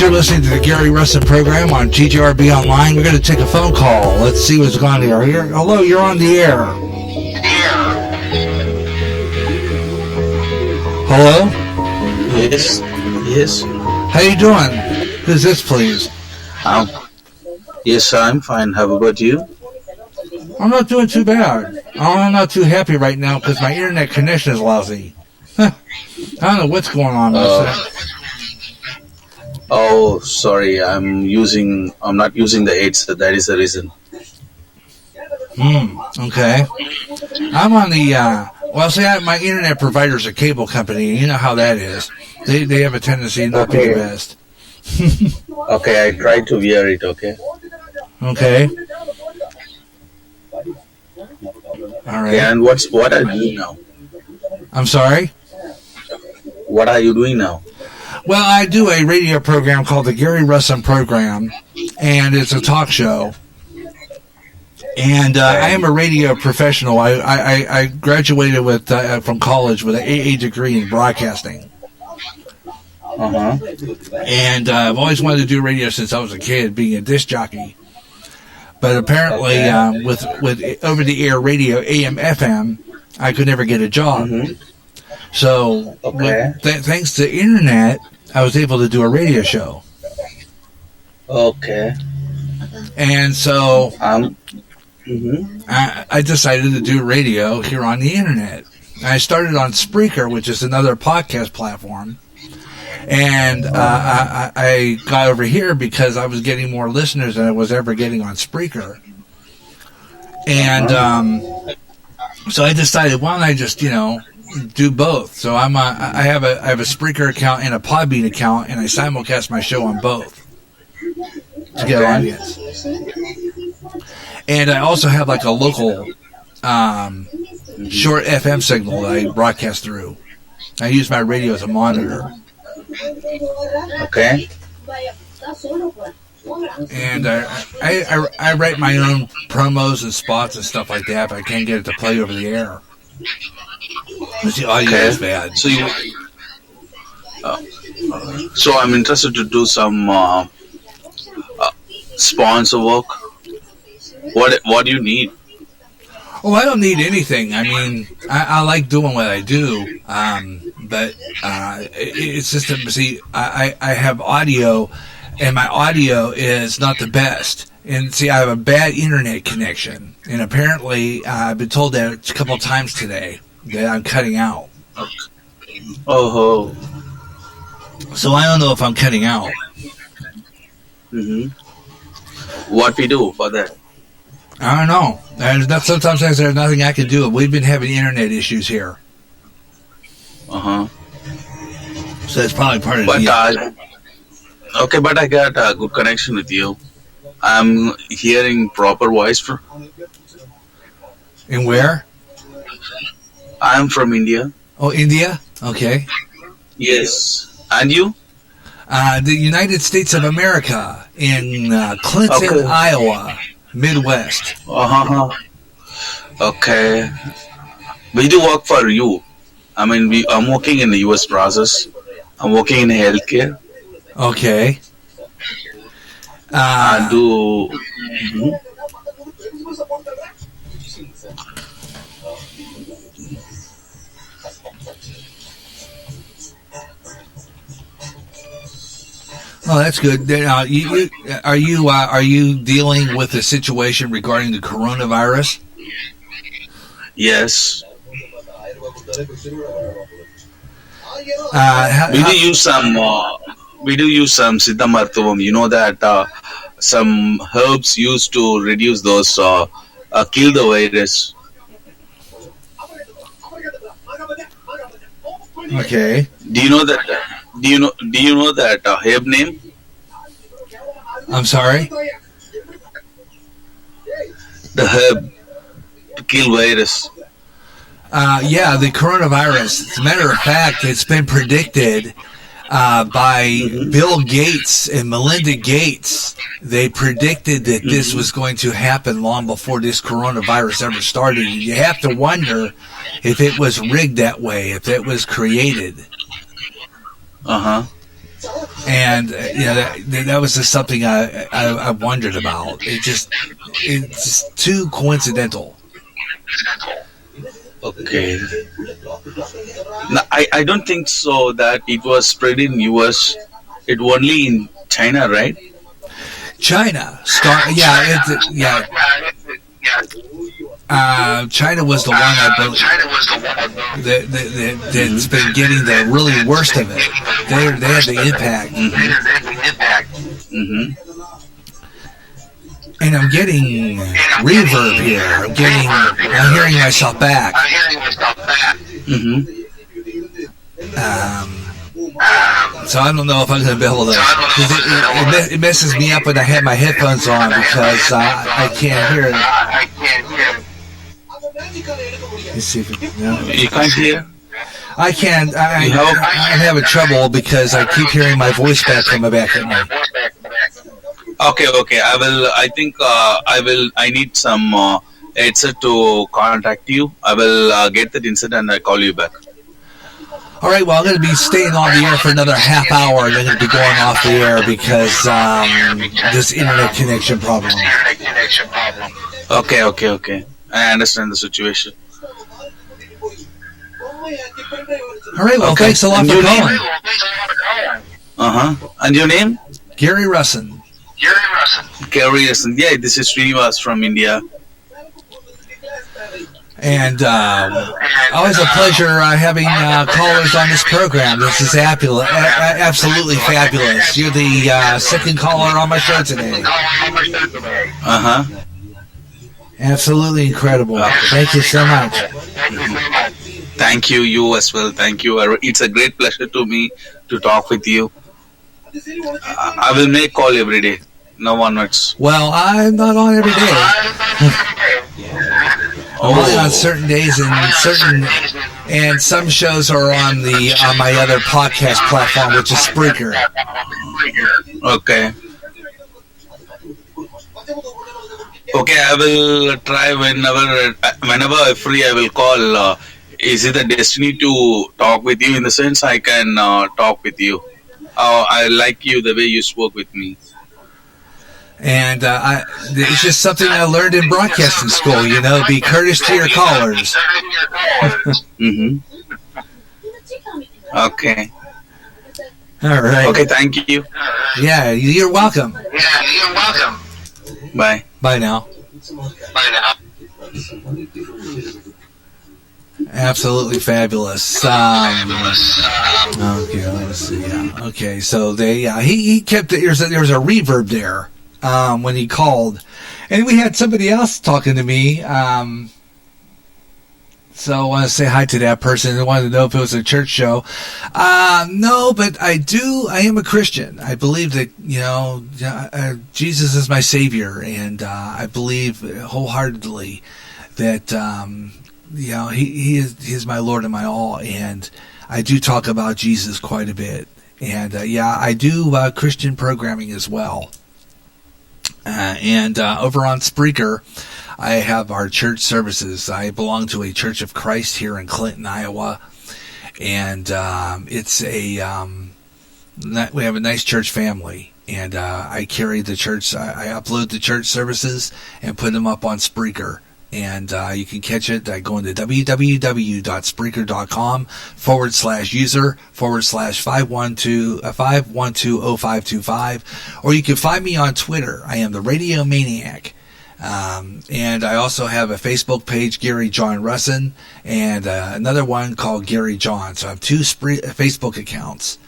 A: You're listening to the Gary Russen Program on GJRB Online. We're going to take a phone call. Let's see what's going on here. Hello, you're on the air. Hello?
F: Yes. Yes.
A: How you doing? Who's this, please?
F: Yes, I'm fine. How about you?
A: I'm not doing too bad. I'm not too happy right now because my internet connection is lousy. I don't know what's going on with that.
F: Oh, sorry. I'm not using the headset. That is the reason.
A: Okay. I'm on the, my internet provider's a cable company. You know how that is. They have a tendency not to be the best.
F: Okay, I tried to wear it, okay?
A: Okay. All right.
F: Yeah, and what are you doing now?
A: I'm sorry?
F: What are you doing now?
A: Well, I do a radio program called the Gary Russen Program, and it's a talk show. And I am a radio professional. I graduated from college with an AA degree in broadcasting. And I've always wanted to do radio since I was a kid, being a disc jockey. But apparently, with over-the-air radio, AM, FM, I could never get a job. So, thanks to internet, I was able to do a radio show.
F: Okay.
A: And so, I decided to do radio here on the internet. I started on Spreaker, which is another podcast platform. And I got over here because I was getting more listeners than I was ever getting on Spreaker. And so I decided, why don't I just, do both? So I have a Spreaker account and a Podbean account, and I simulcast my show on both to get an audience. And I also have like a local short FM signal that I broadcast through. I use my radio as a monitor.
F: Okay.
A: And I write my own promos and spots and stuff like that, but I can't get it to play over the air. The audio is bad.
F: So I'm interested to do some sponsor work. What do you need?
A: Oh, I don't need anything. I mean, I like doing what I do, but it's just I have audio, and my audio is not the best. And see, I have a bad internet connection, and apparently I've been told that a couple of times today that I'm cutting out.
F: Oh.
A: So I don't know if I'm cutting out.
F: What we do for that?
A: I don't know. Sometimes there's nothing I can do. We've been having internet issues here. So that's probably part of it.
F: Okay, but I got a good connection with you. I'm hearing proper voice.
A: And where?
F: I'm from India.
A: Oh, India? Okay.
F: Yes. And you?
A: The United States of America in Clinton, Iowa, Midwest.
F: Okay. We do work for you. I mean, I'm working in the U.S. process. I'm working in healthcare.
A: Okay.
F: I do.
A: Oh, that's good. Are you dealing with the situation regarding the coronavirus?
F: Yes. We do use some Siddha Marthavam. You know that some herbs used to reduce those kill the virus.
A: Okay.
F: Do you know that? Do you know that herb name?
A: I'm sorry?
F: The herb to kill virus.
A: Yeah, the coronavirus. As a matter of fact, it's been predicted by Bill Gates and Melinda Gates. They predicted that this was going to happen long before this coronavirus ever started. You have to wonder if it was rigged that way, if it was created. And that was just something I wondered about. It's just too coincidental.
F: Okay. No, I don't think so that it was spread in US. It only in China, right?
A: China China was the one I believe that's been getting the really worst of it. They had the impact. And I'm getting reverb here. I'm hearing myself back. So I don't know if I'm going to be able to. It messes me up when I have my headphones on because I can't hear it. Let's see if
F: You can't hear?
A: I can. I'm having trouble because I keep hearing my voice back coming back at me.
F: Okay. I will. I think I will. I need some headset to contact you. I will get that insert and I'll call you back.
A: All right. Well, I'm going to be staying on the air for another half hour, and I'm going to be going off the air because this internet connection problem.
F: Okay. I understand the situation.
A: All right. Well, thanks a lot for calling.
F: And your name?
A: Gary Russen.
F: Gary Russen. Yeah, this is Srinivas from India.
A: And always a pleasure having callers on this program. This is absolutely fabulous. You're the second caller on my show today. Absolutely incredible. Thank you so much.
F: Thank you. You as well. Thank you. It's a great pleasure to me to talk with you. I will make call every day. No one much.
A: Well, I'm not on every day. I'm only on certain days and some shows are on my other podcast platform, which is Spreaker.
F: Okay. Okay, I will try whenever I'm free. I will call. Is it a destiny to talk with you? In the sense, I can talk with you. I like you the way you spoke with me.
A: And it's just something I learned in broadcasting school. Be courteous to your callers.
F: Mm-hmm. Okay.
A: All right.
F: Okay, thank you.
A: Yeah, you're welcome.
F: Bye.
A: Bye now. Absolutely fabulous. Okay, let's see. Yeah. Okay, so he kept there was a reverb there when he called, and we had somebody else talking to me. So I want to say hi to that person. I wanted to know if it was a church show. No, but I am a Christian. I believe that, Jesus is my Savior. And I believe wholeheartedly that, he is my Lord and my all. And I do talk about Jesus quite a bit. And, I do Christian programming as well. And over on Spreaker, I have our church services. I belong to a Church of Christ here in Clinton, Iowa, and it's we have a nice church family, and I carry the church. I upload the church services and put them up on Spreaker, and you can catch it by going to www.spreaker.com/user/5120525, or you can find me on Twitter. I am the Radio Maniac. And I also have a Facebook page, Gary John Russen, and another one called Gary John. So I have two Facebook accounts,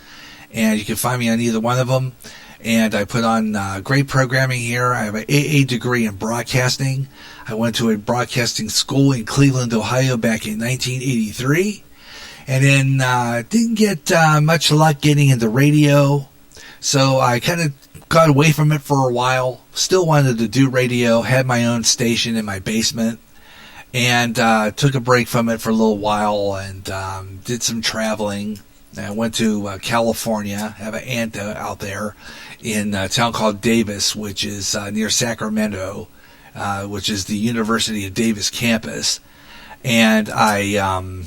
A: and you can find me on either one of them. And I put on great programming here. I have an AA degree in broadcasting. I went to a broadcasting school in Cleveland, Ohio back in 1983. And then didn't get much luck getting into radio. So I kind of got away from it for a while. Still wanted to do radio. Had my own station in my basement. And took a break from it for a little while and did some traveling. I went to California. I have an aunt out there in a town called Davis, which is near Sacramento, which is the University of Davis campus. And I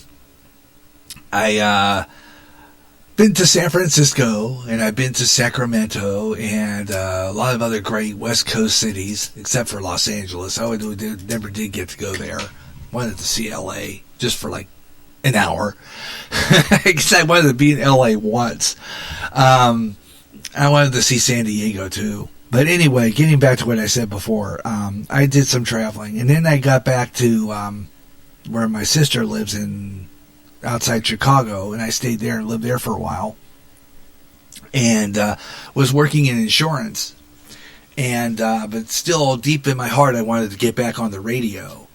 A: been to San Francisco, and I've been to Sacramento, and a lot of other great West Coast cities, except for Los Angeles. I never did get to go there. Wanted to see LA just for like an hour, because I wanted to be in LA once. I wanted to see San Diego too. But anyway, getting back to what I said before, I did some traveling, and then I got back to where my sister lives outside Chicago, and I stayed there and lived there for a while, and was working in insurance, and but still deep in my heart I wanted to get back on the radio,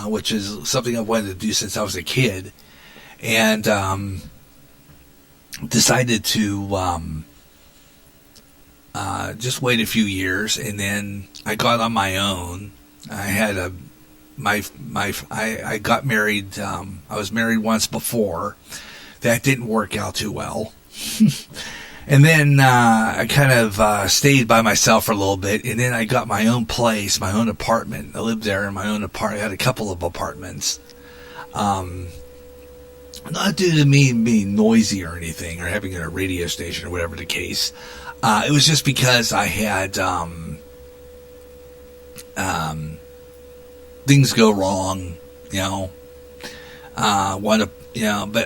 A: which is something I've wanted to do since I was a kid, and decided to just wait a few years, and then I got on my own. I had I got married. I was married once before. That didn't work out too well. And then I kind of stayed by myself for a little bit. And then I got my own place, my own apartment. I lived there in my own apartment. I had a couple of apartments. Not due to me being noisy or anything, or having a radio station or whatever the case. It was just because I had things go wrong, but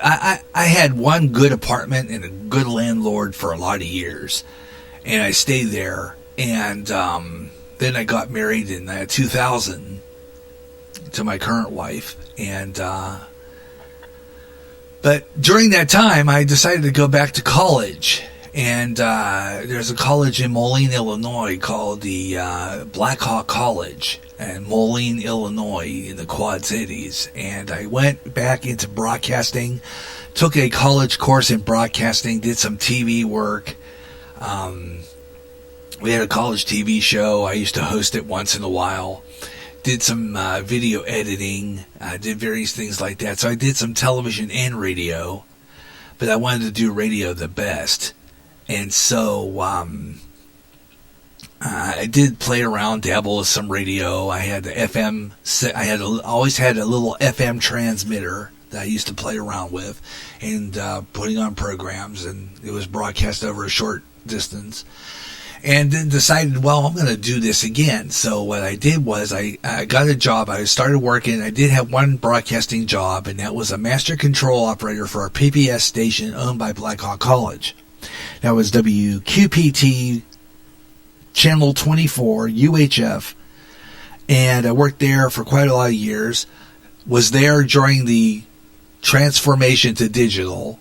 A: I had one good apartment and a good landlord for a lot of years, and I stayed there, and then I got married in 2000 to my current wife, and but during that time I decided to go back to college. And there's a college in Moline, Illinois called the Black Hawk College in Moline, Illinois in the Quad Cities. And I went back into broadcasting, took a college course in broadcasting, did some TV work. We had a college TV show. I used to host it once in a while. Did some video editing. Did various things like that. So I did some television and radio. But I wanted to do radio the best. And so I did play around, dabble with some radio. I had the FM. Always had a little FM transmitter that I used to play around with, and putting on programs, and it was broadcast over a short distance. And then decided, well, I'm going to do this again. So what I did was I got a job. I started working. I did have one broadcasting job, and that was a master control operator for a PBS station owned by Blackhawk College. That was WQPT Channel 24 UHF, and I worked there for quite a lot of years. Was there during the transformation to digital.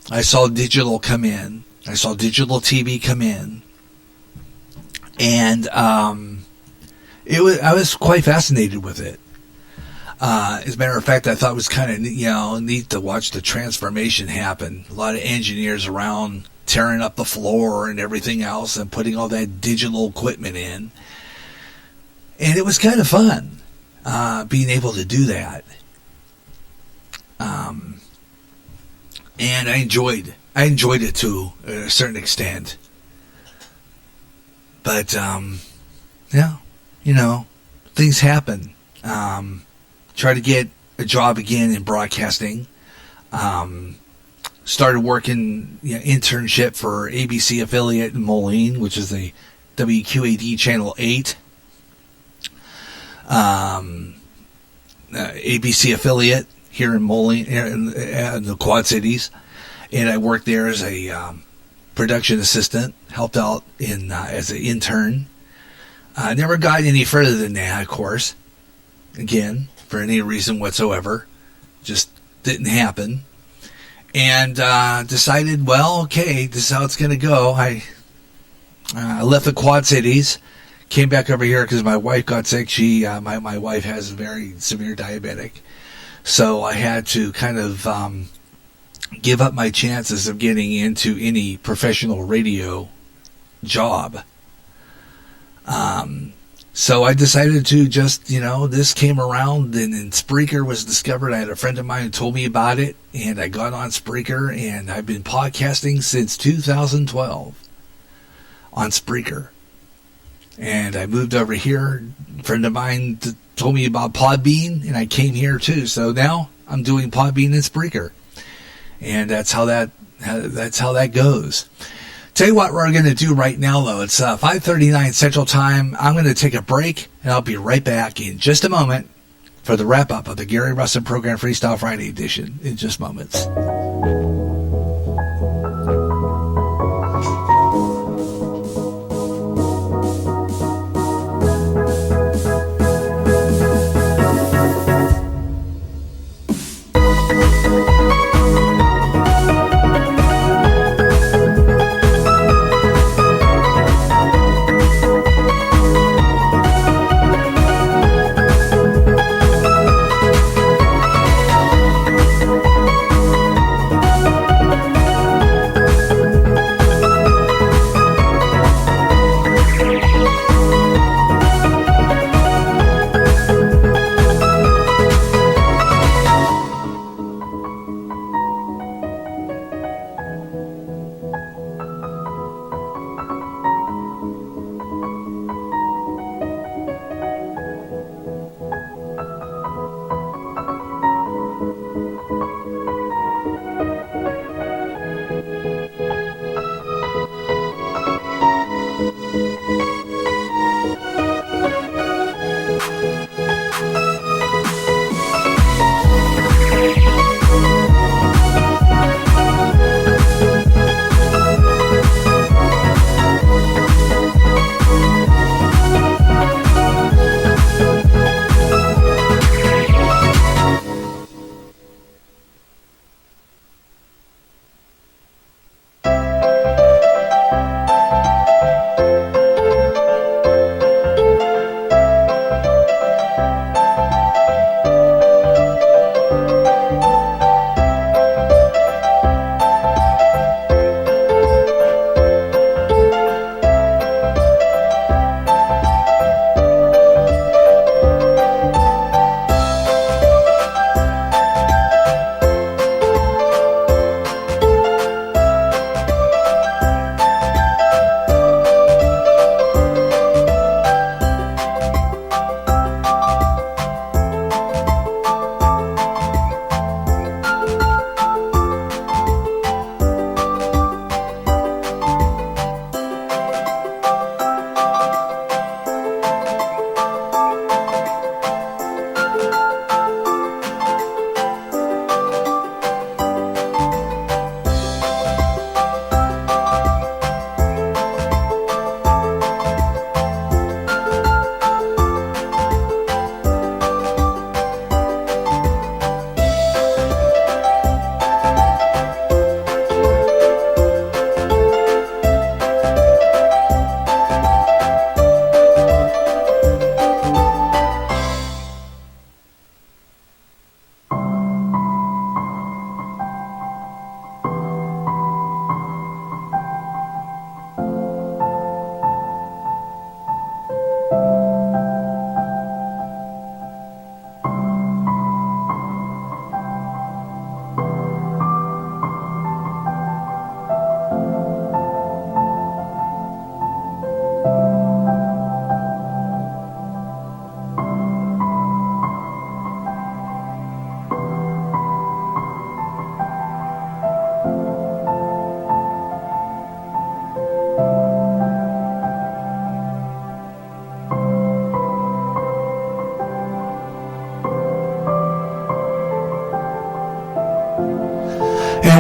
A: I saw digital come in. I saw digital TV come in. And I was quite fascinated with it. As a matter of fact, I thought it was kind of neat to watch the transformation happen. A lot of engineers around tearing up the floor and everything else and putting all that digital equipment in. And it was kind of fun being able to do that. And I enjoyed it to a certain extent. But, things happen. Try to get a job again in broadcasting. Started working internship for ABC affiliate in Moline, which is the WQAD Channel 8. ABC affiliate here in Moline, in the Quad Cities. And I worked there as a production assistant, helped out as an intern. I never got any further than that, of course. Again, for any reason whatsoever. Just didn't happen. And decided, well, okay, this is how it's going to go. I left the Quad Cities, came back over here because my wife got sick. My wife has a very severe diabetic. So I had to kind of give up my chances of getting into any professional radio job. So I decided to just, this came around, and Spreaker was discovered. I had a friend of mine who told me about it, and I got on Spreaker, and I've been podcasting since 2012 on Spreaker. And I moved over here. A friend of mine told me about Podbean, and I came here too. So now I'm doing Podbean and Spreaker. And that's how that goes. Tell you what we're going to do right now, though. It's 5:39 Central Time. I'm going to take a break, and I'll be right back in just a moment for the wrap-up of the Gary Russen Program Freestyle Friday edition in just moments.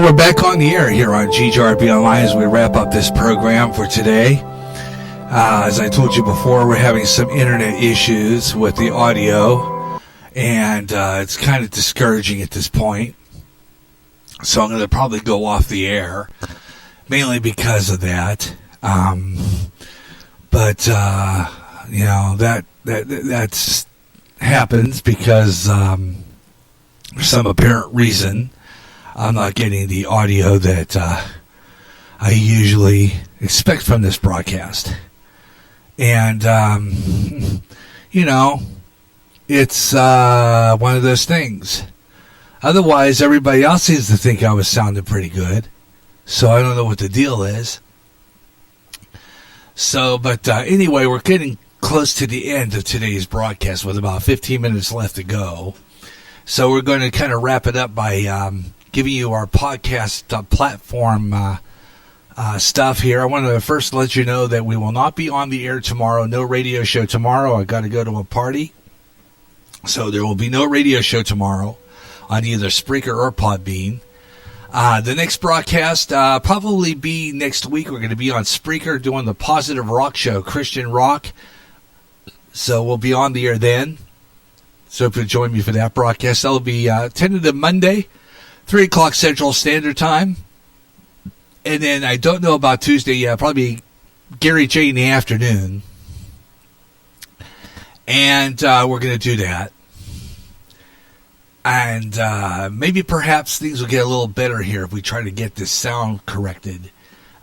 A: And we're back on the air here on GJRB Online as we wrap up this program for today. As I told you before, we're having some internet issues with the audio, and it's kind of discouraging at this point. So I'm going to probably go off the air, mainly because of that. But you know, that's happens because for some apparent reason, I'm not getting the audio that I usually expect from this broadcast. And, you know, it's one of those things. Otherwise, everybody else seems to think I was sounding pretty good. So I don't know what the deal is. So, but anyway, we're getting close to the end of today's broadcast with about 15 minutes left to go. So we're going to kind of wrap it up by giving you our podcast platform stuff here. I want to first let you know that we will not be on the air tomorrow. No radio show tomorrow. I got to go to a party. So there will be no radio show tomorrow on either Spreaker or Podbean. The next broadcast probably be next week. We're going to be on Spreaker doing the Positive Rock Show, Christian rock. So we'll be on the air then. So if you'll join me for that broadcast, that'll be tentative Monday, 3 o'clock Central Standard Time. And then I don't know about Tuesday. Probably Gary J in the afternoon. And we're going to do that. And maybe perhaps things will get a little better here if we try to get this sound corrected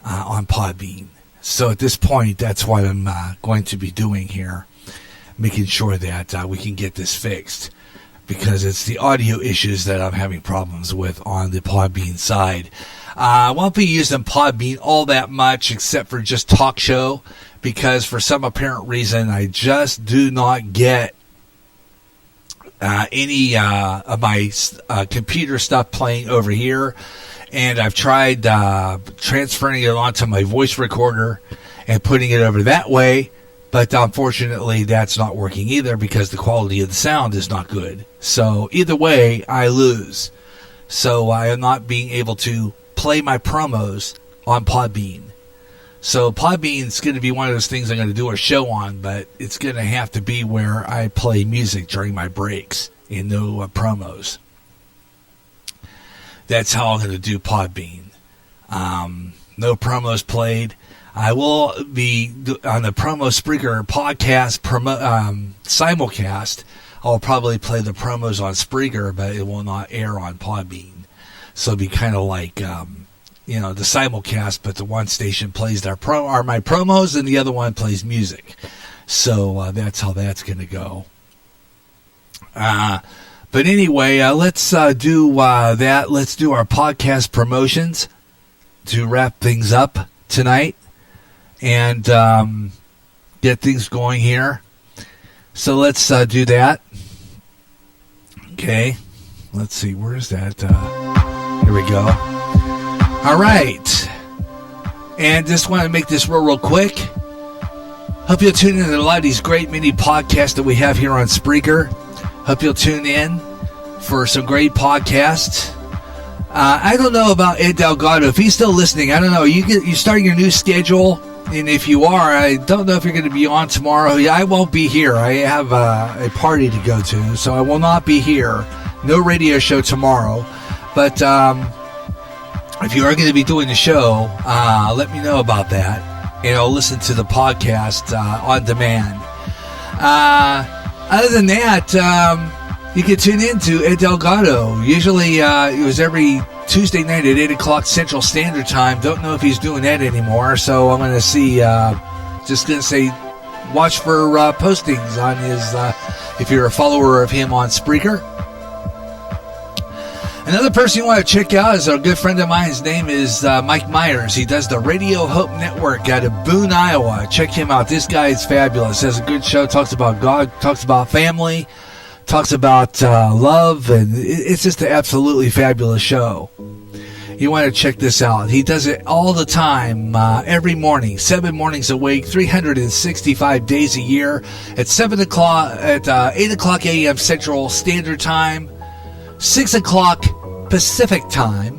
A: on Podbean. So at this point, that's what I'm going to be doing here, making sure that we can get this fixed, because it's the audio issues that I'm having problems with on the Podbean side. I won't be using Podbean all that much except for just talk show, because for some apparent reason I just do not get any of my computer stuff playing over here. And I've tried transferring it onto my voice recorder and putting it over that way. But unfortunately, that's not working either because the quality of the sound is not good. So either way, I lose. So I am not being able to play my promos on Podbean. So Podbean is going to be one of those things I'm going to do a show on, but it's going to have to be where I play music during my breaks and no promos. That's how I'm going to do Podbean. No promos played. I will be on the Promo Spreaker podcast simulcast. I'll probably play the promos on Spreaker, but it will not air on Podbean. So it'll be kind of like, the simulcast, but the one station plays my promos and the other one plays music. So that's how that's going to go. But anyway, let's do that. Let's do our podcast promotions to wrap things up tonight and get things going here. So let's do that. Okay. Let's see. Where is that? Here we go. All right. And just want to make this real quick. Hope you'll tune in to a lot of these great mini podcasts that we have here on Spreaker. Hope you'll tune in for some great podcasts. I don't know about Ed Delgado. If he's still listening, I don't know. You're starting your new schedule. And if you are, I don't know if you're going to be on tomorrow. Yeah, I won't be here. I have a party to go to, so I will not be here. No radio show tomorrow. But if you are going to be doing the show, let me know about that. And I'll listen to the podcast on demand. Other than that, you can tune in to Ed Delgado. Usually it was every Tuesday night at 8 o'clock Central Standard Time. Don't know if he's doing that anymore, so I'm going to see, just going to say, watch for postings on his, if you're a follower of him on Spreaker. Another person you want to check out is a good friend of mine. His name is Mike Myers. He does the Radio Hope Network out of Boone, Iowa. Check him out. This guy is fabulous. Has a good show. Talks about God. Talks about family. Talks about love. And it's just an absolutely fabulous show. You want to check this out. He does it all the time, every morning, 7 mornings a week, 365 days a year, at 8 o'clock a.m. Central Standard Time, 6 o'clock Pacific Time,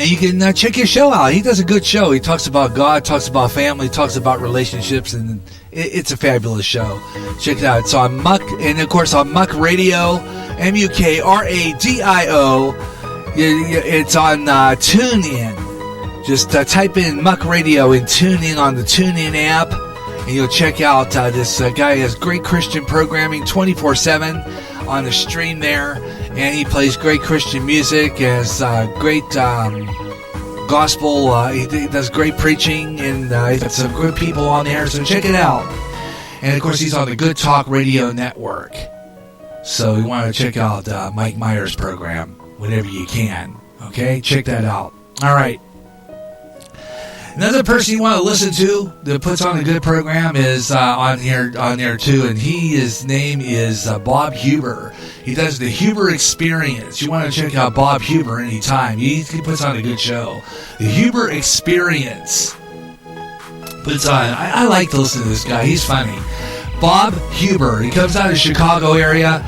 A: And you can check his show out. He does a good show. He talks about God, talks about family, talks about relationships, and it's a fabulous show. Check it out. It's on Muck, and of course on Muck Radio, MUKRADIO. It's on TuneIn. Just type in Muck Radio and tune in on the TuneIn app, and you'll check out this guy has great Christian programming 24/7 on the stream there. And he plays great Christian music, has great gospel, he does great preaching, and he's got some good people on there, so check it out. And of course, he's on the Good Talk Radio Network. So you want to check out Mike Myers' program whenever you can. Okay, check that out. All right. Another person you want to listen to that puts on a good program is on there too, and his name is Bob Huber. He does the Huber Experience. You want to check out Bob Huber anytime. He puts on a good show. The Huber Experience puts on. I like to listen to this guy. He's funny. Bob Huber. He comes out of the Chicago area.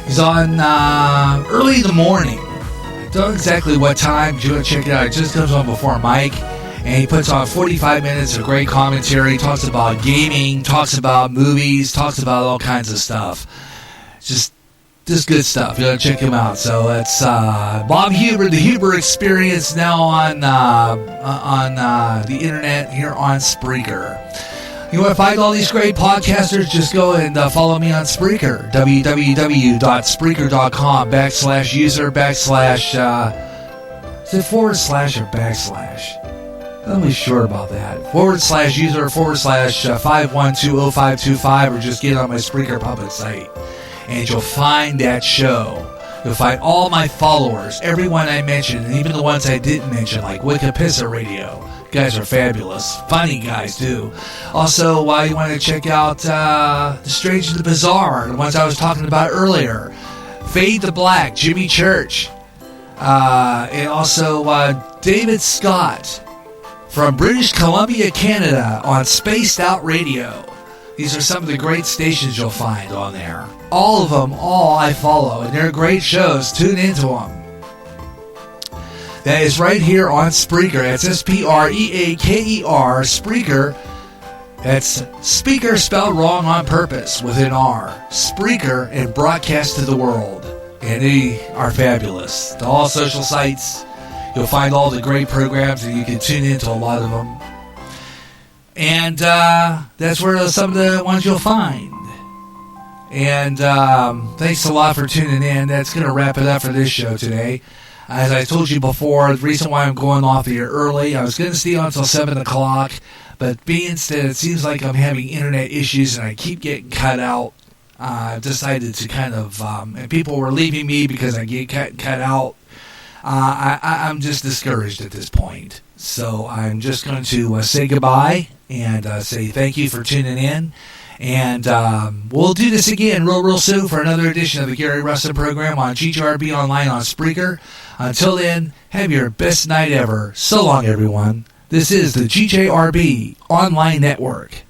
A: He's on early in the morning. Don't know exactly what time. You want to check it out. It just comes on before Mike. And he puts on 45 minutes of great commentary, talks about gaming, talks about movies, talks about all kinds of stuff. Just good stuff. You gotta check him out. So that's Bob Huber, the Huber Experience, now on the internet here on Spreaker. You want to find all these great podcasters? Just go and follow me on Spreaker. www.spreaker.com/user/ is it / or /? I'm not sure about that. /user/ /5120525, or just get on my Spreaker public site. And you'll find that show. You'll find all my followers, everyone I mentioned, and even the ones I didn't mention, like Wikipissa Radio. You guys are fabulous. Funny guys, too. Also, you want to check out The Strange and the Bizarre, the ones I was talking about earlier. Fade to Black, Jimmy Church. And also David Scott from British Columbia, Canada, on Spaced Out Radio. These are some of the great stations you'll find on there. All of them, I follow, and they're great shows. Tune into them. That is right here on Spreaker. That's Spreaker, Spreaker. That's speaker spelled wrong on purpose with an R. Spreaker, and broadcast to the world. And they are fabulous. To all social sites, you'll find all the great programs, and you can tune into a lot of them. And that's where some of the ones you'll find. And thanks a lot for tuning in. That's going to wrap it up for this show today. As I told you before, the reason why I'm going off the air early, I was going to stay on until 7 o'clock, but being that it seems like I'm having internet issues and I keep getting cut out, I've decided to kind of, and people were leaving me because I get cut out. I'm just discouraged at this point. So I'm just going to say goodbye and say thank you for tuning in. And we'll do this again real soon for another edition of the Gary Russen program on GJRB Online on Spreaker. Until then, have your best night ever. So long, everyone. This is the GJRB Online Network.